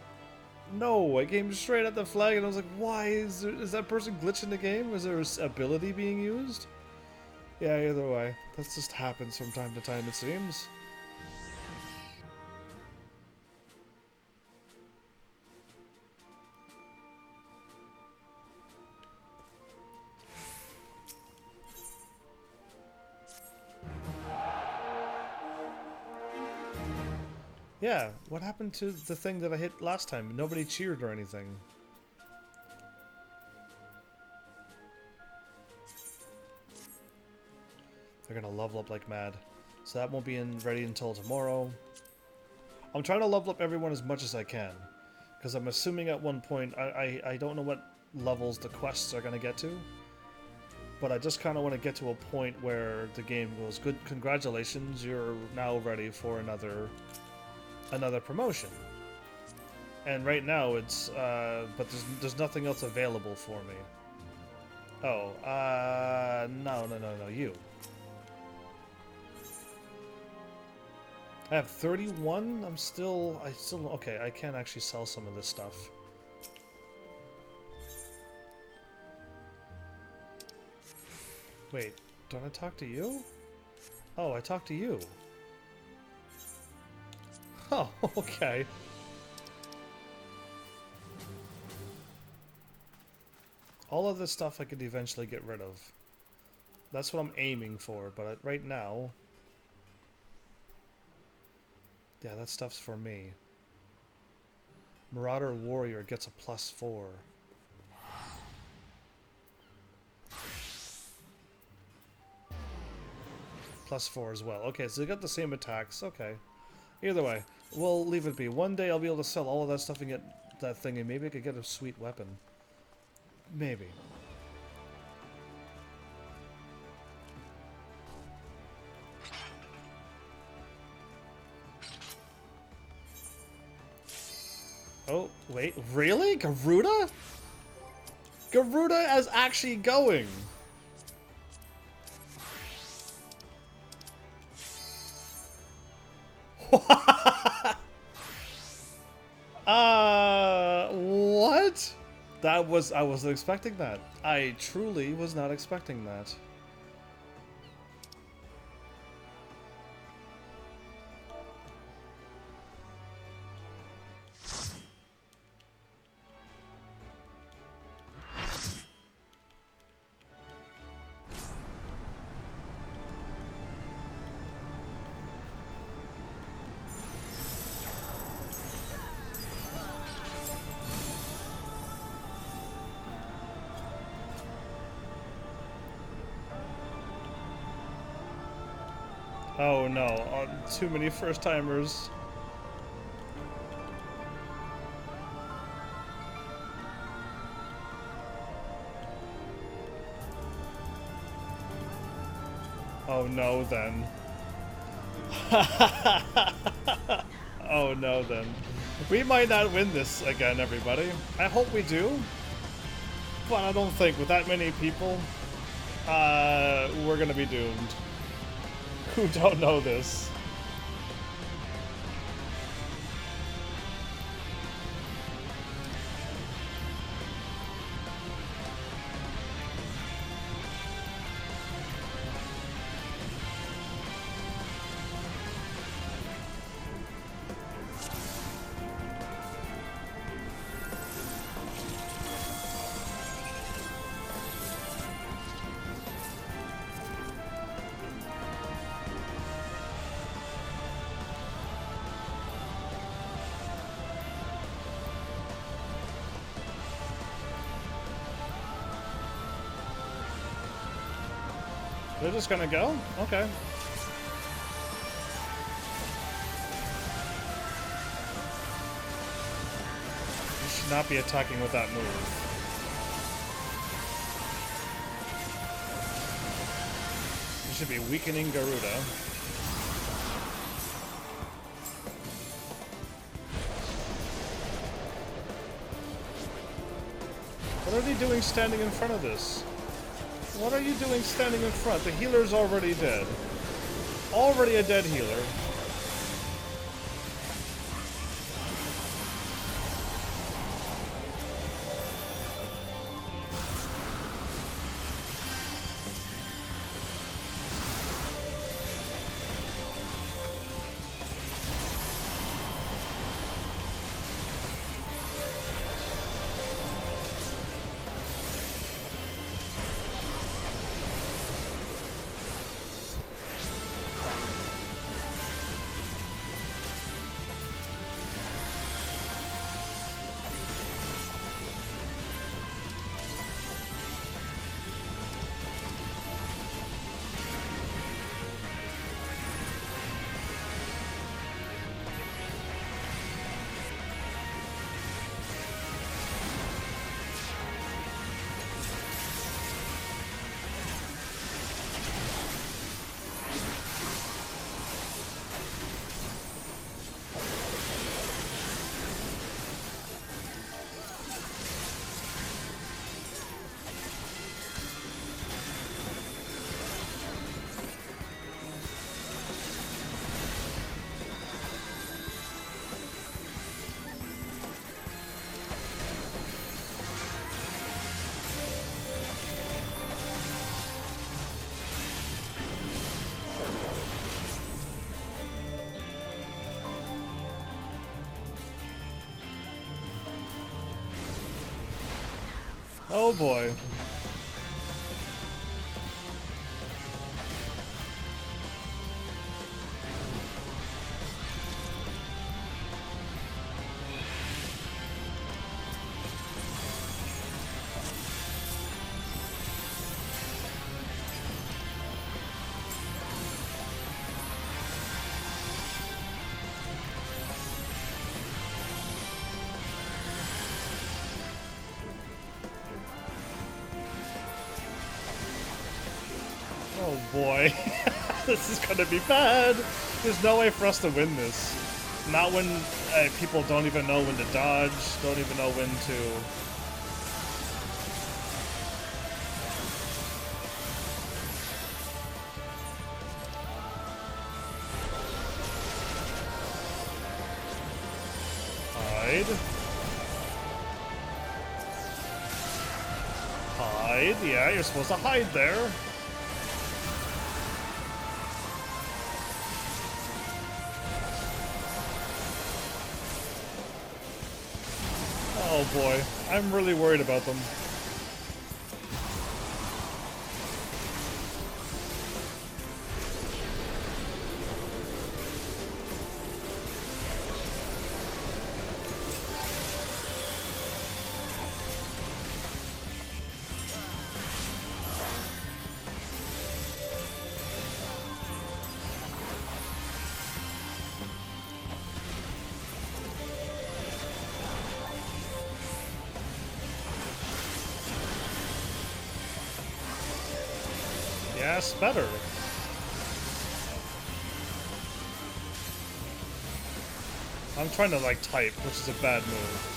no, I came straight at the flag and I was like, why is that person glitching the game? Is there an ability being used? Yeah, either way. That just happens from time to time, it seems. Yeah, what happened to the thing that I hit last time? Nobody cheered or anything. They're gonna level up like mad. So that won't be ready until tomorrow. I'm trying to level up everyone as much as I can. Because I'm assuming at one point, I don't know what levels the quests are gonna get to. But I just kind of want to get to a point where the game goes, good, congratulations, you're now ready for another promotion. And right now it's but there's nothing else available for me. Oh, no, you. I have 31. I still okay, I can actually sell some of this stuff. Wait, don't I talk to you? Oh, I talked to you. Oh, okay. All of this stuff I could eventually get rid of. That's what I'm aiming for, but right now... Yeah, that stuff's for me. Marauder Warrior gets a +4. +4 as well. Okay, so they got the same attacks. Okay. Either way, we'll leave it be. One day I'll be able to sell all of that stuff and get that thing, and maybe I could get a sweet weapon. Maybe. Oh, wait, really? Garuda? Garuda is actually going! What? I wasn't expecting that. I truly was not expecting that. Oh no, too many first-timers. Oh no then. Oh no then. We might not win this again, everybody. I hope we do. But I don't think with that many people, we're gonna be doomed. Who don't know this? They're just gonna go? Okay. You should not be attacking with that move. You should be weakening Garuda. What are they doing standing in front of this? What are you doing standing in front? The healer's already dead. Already a dead healer. Oh boy. Oh boy, this is gonna be bad. There's no way for us to win this. Not when people don't even know when to dodge, don't even know when to... Hide. Hide, yeah, you're supposed to hide there. Oh boy, I'm really worried about them. Yes, better. I'm trying to, like, type, which is a bad move.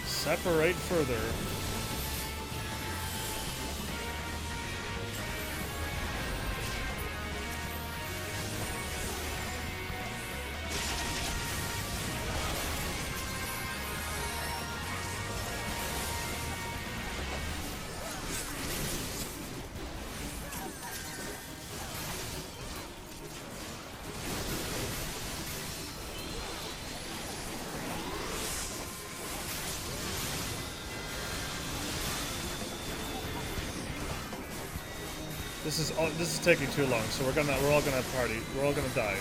Separate further. This is taking too long, so we're all gonna party. We're all gonna die.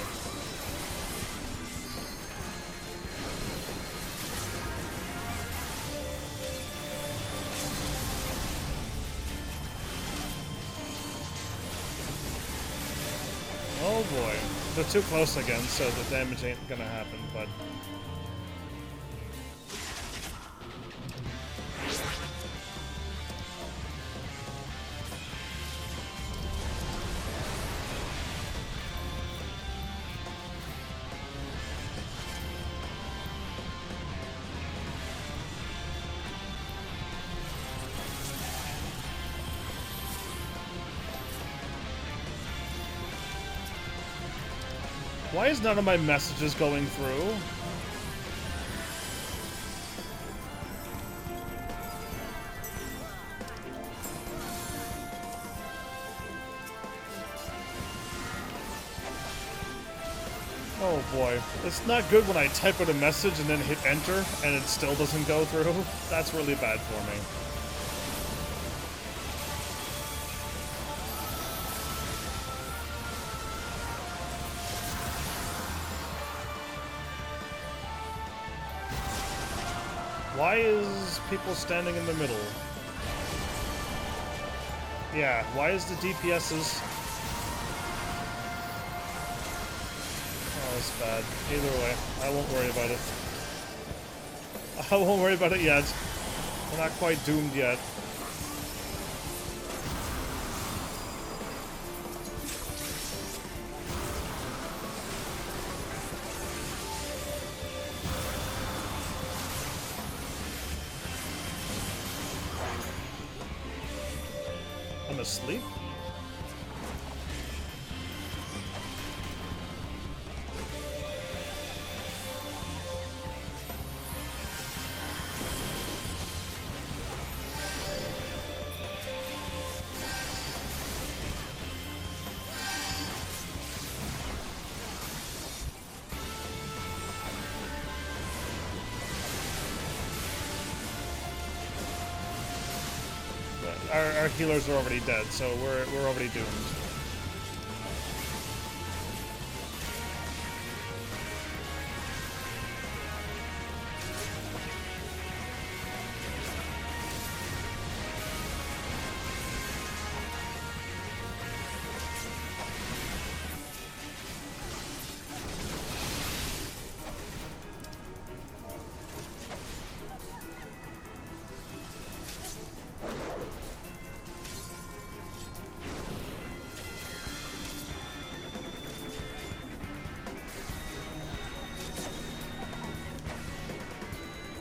Oh boy. They're too close again, so the damage ain't gonna happen, but why is none of my messages going through? Oh boy. It's not good when I type out a message and then hit enter and it still doesn't go through. That's really bad for me. Why is people standing in the middle? Yeah, why is the DPS's... Oh, that's bad. Either way, I won't worry about it. I won't worry about it yet. We're not quite doomed yet. I'm asleep? Our healers are already dead, so we're already doomed.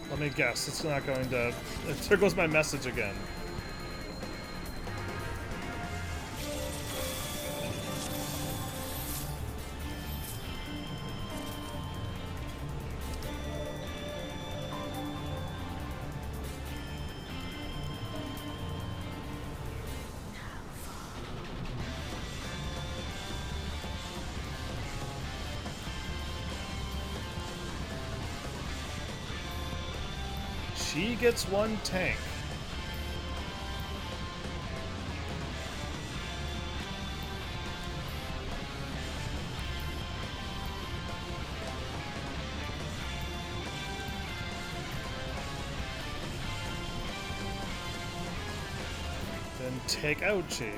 Let me guess, it's not going to... There goes my message again. She gets one tank. Then take out Chi.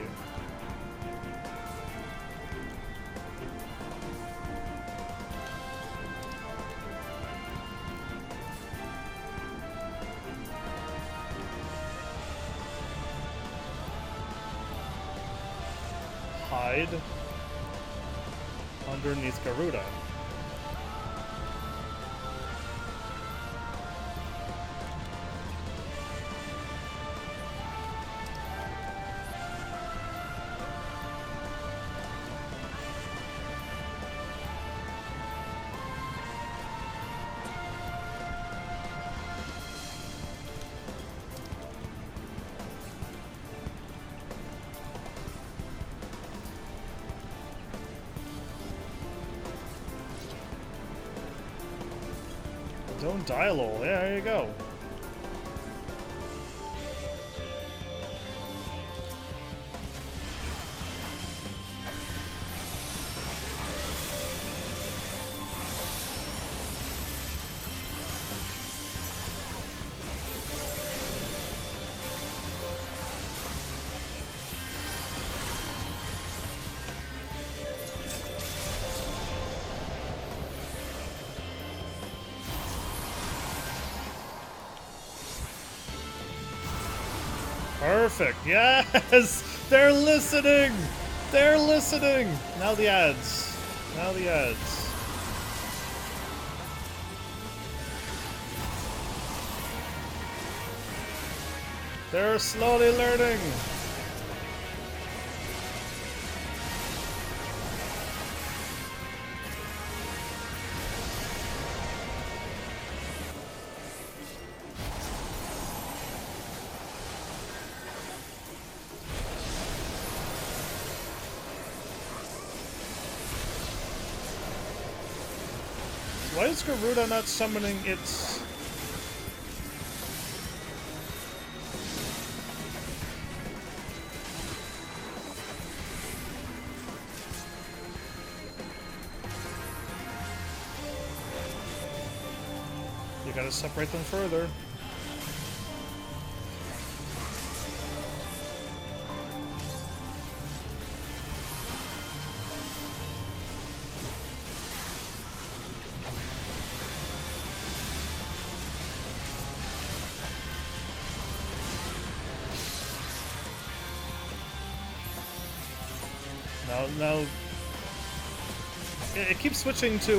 hide underneath Garuda. Don't dialogue. Yeah, there you go. Perfect. Yes! They're listening! They're listening! Now the ads. Now the ads. They're slowly learning. Why is Garuda not summoning its... You gotta separate them further. No, it keeps switching to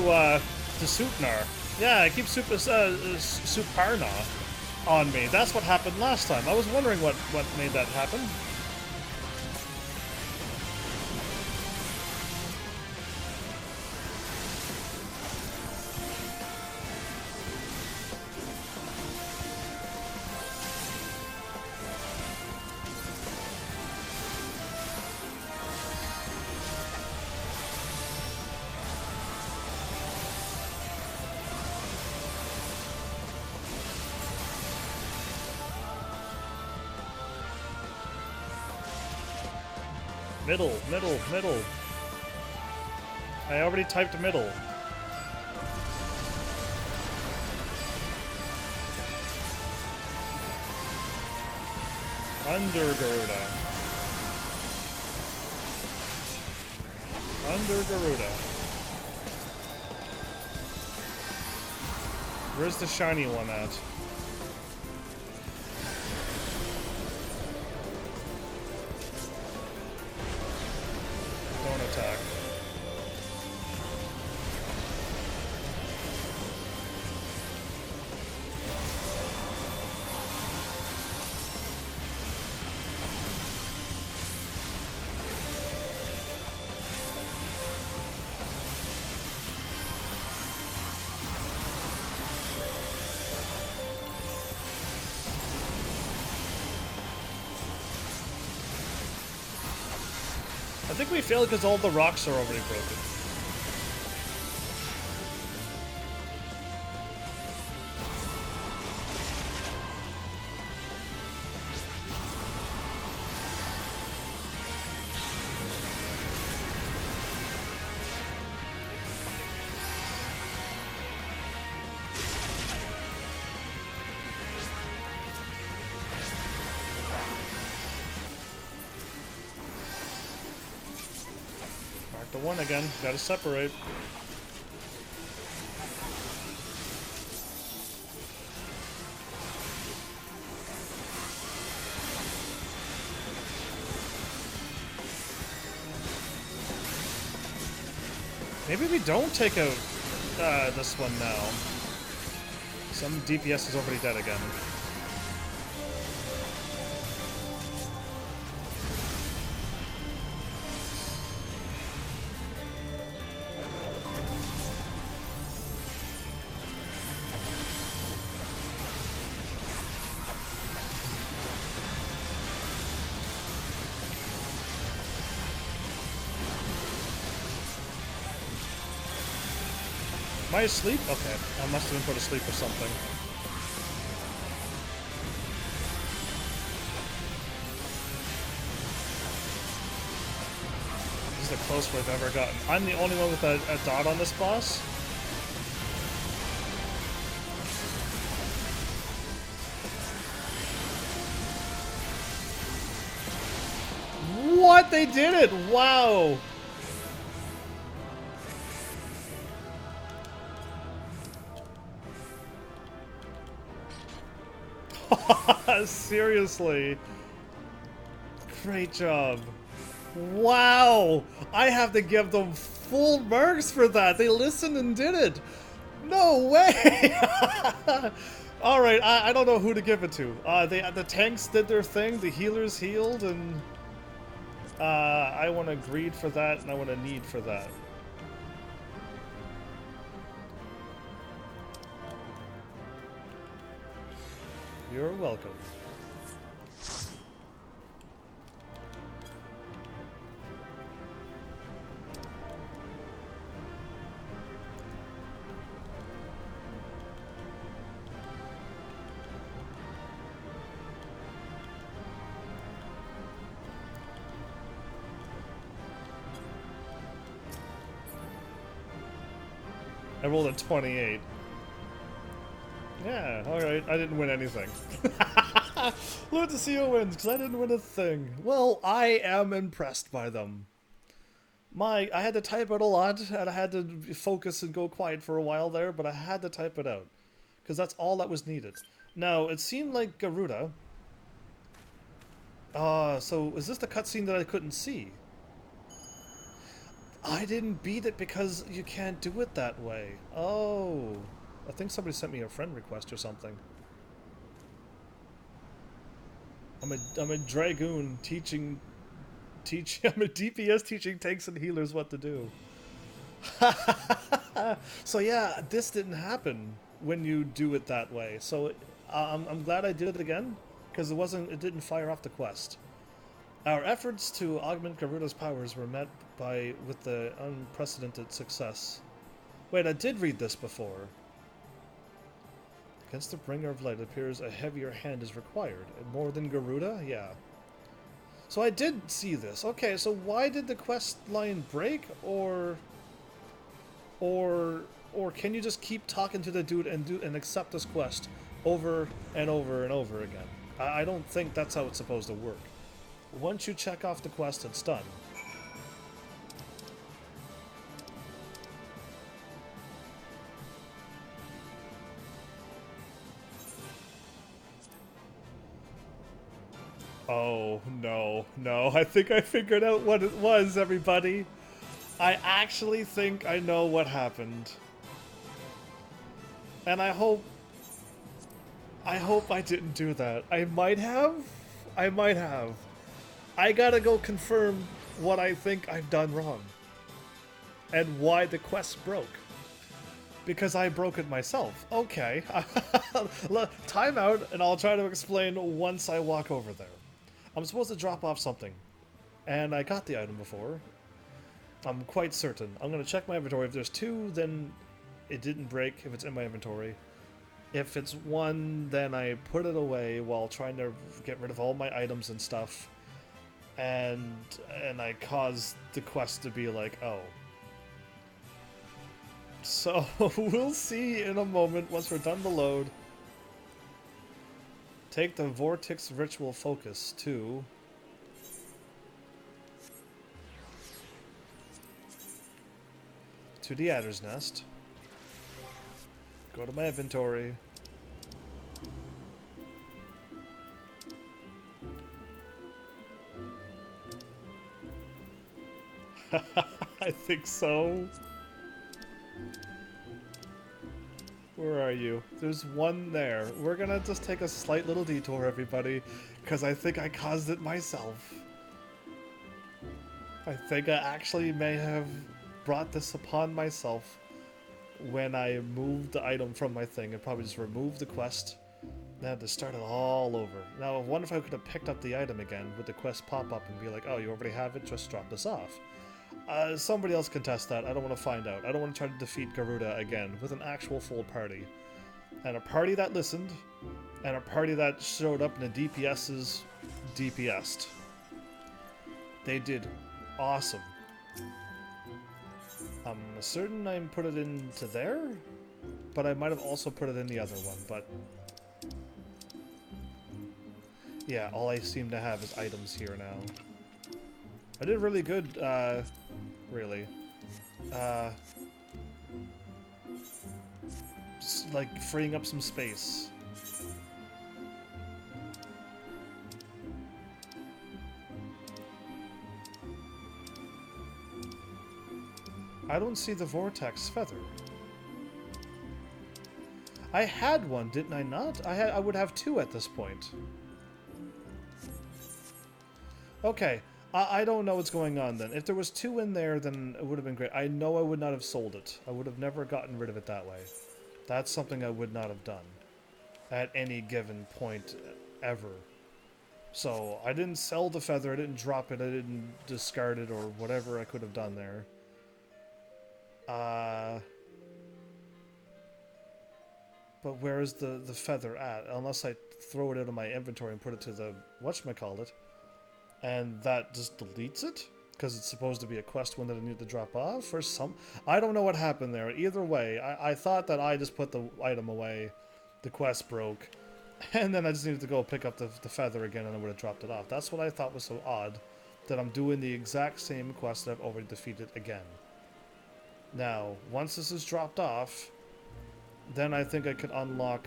Supnar. Yeah, it keeps Suparna on me. That's what happened last time. I was wondering what made that happen. Middle, middle, middle. I already typed middle. Under Garuda. Under Garuda. Where's the shiny one at? Don't attack. I think we failed because all the rocks are already broken. The one again, gotta separate. Maybe we don't take out this one now. Some DPS is already dead again. Am I asleep? Okay, I must have been put asleep or something. This is the closest we've ever gotten. I'm the only one with a dot on this boss. What? They did it! Wow! Seriously. Great job. Wow! I have to give them full marks for that. They listened and did it. No way! Alright, I don't know who to give it to. The tanks did their thing, the healers healed, and I want to greed for that, and I want to need for that. You're welcome. I rolled a 28. Yeah, alright, I didn't win anything. Love to see who wins, because I didn't win a thing. Well, I am impressed by them. I had to type out a lot, and I had to focus and go quiet for a while there, but I had to type it out. Because that's all that was needed. Now, it seemed like Garuda... so is this the cutscene that I couldn't see? I didn't beat it because you can't do it that way. Oh... I think somebody sent me a friend request or something. I'm a dragoon teaching I'm a DPS teaching tanks and healers what to do. So yeah, this didn't happen when you do it that way. So I'm glad I did it again because it didn't fire off the quest. Our efforts to augment Garuda's powers were met with the unprecedented success. Wait, I did read this before. Against the bringer of light, it appears a heavier hand is required. More than Garuda? Yeah. So I did see this. Okay, so why did the quest line break? Or can you just keep talking to the dude and accept this quest over and over and over again? I don't think that's how it's supposed to work. Once you check off the quest, it's done. Oh, no, I think I figured out what it was, everybody. I actually think I know what happened. And I hope I didn't do that. I might have. I gotta go confirm what I think I've done wrong. And why the quest broke. Because I broke it myself. Okay. Time out, and I'll try to explain once I walk over there. I'm supposed to drop off something, and I got the item before. I'm quite certain. I'm going to check my inventory. If there's 2, then it didn't break if it's in my inventory. If it's 1, then I put it away while trying to get rid of all my items and stuff. And I caused the quest to be like, oh. So, we'll see in a moment once we're done the load. Take the Vortex Ritual Focus to... the Adder's Nest. Go to my inventory. I think so. Where are you? There's one there. We're gonna just take a slight little detour, everybody, because I think I caused it myself. I think I actually may have brought this upon myself when I moved the item from my thing and probably just removed the quest. Then I had to start it all over. Now, I wonder if I could have picked up the item again with the quest pop up and be like, oh, you already have it, just drop this off. Somebody else can test that. I don't want to find out. I don't want to try to defeat Garuda again with an actual full party. And a party that listened, and a party that showed up in the DPS's DPS'd. They did awesome. I'm certain I put it into there, but I might have also put it in the other one, but... yeah, all I seem to have is items here now. I did really good, really. Just, like, freeing up some space. I don't see the vortex feather. I had one, didn't I not? I would have two at this point. Okay, I don't know what's going on then. If there was two in there, then it would have been great. I know I would not have sold it. I would have never gotten rid of it that way. That's something I would not have done at any given point ever. So I didn't sell the feather, I didn't drop it, I didn't discard it or whatever I could have done there. But where is the feather at? Unless I throw it out of my inventory and put it to the whatchamacallit. And that just deletes it? Because it's supposed to be a quest one that I need to drop off? Or some... I don't know what happened there. Either way, I thought that I just put the item away. The quest broke. And then I just needed to go pick up the feather again and I would have dropped it off. That's what I thought was so odd. That I'm doing the exact same quest that I've already defeated again. Now, once this is dropped off, then I think I could unlock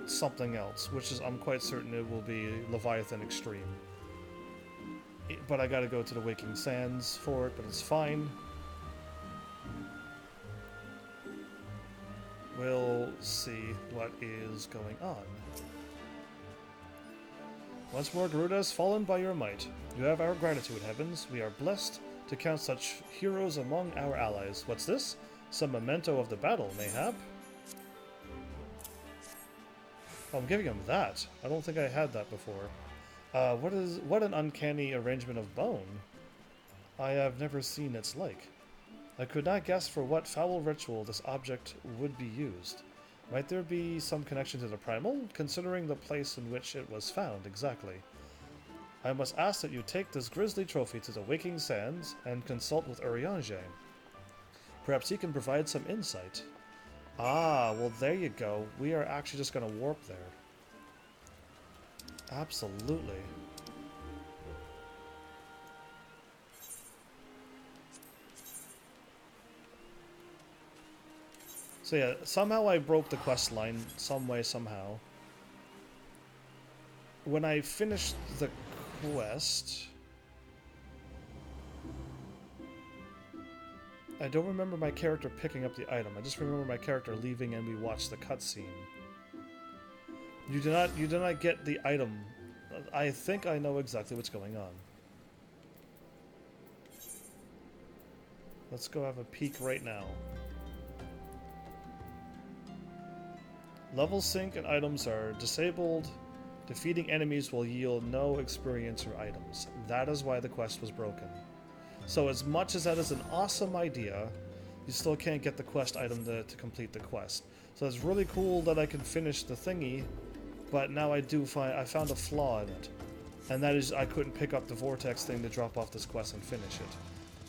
something else, which is, I'm quite certain it will be Leviathan Extreme. But I gotta go to the Waking Sands for it, but it's fine. We'll see what is going on. Once more, Garuda has fallen by your might. You have our gratitude, heavens. We are blessed to count such heroes among our allies. What's this? Some memento of the battle, mayhap? Oh, I'm giving him that. I don't think I had that before. What an uncanny arrangement of bone. I have never seen its like. I could not guess for what foul ritual this object would be used. Might there be some connection to the primal, considering the place in which it was found exactly? I must ask that you take this grisly trophy to the Waking Sands and consult with Urianger. Perhaps he can provide some insight. Ah, well there you go. We are actually just going to warp there. Absolutely. So yeah, somehow I broke the quest line, some way, somehow. When I finished the quest... I don't remember my character picking up the item. I just remember my character leaving and we watched the cutscene. You do not get the item. I think I know exactly what's going on. Let's go have a peek right now. Level sync and items are disabled. Defeating enemies will yield no experience or items. That is why the quest was broken. So as much as that is an awesome idea, you still can't get the quest item to complete the quest. So it's really cool that I can finish the thingy, but now I found a flaw in it. And that is I couldn't pick up the vortex thing to drop off this quest and finish it.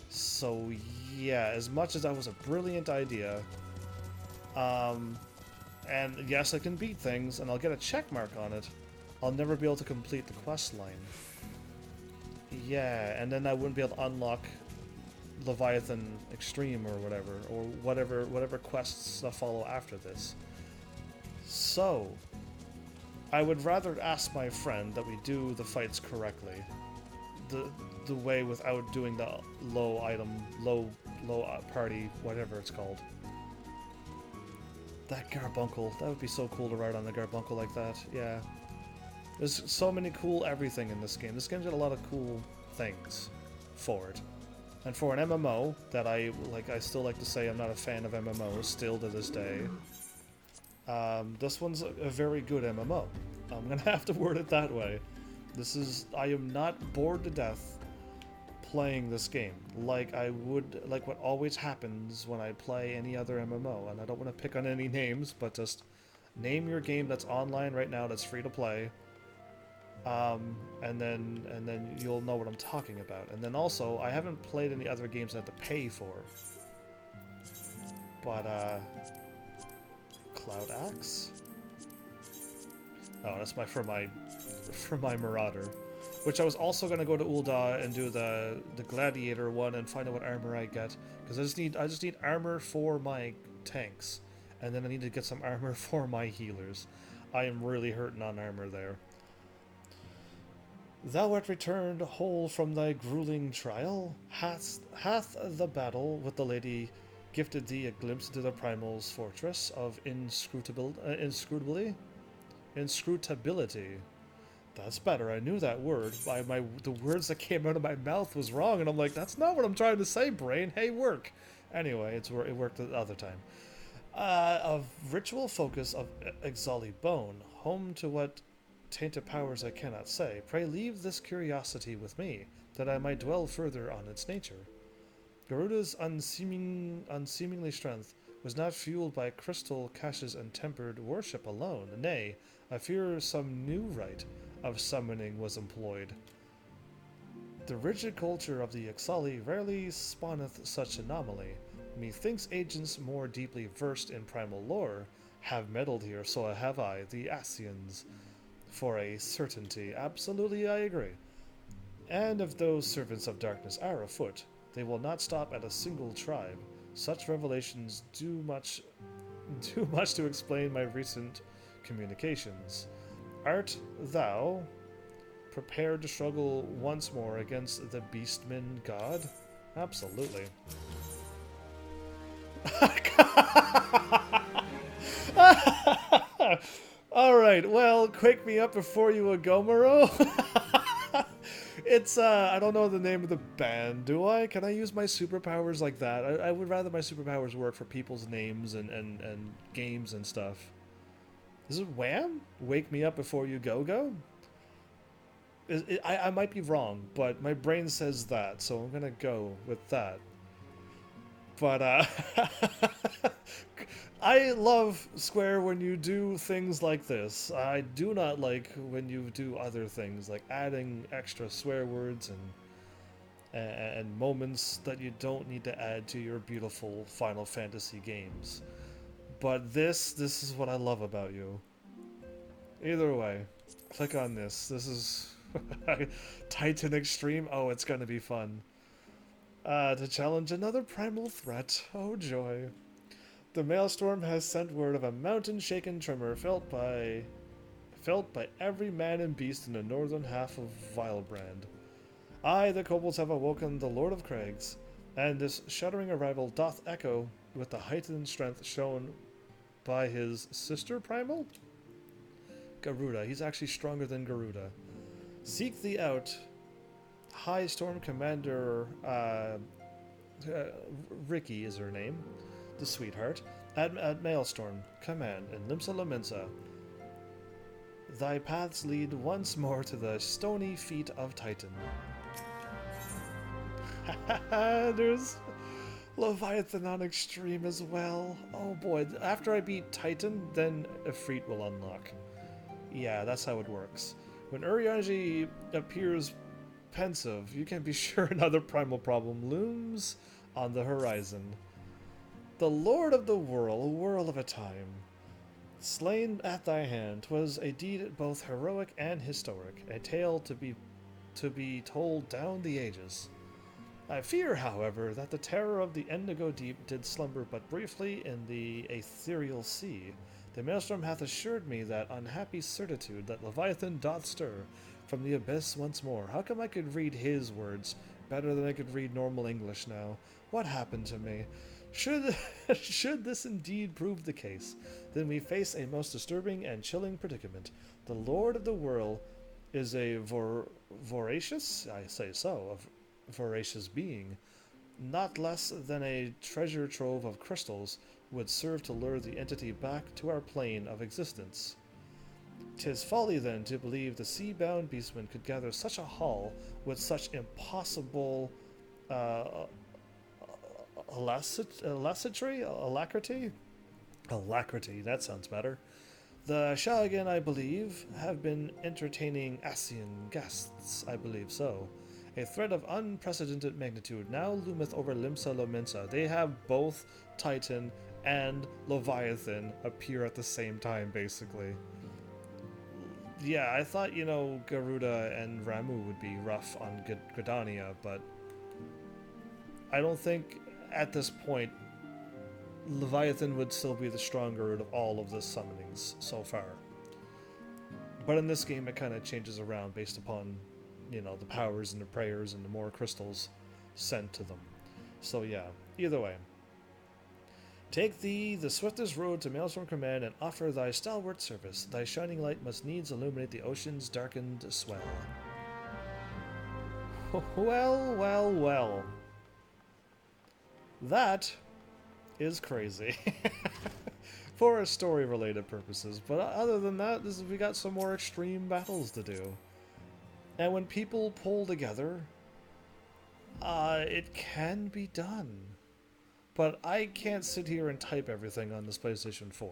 So yeah, as much as that was a brilliant idea, and yes, I can beat things, and I'll get a check mark on it, I'll never be able to complete the quest line. Yeah, and then I wouldn't be able to unlock Leviathan Extreme or whatever quests that follow after this. So, I would rather ask my friend that we do the fights correctly. The way without doing the low party, whatever it's called. That Garbuncle. That would be so cool to ride on the Garbuncle like that. Yeah. There's so many cool everything in this game. This game's got a lot of cool things for it. And for an MMO that I still like to say I'm not a fan of MMOs still to this day. This one's a very good MMO. I'm gonna have to word it that way. I am not bored to death playing this game like what always happens when I play any other MMO. And I don't want to pick on any names, but just name your game that's online right now that's free to play. And then you'll know what I'm talking about. And then also, I haven't played any other games I have to pay for. But, Cloud Axe? Oh, that's for my Marauder. Which I was also gonna go to Ul'dah and do the Gladiator one and find out what armor I get. Because I just need armor for my tanks. And then I need to get some armor for my healers. I am really hurting on armor there. Thou art returned whole from thy grueling trial. Hath the battle with the lady gifted thee a glimpse into the Primal's fortress of inscrutability? That's better. I knew that word. The words that came out of my mouth was wrong, and I'm like, that's not what I'm trying to say, brain. Hey, work. Anyway, it worked the other time. Of ritual focus of Exali Bone, home to what tainted powers I cannot say. Pray leave this curiosity with me, that I might dwell further on its nature. Garuda's unseemingly strength was not fueled by crystal caches and tempered worship alone. Nay, I fear some new rite of summoning was employed. The rigid culture of the Exali rarely spawneth such anomaly. Methinks agents more deeply versed in primal lore have meddled here, so have I, the Asians. For a certainty. Absolutely, I agree. And if those servants of darkness are afoot, they will not stop at a single tribe. Such revelations do much to explain my recent communications. Art thou prepared to struggle once more against the Beastman god? Absolutely. Alright, well, quake me up before you Agomoro. It's, I don't know the name of the band, do I? Can I use my superpowers like that? I would rather my superpowers work for people's names and games and stuff. Is it Wham? Wake me up before you go? I might be wrong, but my brain says that, so I'm gonna go with that. But, I love Square when you do things like this. I do not like when you do other things, like adding extra swear words and moments that you don't need to add to your beautiful Final Fantasy games. But this is what I love about you. Either way, click on this. This is Titan Extreme. Oh, it's gonna be fun. To challenge another primal threat. Oh, joy. The Maelstrom has sent word of a mountain-shaken tremor felt by every man and beast in the northern half of Vilebrand. I, the kobolds, have awoken the Lord of Crags, and this shuddering arrival doth echo with the heightened strength shown by his sister primal? Garuda. He's actually stronger than Garuda. Seek thee out, High Storm Commander Ricky is her name. The sweetheart, at Maelstrom, command, in Limsa Lamensa. Thy paths lead once more to the stony feet of Titan. There's Leviathan on Extreme as well. Oh boy, after I beat Titan, then Ifrit will unlock. Yeah, that's how it works. When Urianger appears pensive, you can be sure another primal problem looms on the horizon. The Lord of the Whirl, a whirl of a time. Slain at thy hand, 'twas a deed both heroic and historic, a tale to be told down the ages. I fear, however, that the terror of the Indigo Deep did slumber but briefly in the ethereal sea. The Maelstrom hath assured me that unhappy certitude that Leviathan doth stir from the abyss once more. How come I could read his words better than I could read normal English now? What happened to me? Should, should this indeed prove the case, then we face a most disturbing and chilling predicament. The Lord of the Whirl is a voracious, I say so, a voracious being. Not less than a treasure trove of crystals would serve to lure the entity back to our plane of existence. 'Tis folly, then, to believe the sea-bound beastman could gather such a haul with such impossible alacrity? Alacrity, that sounds better. The Shaligan, I believe, have been entertaining Asian guests, I believe so. A threat of unprecedented magnitude now loometh over Limsa Lominsa. They have both Titan and Leviathan appear at the same time, basically. Yeah, I thought, you know, Garuda and Ramu would be rough on Gridania, but I don't think at this point Leviathan would still be the stronger of all of the summonings so far. But in this game it kind of changes around based upon, you know, the powers and the prayers and the more crystals sent to them. So yeah, either way. Take thee the swiftest road to Maelstrom Command and offer thy stalwart service. Thy shining light must needs illuminate the ocean's darkened swell. Well, well, well. That is crazy. For story-related purposes. But other than that, we got some more extreme battles to do. And when people pull together, it can be done. But I can't sit here and type everything on this PlayStation 4.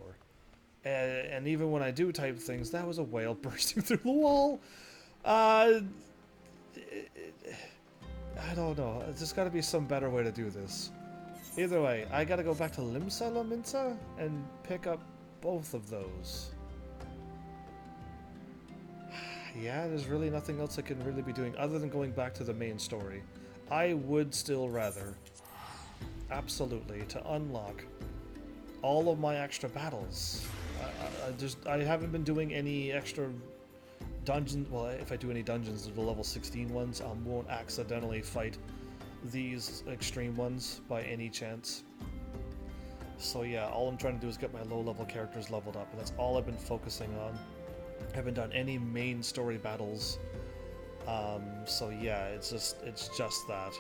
And even when I do type things, that was a whale bursting through the wall. I don't know. There's got to be some better way to do this. Either way, I got to go back to Limsa Lominsa and pick up both of those. Yeah, there's really nothing else I can really be doing other than going back to the main story. I would still rather, absolutely, to unlock all of my extra battles. I haven't been doing any extra dungeons. Well, if I do any dungeons, the level 16 ones, I won't accidentally fight these extreme ones by any chance. So yeah, all I'm trying to do is get my low-level characters leveled up, and that's all I've been focusing on. I haven't done any main story battles. So yeah, it's just that.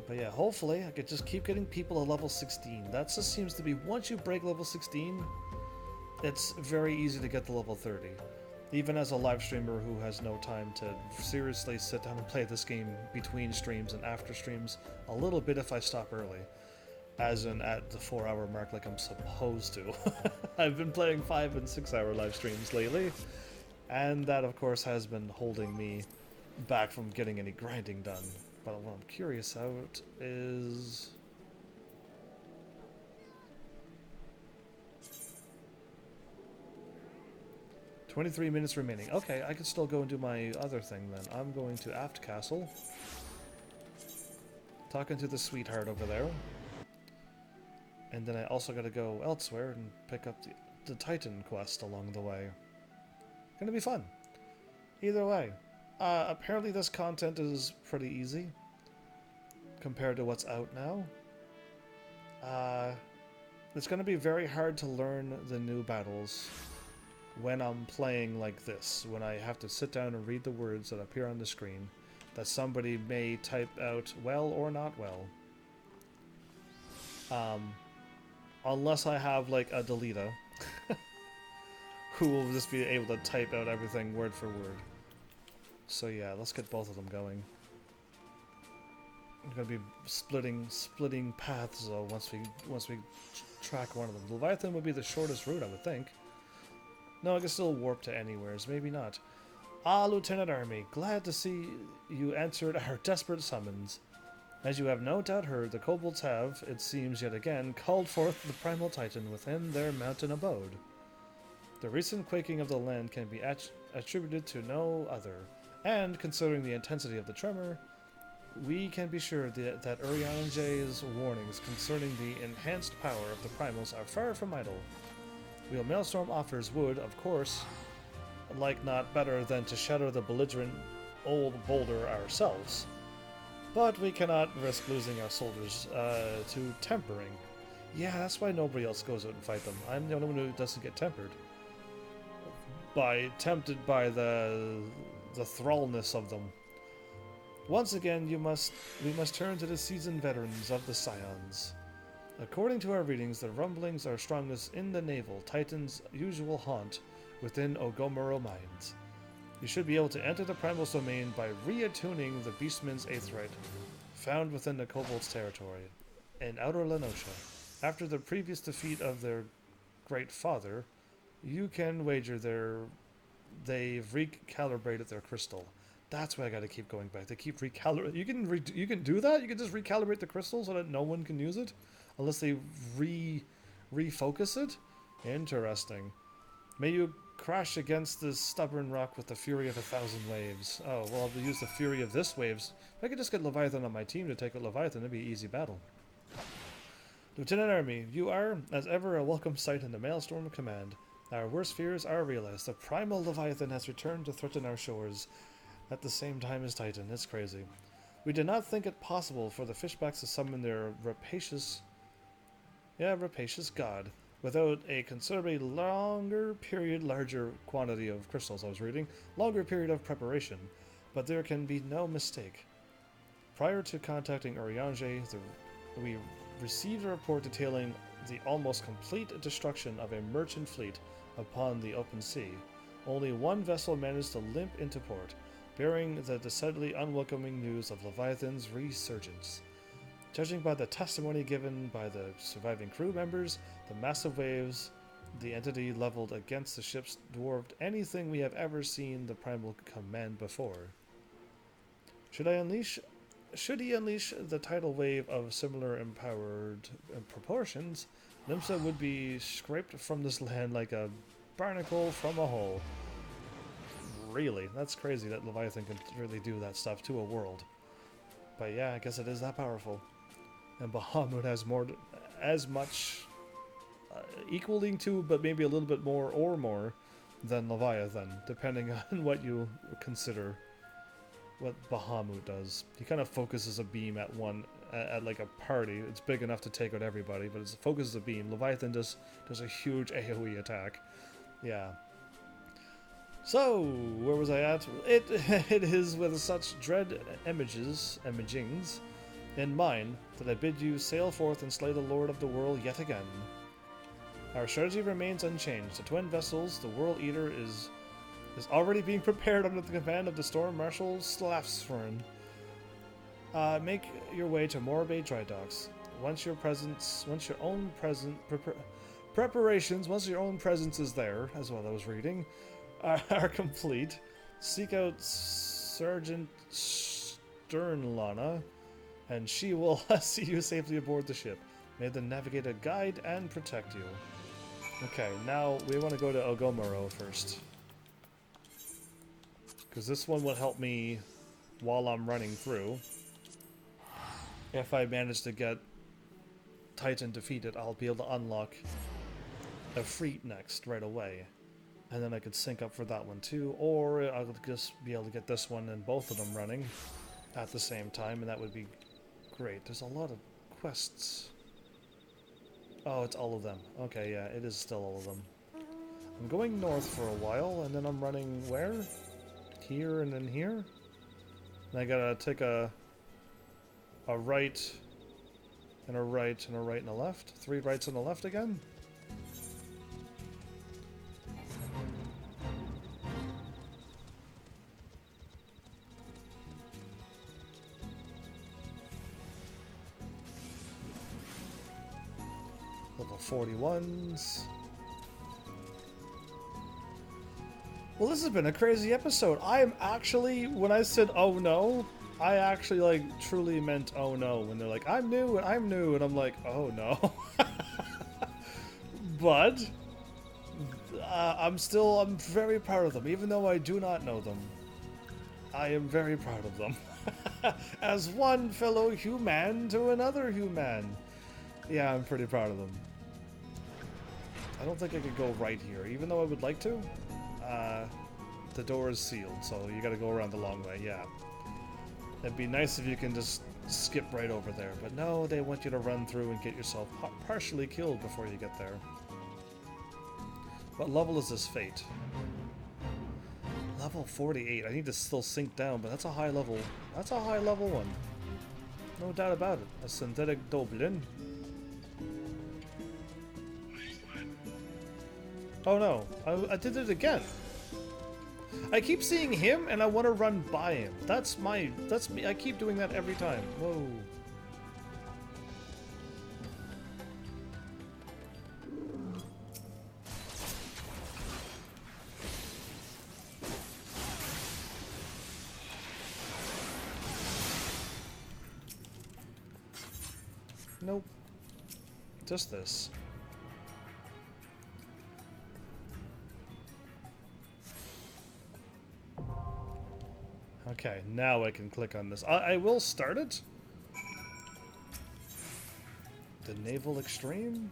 But yeah, hopefully I could just keep getting people to level 16. That just seems to be, once you break level 16, it's very easy to get to level 30. Even as a live streamer who has no time to seriously sit down and play this game between streams and after streams, a little bit if I stop early. As in at the 4-hour mark like I'm supposed to. I've been playing 5 and 6 hour live streams lately, and that of course has been holding me back from getting any grinding done. But what I'm curious about is... 23 minutes remaining. Okay, I can still go and do my other thing then. I'm going to Aft Castle. Talking to the sweetheart over there. And then I also gotta go elsewhere and pick up the Titan quest along the way. Gonna be fun. Either way. Apparently this content is pretty easy compared to what's out now. It's gonna be very hard to learn the new battles when I'm playing like this, when I have to sit down and read the words that appear on the screen that somebody may type out well or not well. Unless I have like a Delita who will just be able to type out everything word for word. So yeah, let's get both of them going. I'm gonna be splitting paths though once we track one of them. Leviathan would be the shortest route, I would think. No, I can still warp to anywheres. Maybe not. Ah, Lieutenant Army, glad to see you answered our desperate summons. As you have no doubt heard, the kobolds have, it seems yet again, called forth the primal titan within their mountain abode. The recent quaking of the land can be attributed to no other, and considering the intensity of the tremor, we can be sure that Urianje's warnings concerning the enhanced power of the primals are far from idle. Wheel Maelstrom offers would, of course, like not better than to shatter the belligerent old boulder ourselves. But we cannot risk losing our soldiers to tempering. Yeah, that's why nobody else goes out and fight them. I'm the only one who doesn't get tempered. Tempted by the thrallness of them. Once again, we must turn to the seasoned veterans of the Scions. According to our readings, the rumblings are strongest in the navel, Titan's usual haunt within Ogomoro mines. You should be able to enter the Primal Domain by reattuning the Beastman's Aetheryte, found within the Kobold's territory, in Outer Lenosha. After the previous defeat of their Great Father, you can wager they've recalibrated their crystal. That's why I gotta keep going back. They keep recalibrating. You can do that? You can just recalibrate the crystal so that no one can use it? Unless they refocus it? Interesting. May you crash against this stubborn rock with the fury of 1,000 waves. Oh, well, I'll use the fury of this waves. If I could just get Leviathan on my team to take out Leviathan, it'd be an easy battle. Lieutenant Army, you are, as ever, a welcome sight in the Maelstrom Command. Our worst fears are realized. The primal Leviathan has returned to threaten our shores at the same time as Titan. It's crazy. We did not think it possible for the fishbacks to summon their rapacious god without a considerably larger quantity of crystals, I was reading, longer period of preparation, but there can be no mistake. Prior to contacting Urianger, we received a report detailing the almost complete destruction of a merchant fleet upon the open sea. Only one vessel managed to limp into port, bearing the decidedly unwelcoming news of Leviathan's resurgence. Judging by the testimony given by the surviving crew members, the massive waves the entity leveled against the ships dwarfed anything we have ever seen the Primal command before. Should he unleash the tidal wave of similar empowered proportions, Limsa would be scraped from this land like a barnacle from a hole. Really? That's crazy that Leviathan can really do that stuff to a world. But yeah, I guess it is that powerful. And Bahamut has as much equaling to, but maybe a little bit more or more than Leviathan, depending on what you consider what Bahamut does. He kind of focuses a beam at like a party. It's big enough to take out everybody, but it focuses a beam. Leviathan does a huge AoE attack. Yeah. So, where was I at? It is with such dread imagings in mind that I bid you sail forth and slay the Lord of the World yet again. Our strategy remains unchanged. The twin vessels, the World Eater, is already being prepared under the command of the Storm Marshal Slafsfern. Make your way to Morbay Dry Docks. Once your own presence is there, as well I was reading, are complete, seek out Sergeant Sternlana, and she will see you safely aboard the ship. May the navigator guide and protect you. Okay, now we want to go to Ogomoro first, because this one will help me while I'm running through. If I manage to get Titan defeated, I'll be able to unlock a fleet next right away. And then I could sync up for that one too, or I would just be able to get this one and both of them running at the same time, and that would be great. There's a lot of quests. Oh, it's all of them. Okay, yeah, it is still all of them. I'm going north for a while, and then I'm running where? Here and then here? And I gotta take a right, and a right, and a right, and a left. 3 rights and a left again? Level 41s. Well, this has been a crazy episode. I am actually, when I said oh no, I actually like truly meant oh no. When they're like, I'm new, and I'm like, oh no. But I'm very proud of them, even though I do not know them. I am very proud of them. As one fellow human to another human. Yeah, I'm pretty proud of them. I don't think I could go right here, even though I would like to. The door is sealed, so you gotta go around the long way, yeah. It'd be nice if you can just skip right over there, but no, they want you to run through and get yourself partially killed before you get there. What level is this fate? Level 48. I need to still sink down, but that's a high level. That's a high level one. No doubt about it. A synthetic Dublin. Oh no, I did it again. I keep seeing him and I want to run by him. That's me. I keep doing that every time. Whoa. Nope. Just this. Okay, now I can click on this. I will start it. The Naval Extreme.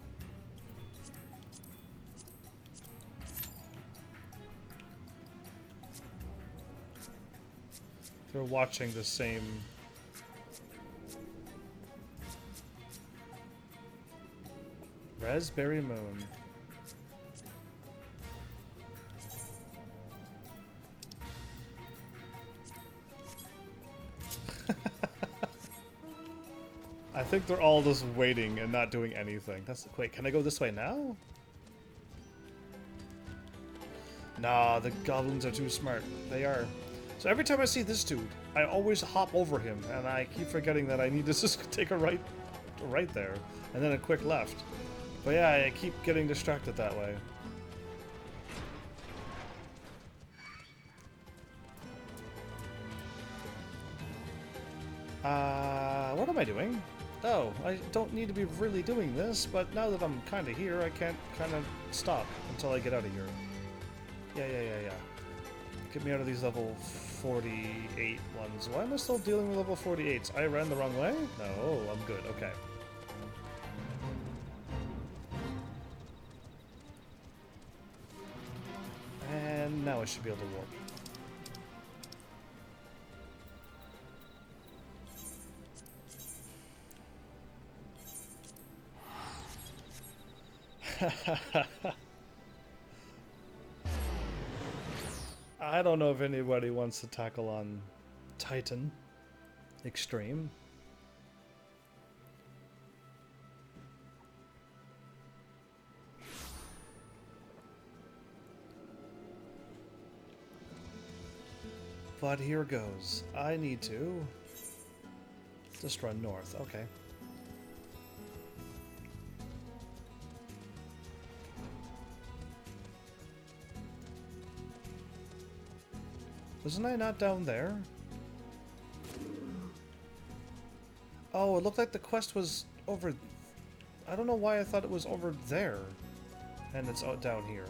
They're watching the same. Raspberry Moon. I think they're all just waiting and not doing anything. Wait, can I go this way now? Nah, the goblins are too smart. They are. So every time I see this dude, I always hop over him, and I keep forgetting that I need to just take a right there, and then a quick left. But yeah, I keep getting distracted that way. What am I doing? Oh, I don't need to be really doing this, but now that I'm kind of here, I can't kind of stop until I get out of here. Yeah. Get me out of these level 48 ones. Why am I still dealing with level 48s? I ran the wrong way? No, I'm good. Okay. And now I should be able to warp. I don't know if anybody wants to tackle on Titan Extreme. But here goes. I need to just run north. Okay. Wasn't I not down there? Oh, it looked like the quest was over... I don't know why I thought it was over there. And it's down here.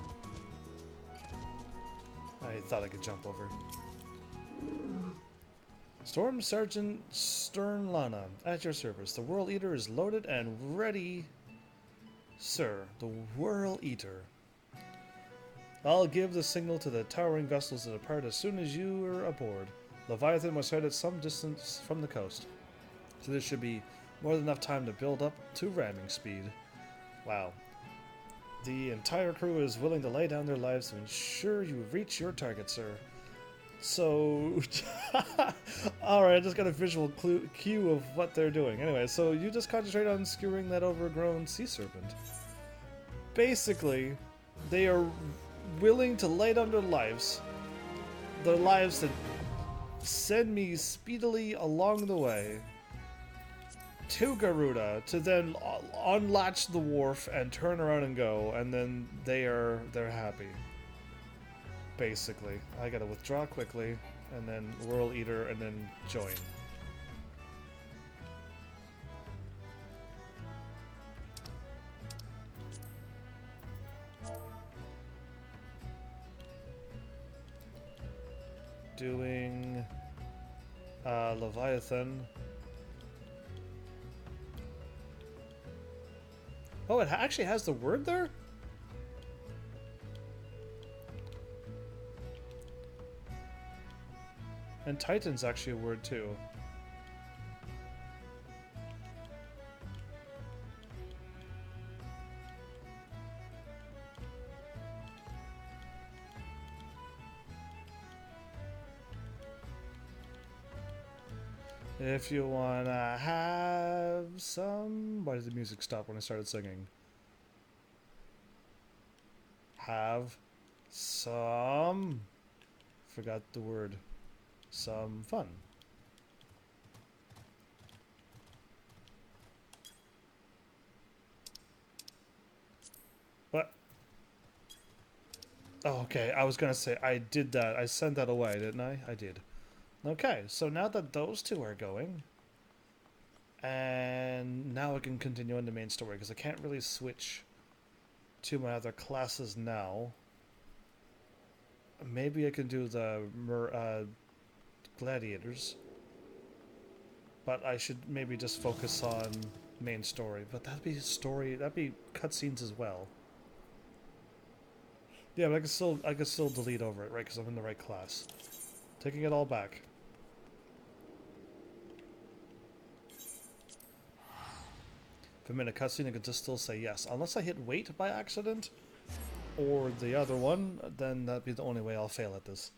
I thought I could jump over. Storm Sergeant Sternlana, at your service. The World Eater is loaded and ready. Sir, the World Eater. I'll give the signal to the towering vessels to depart as soon as you are aboard. Leviathan was headed some distance from the coast, so there should be more than enough time to build up to ramming speed. Wow. The entire crew is willing to lay down their lives to ensure you reach your target, sir. So, alright, I just got a visual cue of what they're doing. Anyway, so you just concentrate on skewering that overgrown sea serpent. Basically, they are willing to lay down their lives to send me speedily along the way to Garuda to then unlatch the wharf and turn around and go, and then they're happy. Basically, I gotta withdraw quickly, and then World Eater, and then join. Doing Leviathan. Oh, it actually has the word there? And Titan's actually a word too. If you wanna have some... Why did the music stop when I started singing? Have some... Forgot the word. Some fun. What? Oh, okay. I was gonna say, I did that. I sent that away, didn't I? I did. Okay, so now that those two are going, and now I can continue on the main story, because I can't really switch to my other classes now. Maybe I can do the gladiators, but I should maybe just focus on main story. But that'd be cutscenes as well. Yeah, but I could still delete over it, right? Because I'm in the right class. Taking it all back. If I'm in a cutscene, I could just still say yes, unless I hit wait by accident, or the other one. Then that'd be the only way I'll fail at this.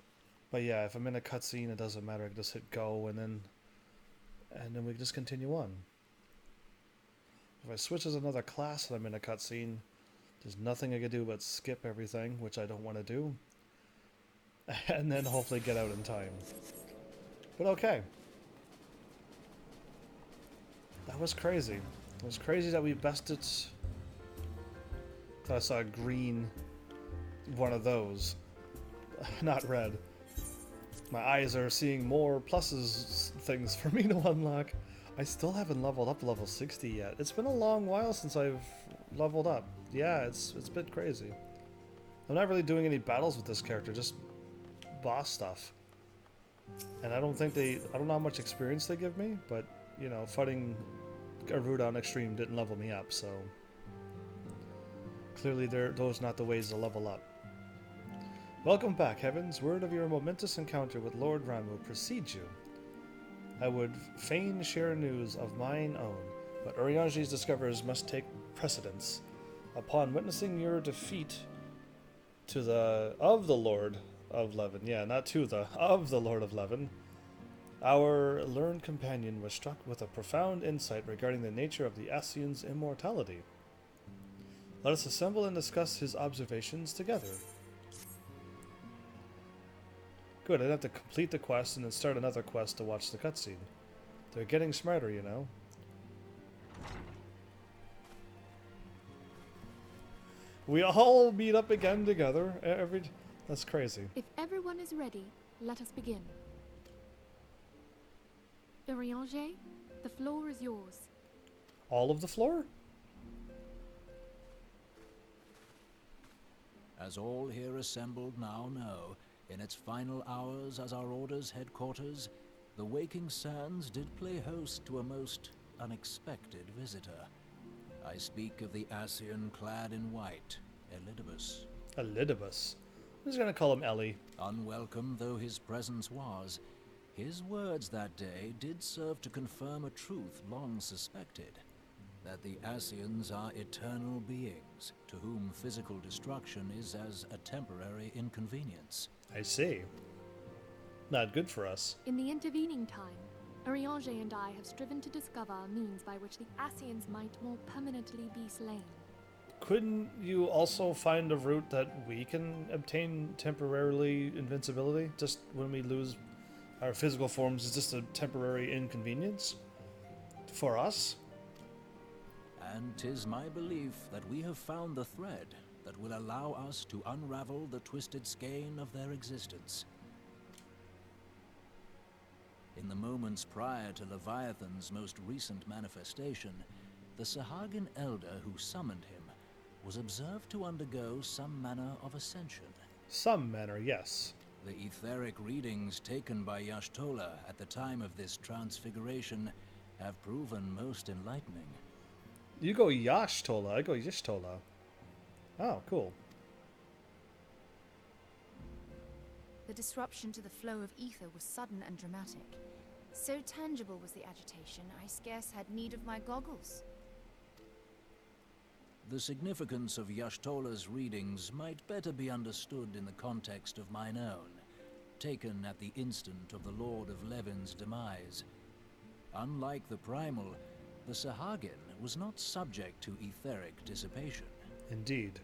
But yeah, if I'm in a cutscene, it doesn't matter. I can just hit go, and then we just continue on. If I switch as another class and I'm in a cutscene, there's nothing I can do but skip everything, which I don't want to do, and then hopefully get out in time. But okay. That was crazy. It was crazy that we bested... Thought I saw a green one of those. Not red. My eyes are seeing more pluses things for me to unlock. I still haven't leveled up to level 60 yet. It's been a long while since I've leveled up. Yeah, it's a bit crazy. I'm not really doing any battles with this character, just boss stuff. And I don't know how much experience they give me, but, you know, fighting Garuda Extreme didn't level me up, so... Clearly those are not the ways to level up. Welcome back, Heavens. Word of your momentous encounter with Lord Ramu precedes you. I would fain share news of mine own, but Urianger's discoverers must take precedence. Upon witnessing your defeat of the Lord of Levin, of the Lord of Levin, our learned companion was struck with a profound insight regarding the nature of the Ascian's immortality. Let us assemble and discuss his observations together. Good, I'd have to complete the quest and then start another quest to watch the cutscene. They're getting smarter, you know. We all meet up again together. That's crazy. If everyone is ready, let us begin. Urianger, the floor is yours. All of the floor? As all here assembled now know, in its final hours as our Order's headquarters, the Waking Sands did play host to a most unexpected visitor. I speak of the Ascian clad in white, Elidibus. Elidibus? I'm just gonna call him Ellie. Unwelcome though his presence was, his words that day did serve to confirm a truth long suspected, that the Ascians are eternal beings, to whom physical destruction is as a temporary inconvenience. I see. Not good for us. In the intervening time, Urianger and I have striven to discover a means by which the Ascians might more permanently be slain. Couldn't you also find a route that we can obtain temporarily invincibility? Just when we lose our physical forms, is just a temporary inconvenience for us? And 'tis my belief that we have found the thread that will allow us to unravel the twisted skein of their existence. In the moments prior to Leviathan's most recent manifestation, the Sahagin elder who summoned him was observed to undergo some manner of ascension. Some manner, yes. The etheric readings taken by Y'shtola at the time of this transfiguration have proven most enlightening. You go Y'shtola, I go Y'shtola. Oh, cool. The disruption to the flow of ether was sudden and dramatic. So tangible was the agitation, I scarce had need of my goggles. The significance of Y'shtola's readings might better be understood in the context of mine own, taken at the instant of the Lord of Levin's demise. Unlike the primal, the Sahagin was not subject to etheric dissipation. Indeed.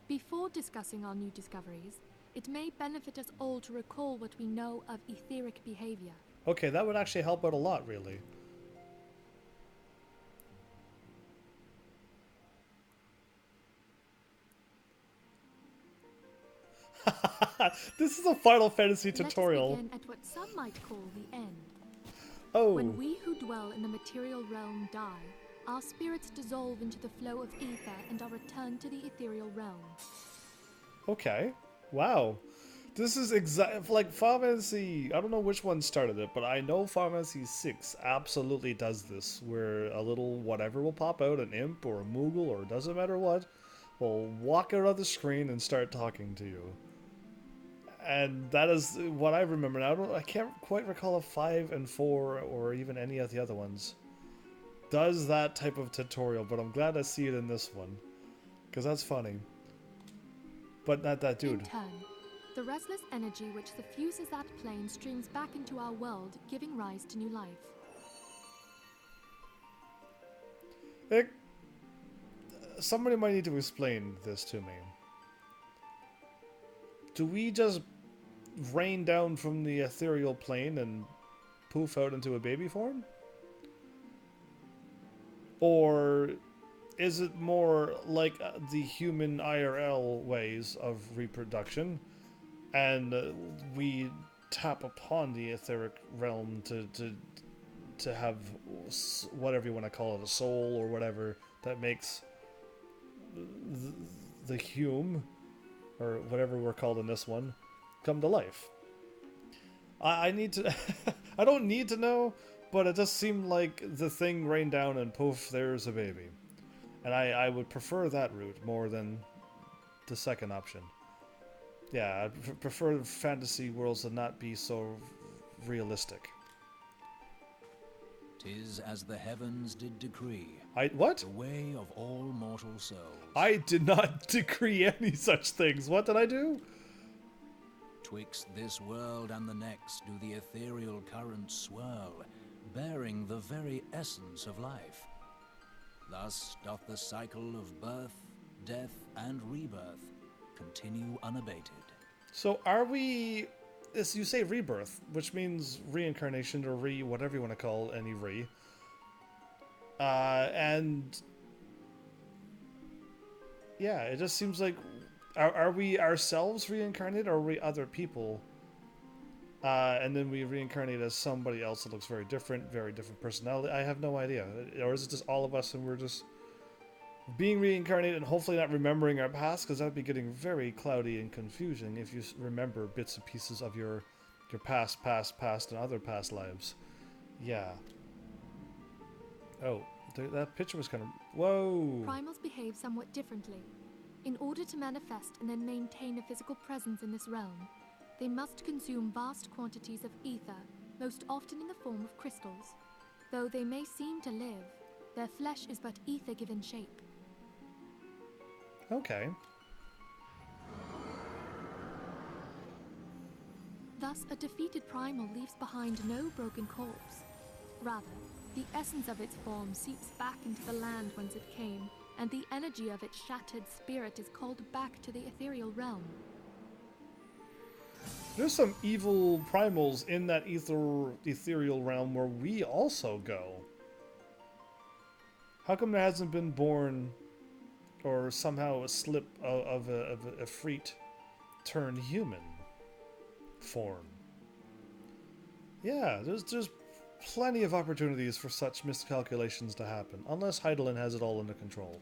Before discussing our new discoveries, it may benefit us all to recall what we know of etheric behavior. Okay, that would actually help out a lot, really. This is a Final Fantasy tutorial. Let us begin at what some might call the end. Oh. When we who dwell in the material realm die, our spirits dissolve into the flow of ether and are returned to the ethereal realm. Okay. Wow. This is like Final Fantasy. I don't know which one started it, but I know Final Fantasy VI absolutely does this, where a little whatever will pop out, an imp or a Moogle or doesn't matter what, will walk out of the screen and start talking to you. And that is what I remember. Now, I can't quite recall if 5 and 4 or even any of the other ones does that type of tutorial, but I'm glad I see it in this one, because that's funny. But not that dude. In turn, the restless energy which suffuses that plane streams back into our world, giving rise to new life. Somebody might need to explain this to me. Do we just rain down from the ethereal plane and poof out into a baby form? Or is it more like the human IRL ways of reproduction, and we tap upon the etheric realm to have whatever you want to call it, a soul or whatever that makes the hume, or whatever we're called in this one, come to life? I need to I don't need to know, but it just seemed like the thing rained down and poof, there's a baby. And I would prefer that route more than the second option. Yeah, I prefer fantasy worlds to not be so realistic. 'Tis as the heavens did decree. What? The way of all mortal souls. I did not decree any such things. What did I do? Twixt this world and the next do the ethereal currents swirl, bearing the very essence of life. Thus doth the cycle of birth, death, and rebirth continue unabated. So are we... As you say rebirth, which means reincarnation or whatever you want to call any re. And... yeah, it just seems like... Are we ourselves reincarnated, or are we other people? And then we reincarnate as somebody else that looks very different personality. I have no idea. Or is it just all of us and we're just being reincarnated and hopefully not remembering our past? Because that would be getting very cloudy and confusing if you remember bits and pieces of your past, and other past lives. Yeah. Oh, that picture was kind of... Whoa! Primals behave somewhat differently. In order to manifest and then maintain a physical presence in this realm, they must consume vast quantities of ether, most often in the form of crystals. Though they may seem to live, their flesh is but ether given shape. Okay. Thus, a defeated primal leaves behind no broken corpse. Rather, the essence of its form seeps back into the land whence it came, and the energy of its shattered spirit is called back to the ethereal realm. There's some evil primals in that ethereal realm where we also go. How come there hasn't been born, or somehow a slip of a freak turn human form? Yeah, there's plenty of opportunities for such miscalculations to happen, unless Heidelin has it all under control.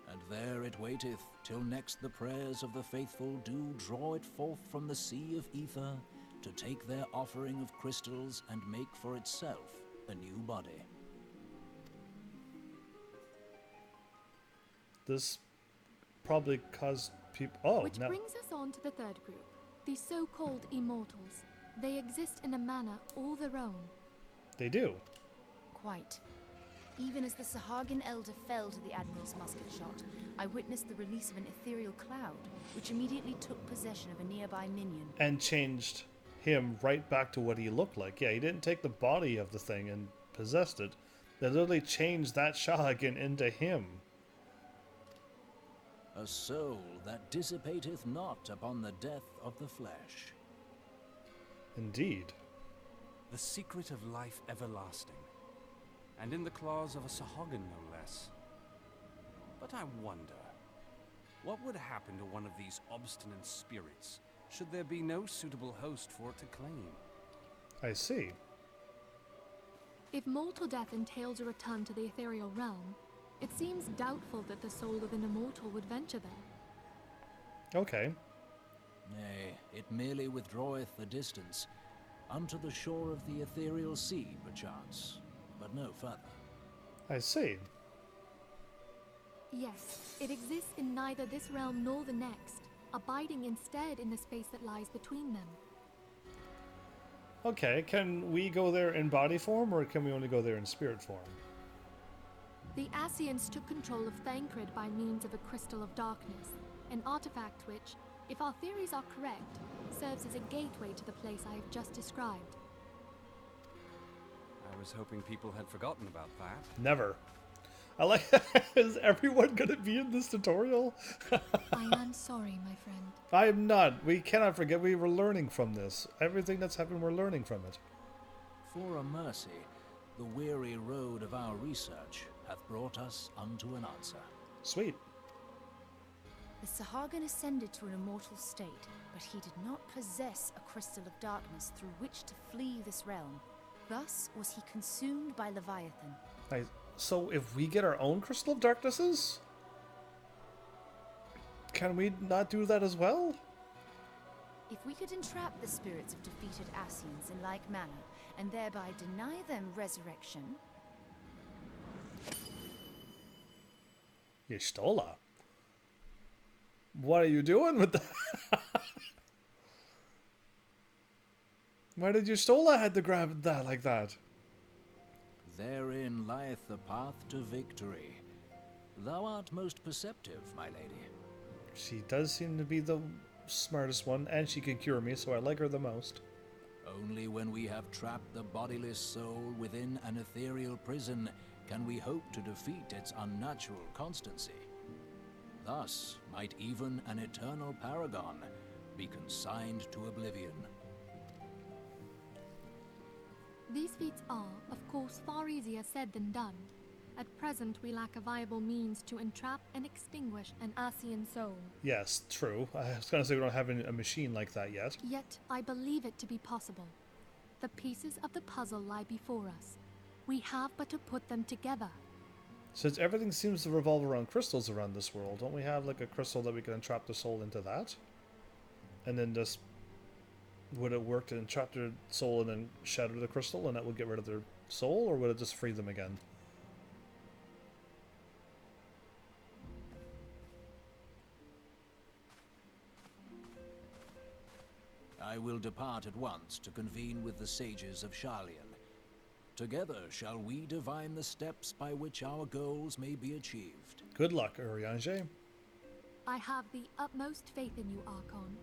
And there it waiteth, till next the prayers of the faithful do draw it forth from the sea of ether, to take their offering of crystals and make for itself a new body. This probably caused people... Oh, Which brings us on to the third group, the so-called immortals. They exist in a manner all their own. They do. Quite. Even as the Sahagin elder fell to the Admiral's musket shot, I witnessed the release of an ethereal cloud, which immediately took possession of a nearby minion. And changed him right back to what he looked like. Yeah, he didn't take the body of the thing and possessed it. They literally changed that Shahagin into him. A soul that dissipateth not upon the death of the flesh. Indeed. The secret of life everlasting. And in the claws of a Sahagin, no less. But I wonder, what would happen to one of these obstinate spirits, should there be no suitable host for it to claim? I see. If mortal death entails a return to the ethereal realm, it seems doubtful that the soul of an immortal would venture there. Okay. Nay, it merely withdraweth the distance, unto the shore of the ethereal sea, perchance, but no further. I see. Yes, it exists in neither this realm nor the next, abiding instead in the space that lies between them. Okay, can we go there in body form, or can we only go there in spirit form? The Ascians took control of Thancred by means of a crystal of darkness, an artifact which, if our theories are correct, serves as a gateway to the place I have just described. I was hoping people had forgotten about that. Never. I like. Is everyone going to be in this tutorial? I am sorry, my friend. I am not. We cannot forget we were learning from this. Everything that's happened, we're learning from it. For a mercy, the weary road of our research hath brought us unto an answer. Sweet. The Sahagin ascended to an immortal state, but he did not possess a crystal of darkness through which to flee this realm. Thus was he consumed by Leviathan. So if we get our own crystal of darknesses, can we not do that as well? If we could entrap the spirits of defeated Ascians in like manner, and thereby deny them resurrection... Y'shtola. What are you doing with that? Why did Y'shtola had to grab that like that? Therein lieth the path to victory. Thou art most perceptive, my lady. She does seem to be the smartest one, and she can cure me, so I like her the most. Only when we have trapped the bodiless soul within an ethereal prison can we hope to defeat its unnatural constancy. Thus might even an eternal paragon be consigned to oblivion. These feats are, of course, far easier said than done. At present, we lack a viable means to entrap and extinguish an Ascian soul. Yes, true. I was going to say we don't have a machine like that yet. Yet, I believe it to be possible. The pieces of the puzzle lie before us. We have but to put them together. Since everything seems to revolve around crystals around this world, don't we have like a crystal that we can entrap the soul into that? And then just... would it work to entrap their soul and then shatter the crystal and that would get rid of their soul, or would it just free them again? I will depart at once to convene with the sages of Sharlayan. Together shall we divine the steps by which our goals may be achieved. Good luck, Urianger. I have the utmost faith in you, Archon.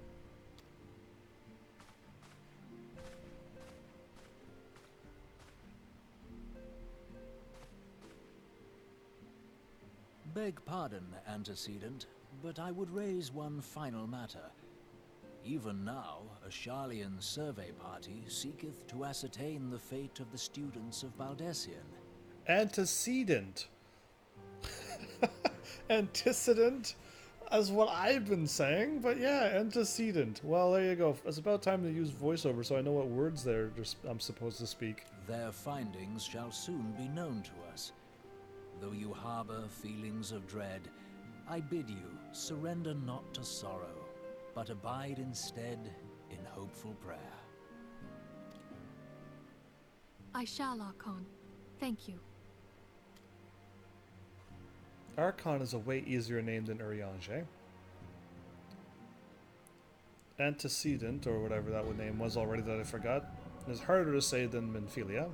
Beg pardon, antecedent, but I would raise one final matter. Even now, a Sharlayan survey party seeketh to ascertain the fate of the students of Baldessian. Antecedent. Antecedent is what I've been saying, but yeah, antecedent. Well, there you go. It's about time to use voiceover so I know what words I'm supposed to speak. Their findings shall soon be known to us. Though you harbor feelings of dread, I bid you surrender not to sorrow, but abide instead in hopeful prayer. I shall, Archon. Thank you. Archon is a way easier name than Urianger. Antecedent, or whatever that name was already that I forgot, is harder to say than Menphilia.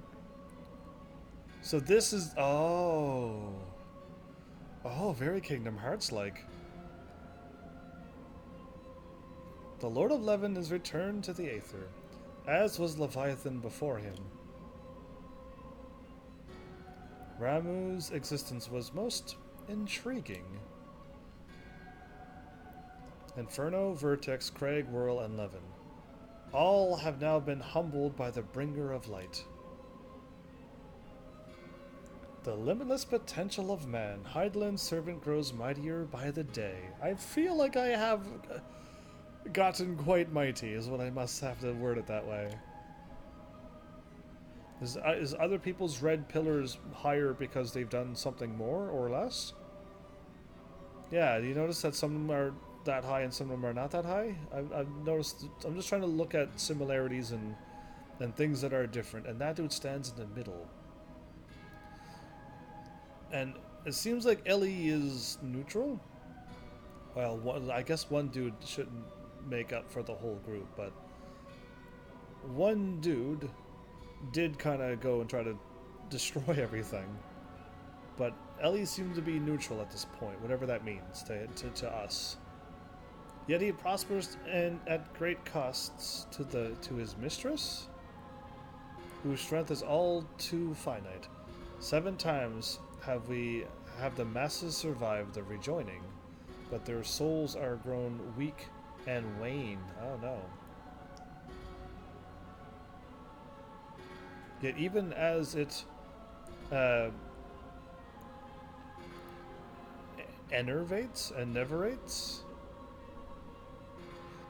So this is... Oh, very Kingdom Hearts-like. The Lord of Levin is returned to the Aether. as was Leviathan before him. Ramuh's existence was most intriguing. Inferno, Vertex, Craig, Whirl, and Levin. All have now been humbled by the bringer of light. The limitless potential of man. Heidelin's servant grows mightier by the day. I feel like I have gotten quite mighty, is what I must have to word it that way. Is other people's red pillars higher because they've done something more or less? Yeah, do you notice that some of them are that high and some of them are not that high? I've noticed. I'm just trying to look at similarities and things that are different, and that dude stands in the middle. And it seems like Ellie is neutral. Well, I guess one dude shouldn't make up for the whole group, but one dude did kind of go and try to destroy everything. But Ellie seemed to be neutral at this point, whatever that means to us. Yet he prospers and at great costs to his mistress, whose strength is all too finite. 7 times have the masses survived the rejoining, but their souls are grown weak and wane. Oh no. Yet even as it enervates and neverates?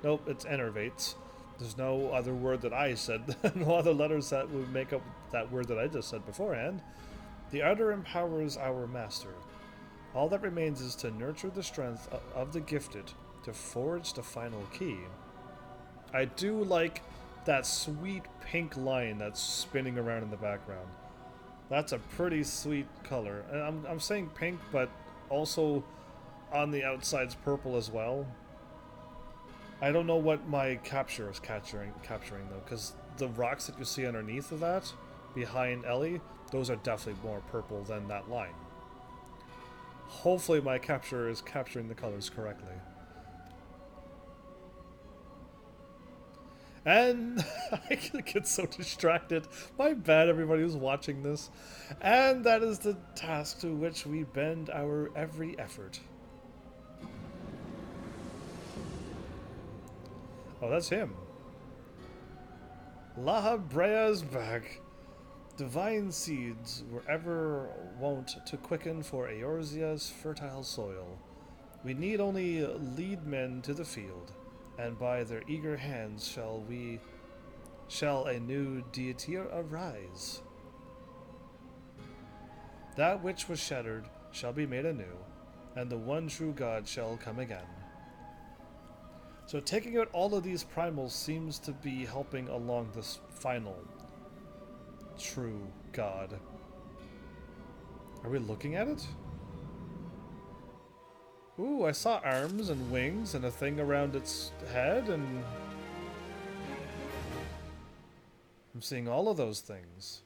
Nope, it's enervates. There's no other word that I said, no other letters that would make up that word that I just said beforehand. The other empowers our master. All that remains is to nurture the strength of the gifted, to forge the final key. I do like that sweet pink line that's spinning around in the background. That's a pretty sweet color. And I'm saying pink, but also on the outside's purple as well. I don't know what my capture is capturing though, because the rocks that you see underneath of that, behind Ellie, those are definitely more purple than that line. Hopefully my capture is capturing the colors correctly. And I get so distracted. My bad, everybody who's watching this. And that is the task to which we bend our every effort. Oh, that's him. La Brea's back. Divine seeds were ever wont to quicken for Eorzea's fertile soil. We need only lead men to the field, and by their eager hands shall a new deity arise. That which was shattered shall be made anew, and the one true God shall come again. So taking out all of these primals seems to be helping along this final true God. Are we looking at it? Ooh, I saw arms and wings and a thing around its head, and I'm seeing all of those things.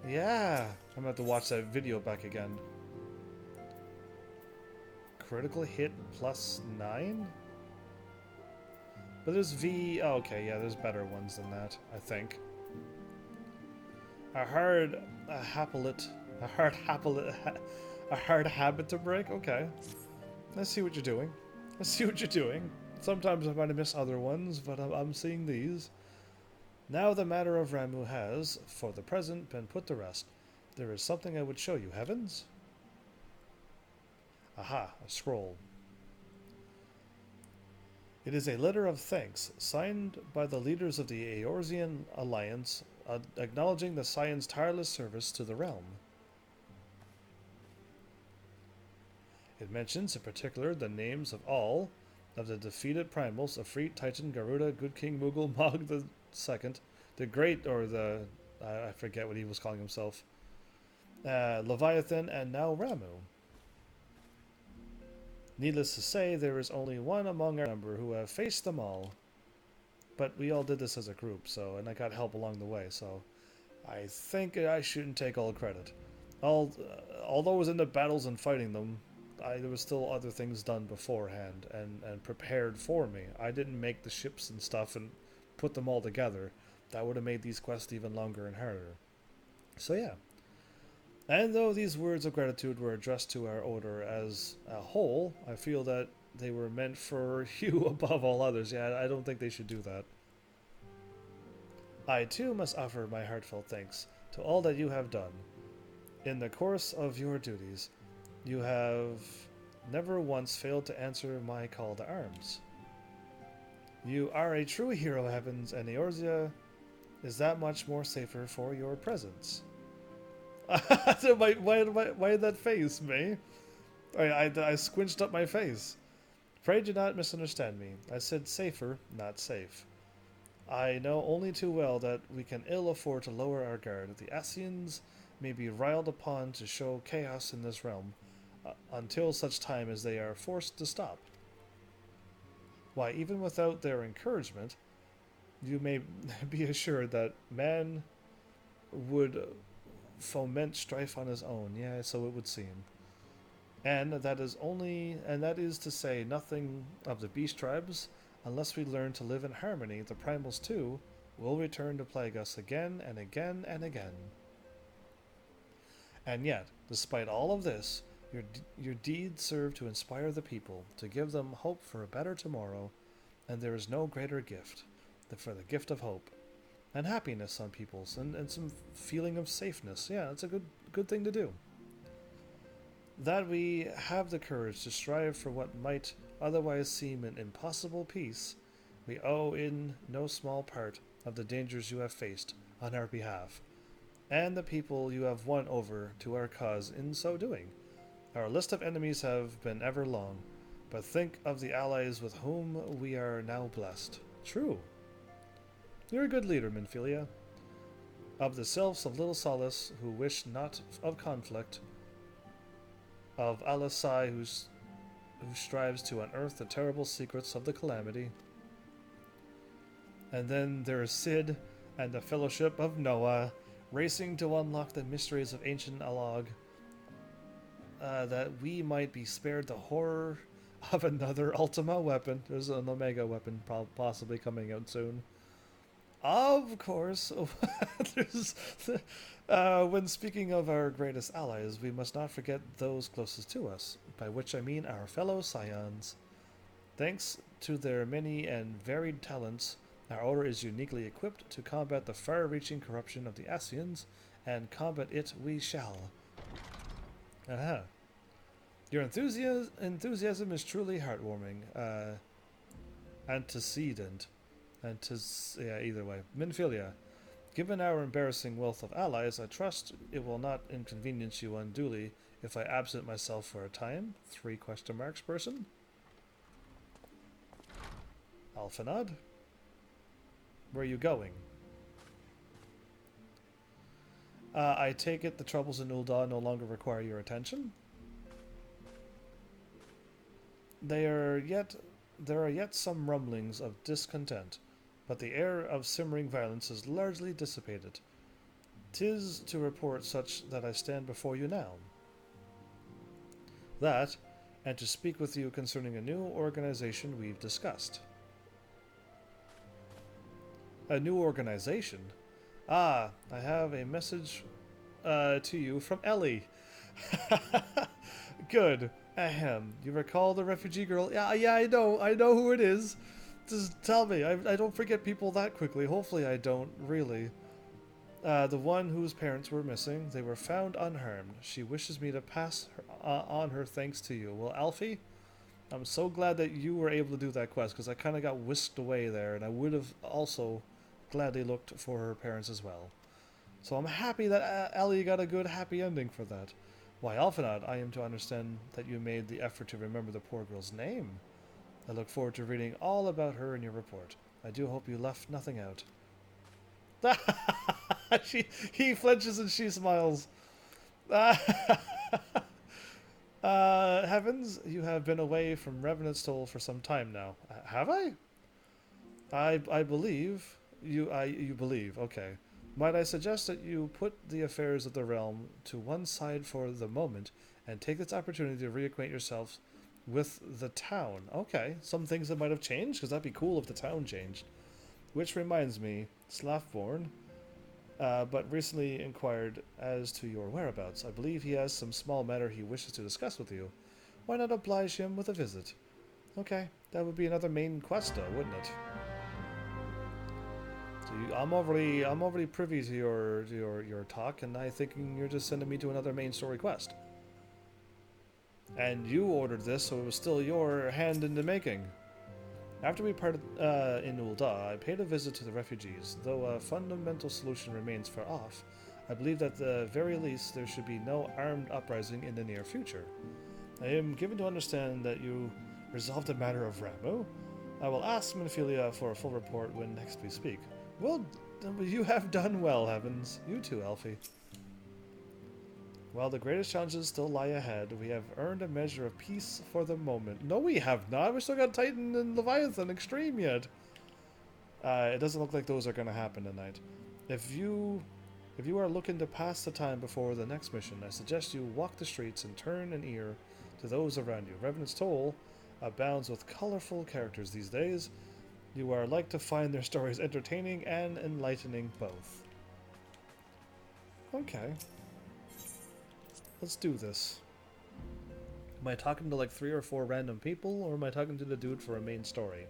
Yeah, I'm about to watch that video back again. Critical hit +9? But there's V... Oh, okay, yeah, there's better ones than that, I think. A hard habit to break? Okay. I see what you're doing. I see what you're doing. Sometimes I might miss other ones, but I'm seeing these. Now the matter of Ramuh has, for the present, been put to rest. There is something I would show you, heavens? Aha, a scroll. It is a letter of thanks, signed by the leaders of the Eorzean Alliance, acknowledging the Scion's tireless service to the realm. It mentions in particular the names of all of the defeated primals, Afreet, Titan, Garuda, Good King, Moogle, Mog the Second, the Great, or the... I forget what he was calling himself. Leviathan, and now Ramuh. Needless to say, there is only one among our number who have faced them all. But we all did this as a group, and I got help along the way, so I think I shouldn't take all credit. Although I was in the battles and fighting them, there was still other things done beforehand and prepared for me. I didn't make the ships and stuff and put them all together, that would have made these quests even longer and harder. So yeah. And though these words of gratitude were addressed to our order as a whole, I feel that they were meant for you above all others. Yeah, I don't think they should do that. I too must offer my heartfelt thanks to all that you have done. In the course of your duties, you have never once failed to answer my call to arms. You are a true hero, Heavens, and Eorzea is that much more safer for your presence. Why that face, May? I squinched up my face. Pray do not misunderstand me. I said safer, not safe. I know only too well that we can ill afford to lower our guard. The Ascians may be riled upon to show chaos in this realm, until such time as they are forced to stop. Why, even without their encouragement, you may be assured that man would foment strife on his own. Yeah, so it would seem. And that is to say nothing of the beast tribes. Unless we learn to live in harmony, the primals too will return to plague us again and again and again. And yet, despite all of this, your deeds serve to inspire the people, to give them hope for a better tomorrow, and there is no greater gift than for the gift of hope and happiness on people's and some feeling of safeness. Yeah, it's a good thing to do. That we have the courage to strive for what might otherwise seem an impossible peace, we owe in no small part of the dangers you have faced on our behalf, and the people you have won over to our cause in so doing. Our list of enemies have been ever long, but think of the allies with whom we are now blessed. True. You're a good leader, Minfilia. Of the selves of little solace who wish not of conflict, of Alisai who strives to unearth the terrible secrets of the calamity. And then there is Sid and the Fellowship of Noah, racing to unlock the mysteries of ancient Alog, that we might be spared the horror of another Ultima weapon. There's an Omega weapon possibly coming out soon. Of course, when speaking of our greatest allies, we must not forget those closest to us, by which I mean our fellow Scions. Thanks to their many and varied talents, our order is uniquely equipped to combat the far-reaching corruption of the Ascians, and combat it we shall. Aha. Your enthusiasm is truly heartwarming, antecedent. Yeah, either way. Minfilia, given our embarrassing wealth of allies, I trust it will not inconvenience you unduly if I absent myself for a time. 3 question marks, person. Alphanod? Where are you going? I take it the troubles in Ul'dah no longer require your attention? There are yet some rumblings of discontent, but the air of simmering violence is largely dissipated. 'Tis to report such that I stand before you now. That, and to speak with you concerning a new organization we've discussed. A new organization? Ah, I have a message to you from Ellie. Good. Ahem. You recall the refugee girl? Yeah, I know who it is. Just tell me. I don't forget people that quickly. Hopefully I don't, really. The one whose parents were missing. They were found unharmed. She wishes me to pass on her thanks to you. Well, Alfie, I'm so glad that you were able to do that quest, because I kind of got whisked away there, and I would have also gladly looked for her parents as well. So I'm happy that Ellie got a good, happy ending for that. Why, Alphanod, I am to understand that you made the effort to remember the poor girl's name. I look forward to reading all about her in your report. I do hope you left nothing out. He flinches and she smiles. Heavens, you have been away from Revenant's Toll for some time now. Have I? I believe. You believe, okay. Might I suggest that you put the affairs of the realm to one side for the moment and take this opportunity to reacquaint yourself with the town? Okay, some things that might have changed, because that'd be cool if the town changed. Which reminds me, Slaffborn, but recently inquired as to your whereabouts. I believe he has some small matter he wishes to discuss with you. Why not oblige him with a visit? Okay, that would be another main quest, though, wouldn't it? So I'm already privy to your talk, and I thinking you're just sending me to another main story quest. And you ordered this, so it was still your hand in the making. After we parted in Ul'dah, I paid a visit to the refugees. Though a fundamental solution remains far off, I believe that at the very least there should be no armed uprising in the near future. I am given to understand that you resolved the matter of Ramu. I will ask Minfilia for a full report when next we speak. Well, you have done well, Heavens. You too, Elfie. While the greatest challenges still lie ahead, we have earned a measure of peace for the moment. No, we have not. We still got Titan and Leviathan Extreme yet. It doesn't look like those are going to happen tonight. If you are looking to pass the time before the next mission, I suggest you walk the streets and turn an ear to those around you. Revenant's Toll abounds with colorful characters these days. You are like to find their stories entertaining and enlightening both. Okay. Let's do this. Am I talking to like 3 or 4 random people, or am I talking to the dude for a main story?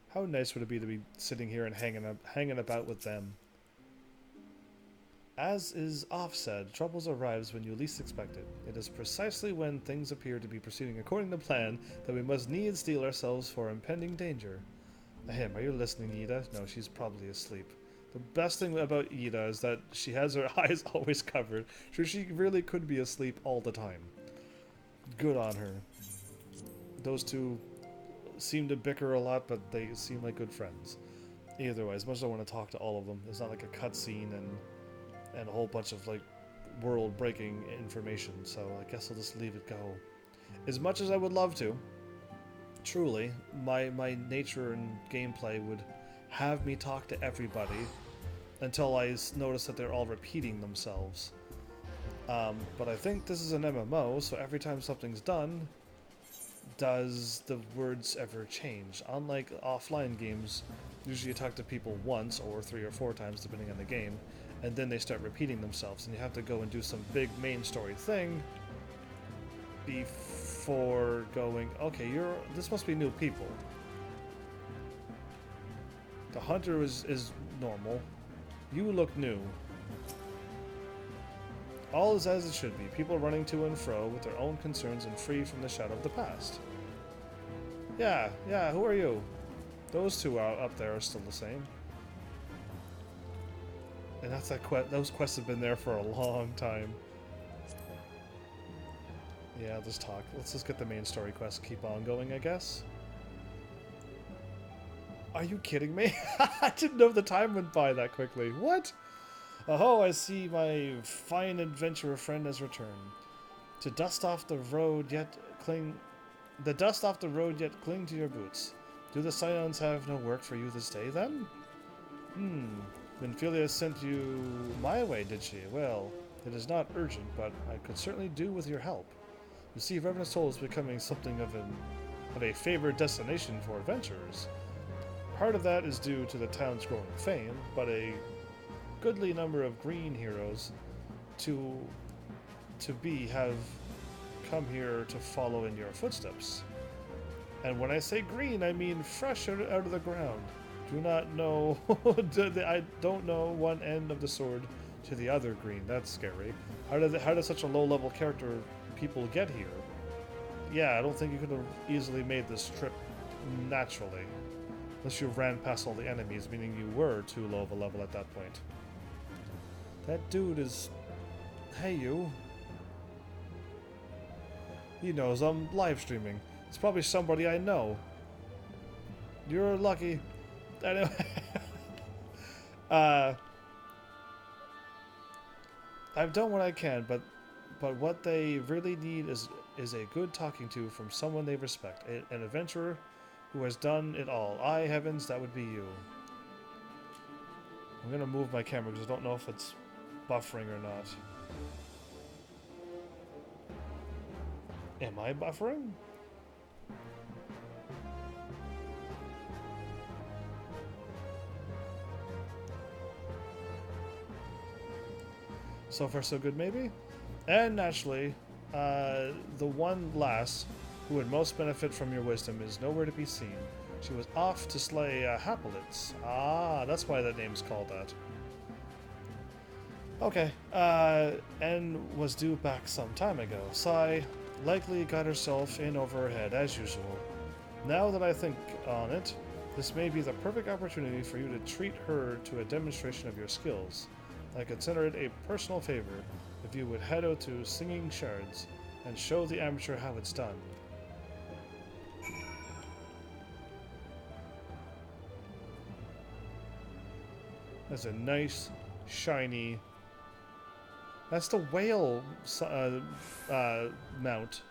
How nice would it be to be sitting here and hanging about with them? As is oft said, troubles arrives when you least expect it. It is precisely when things appear to be proceeding according to plan that we must needs steel ourselves for impending danger. Ahem, are you listening, Ida? No, she's probably asleep. The best thing about Ida is that she has her eyes always covered, so she really could be asleep all the time. Good on her. Those two seem to bicker a lot, but they seem like good friends. Either way, as much as I want to talk to all of them, it's not like a cutscene and a whole bunch of like world-breaking information, so I guess I'll just leave it go. As much as I would love to, truly, my nature and gameplay would have me talk to everybody until I notice that they're all repeating themselves. But I think this is an MMO, so every time something's done, does the words ever change? Unlike offline games, usually you talk to people once or 3 or 4 times depending on the game, and then they start repeating themselves, and you have to go and do some big main story thing before going, okay, this must be new people. The hunter is normal. You look new. All is as it should be. People running to and fro with their own concerns and free from the shadow of the past. Yeah, who are you? Those two out up there are still the same. And that's those quests have been there for a long time. Yeah, let's talk. Let's just get the main story quest keep on going, I guess. Are you kidding me? I didn't know the time went by that quickly. What? Oh, I see my fine adventurer friend has returned. To dust off the road yet cling to your boots. Do the Scions have no work for you this day then? Minfilia sent you my way, did she? Well, it is not urgent, but I could certainly do with your help. You see, Revenant's Toll is becoming something of a favored destination for adventurers. Part of that is due to the town's growing fame, but a goodly number of green heroes have come here to follow in your footsteps. And when I say green, I mean fresh out of the ground. Do not know. I don't know one end of the sword to the other green. That's scary. How did such a low-level character people get here? Yeah, I don't think you could have easily made this trip naturally. Unless you ran past all the enemies, meaning you were too low of a level at that point. That dude is... Hey, you. He knows I'm live streaming. It's probably somebody I know. You're lucky. Anyway. I've done what I can, but what they really need is a good talking to from someone they respect. An adventurer who has done it all. Aye, heavens, that would be you. I'm gonna move my camera because I don't know if it's buffering or not. Am I buffering? So far so good, maybe? And naturally, the one lass who would most benefit from your wisdom is nowhere to be seen. She was off to slay Hapolits. Ah, that's why that name's called that. Okay, and was due back some time ago. Sai likely got herself in over her head, as usual. Now that I think on it, this may be the perfect opportunity for you to treat her to a demonstration of your skills. I consider it a personal favor if you would head out to Singing Shards and show the amateur how it's done. That's a nice, shiny... That's the whale mount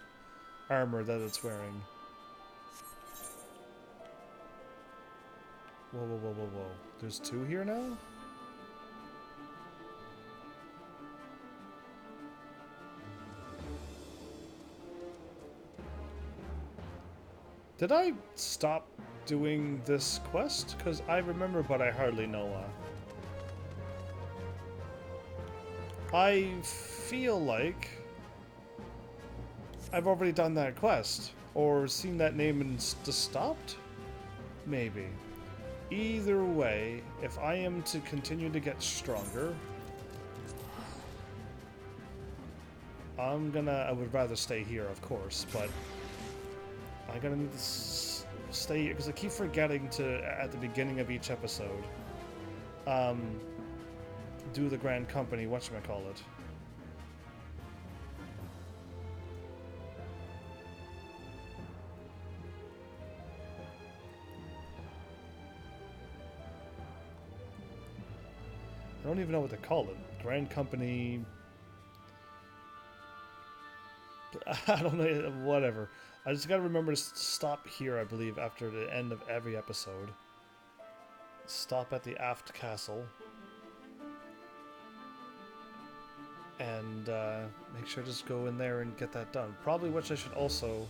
armor that it's wearing. Whoa, whoa, whoa, whoa, whoa. There's two here now? Did I stop doing this quest? Because I remember, but I hardly know. I feel like I've already done that quest, or seen that name and just stopped? Maybe. Either way, if I am to continue to get stronger, I would rather stay here, of course, but I'm gonna need to stay here, because I keep forgetting to, at the beginning of each episode, do the Grand Company, whatchamacallit. I don't even know what to call it. Grand Company... I don't know, whatever. I just gotta remember to stop here, I believe, after the end of every episode. Stop at the aft castle. And make sure to just go in there and get that done. Probably which I should also...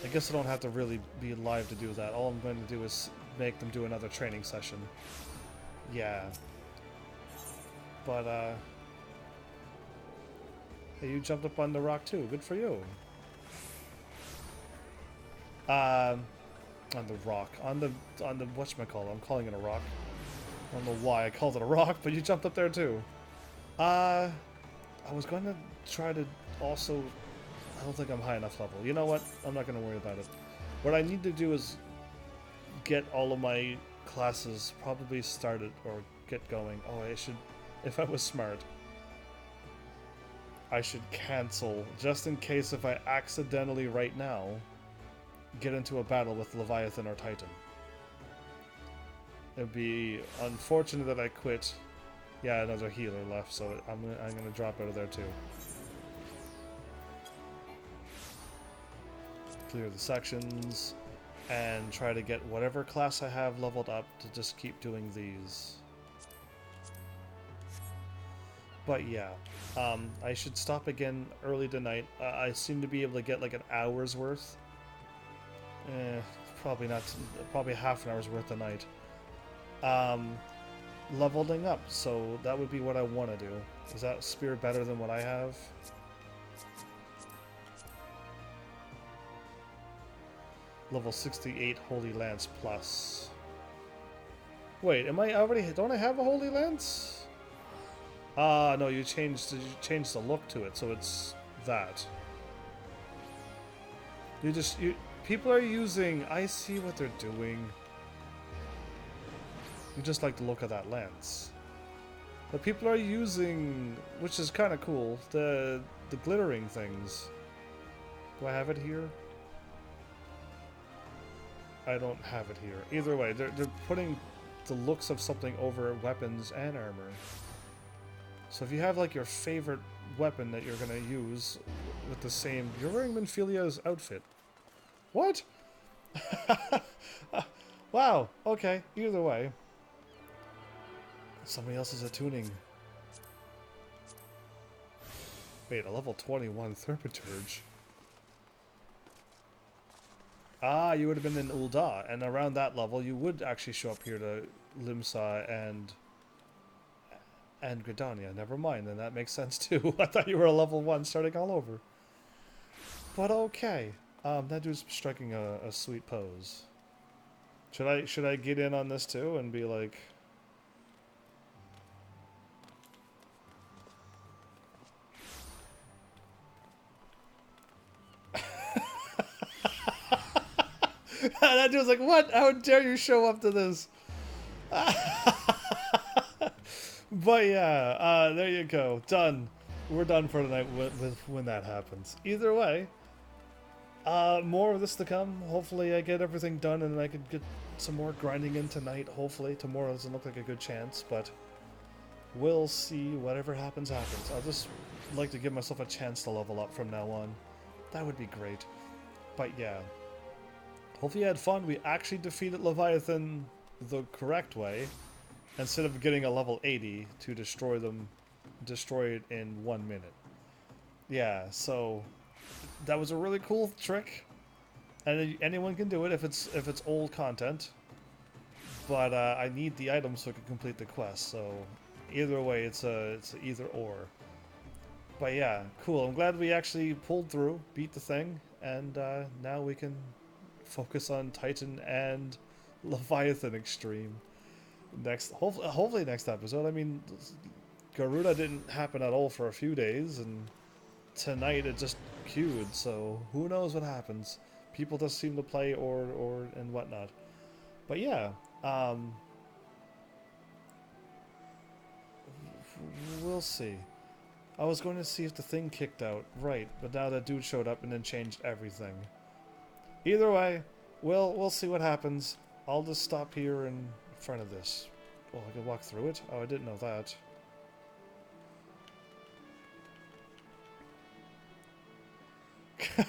I guess I don't have to really be live to do that. All I'm going to do is make them do another training session. Yeah. But, hey, you jumped up on the rock too. Good for you. On the rock. On the whatchamacallit. I'm calling it a rock. I don't know why I called it a rock, but you jumped up there too. I was going to try to also... I don't think I'm high enough level. You know what? I'm not going to worry about it. What I need to do is get all of my classes probably started or get going. Oh, I should... If I was smart, I should cancel, just in case if I accidentally right now get into a battle with Leviathan or Titan. It'd be unfortunate that I quit. Yeah, another healer left, so I'm gonna drop out of there too. Clear the sections and try to get whatever class I have leveled up to just keep doing these. But yeah, I should stop again early tonight. I seem to be able to get like an hour's worth. Probably not. Probably half an hour's worth a night. Leveling up, so that would be what I want to do. Is that spear better than what I have? Level 68 Holy Lance plus. Wait, am I already? Don't I have a Holy Lance? No, you changed the look to it, so it's that. People are using, I see what they're doing. You just like the look of that lens. But people are using, which is kind of cool, the glittering things. Do I have it here? I don't have it here. Either way, they're putting the looks of something over weapons and armor. So if you have like your favorite weapon that you're gonna use with the same... You're wearing Minfilia's outfit. What? Wow, okay, either way. Somebody else is attuning. Wait, a level 21 Thaumaturge. Ah, you would have been in Ul'dah, and around that level you would actually show up here to Limsa and And Gridania, never mind, then that makes sense too. I thought you were a level 1 starting all over. But okay. That dude's striking a sweet pose. Should I get in on this too and be like... That dude's like, what? How dare you show up to this? But yeah, there you go. Done. We're done for tonight with when that happens. Either way, more of this to come. Hopefully I get everything done and I can get some more grinding in tonight. Hopefully. Tomorrow doesn't look like a good chance, but we'll see. Whatever happens, happens. I'll just like to give myself a chance to level up from now on. That would be great. But yeah. Hopefully you had fun. We actually defeated Leviathan the correct way, instead of getting a level 80 to destroy it in 1 minute. Yeah, so that was a really cool trick, and anyone can do it if it's old content. But I need the items so I can complete the quest. So either way, it's either or. But yeah, cool. I'm glad we actually pulled through, beat the thing, and now we can focus on Titan and Leviathan Extreme. Hopefully next episode. I mean, Garuda didn't happen at all for a few days, and tonight it just queued, so who knows what happens. People just seem to play or and whatnot. But yeah, we'll see. I was going to see if the thing kicked out, right, but now that dude showed up and then changed everything. Either way, we'll see what happens. I'll just stop here in front of this. Oh, I can walk through it? Oh, I didn't know that.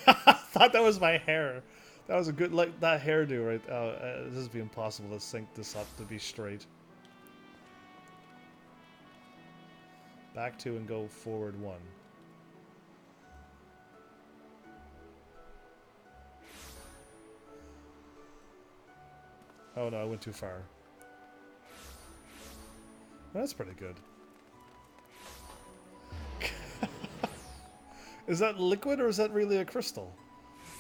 I thought that was my hair. That was a good, like, that hairdo right. Oh, this would be impossible to sync this up to be straight. Back 2 and go forward 1. Oh no, I went too far. Well, that's pretty good. Is that liquid or is that really a crystal?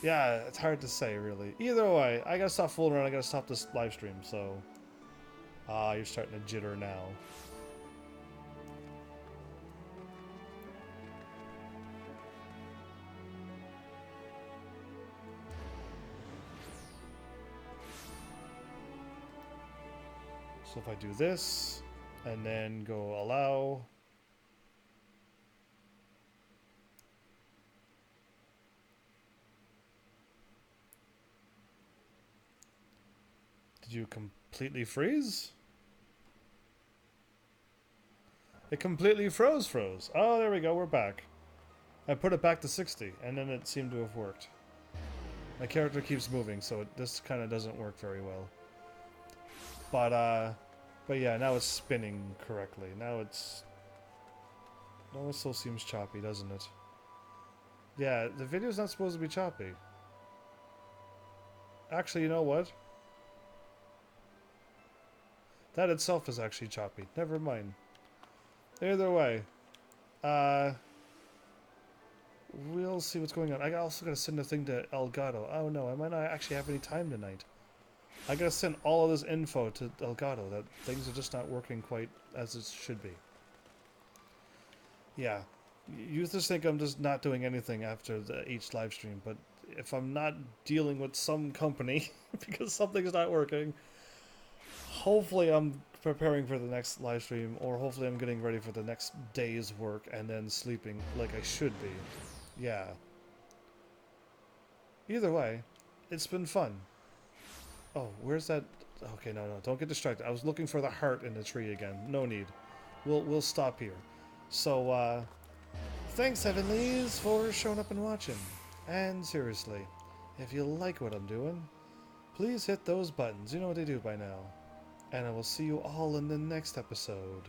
Yeah, it's hard to say, really. Either way, I gotta stop fooling around. I gotta stop this live stream, so... you're starting to jitter now. So if I do this, and then go allow... Did you completely freeze? It completely froze. Oh, there we go, we're back. I put it back to 60, and then it seemed to have worked. My character keeps moving, so this kind of doesn't work very well. But yeah, now it's spinning correctly. Now it's... No, it still seems choppy, doesn't it? Yeah, the video's not supposed to be choppy. Actually, you know what? That itself is actually choppy. Never mind. Either way, we'll see what's going on. I also gotta send a thing to Elgato. Oh no, I might not actually have any time tonight. I gotta send all of this info to Elgato that things are just not working quite as it should be. Yeah, you just think I'm just not doing anything after each live stream, but if I'm not dealing with some company because something's not working, hopefully I'm preparing for the next live stream, or hopefully I'm getting ready for the next day's work and then sleeping like I should be. Yeah. Either way, it's been fun. Oh, where's that? Okay, no, don't get distracted. I was looking for the heart in the tree again. No need. We'll stop here. So, thanks, Heavenlies, for showing up and watching. And seriously, if you like what I'm doing, please hit those buttons. You know what they do by now. And I will see you all in the next episode.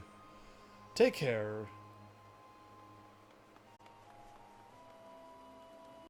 Take care.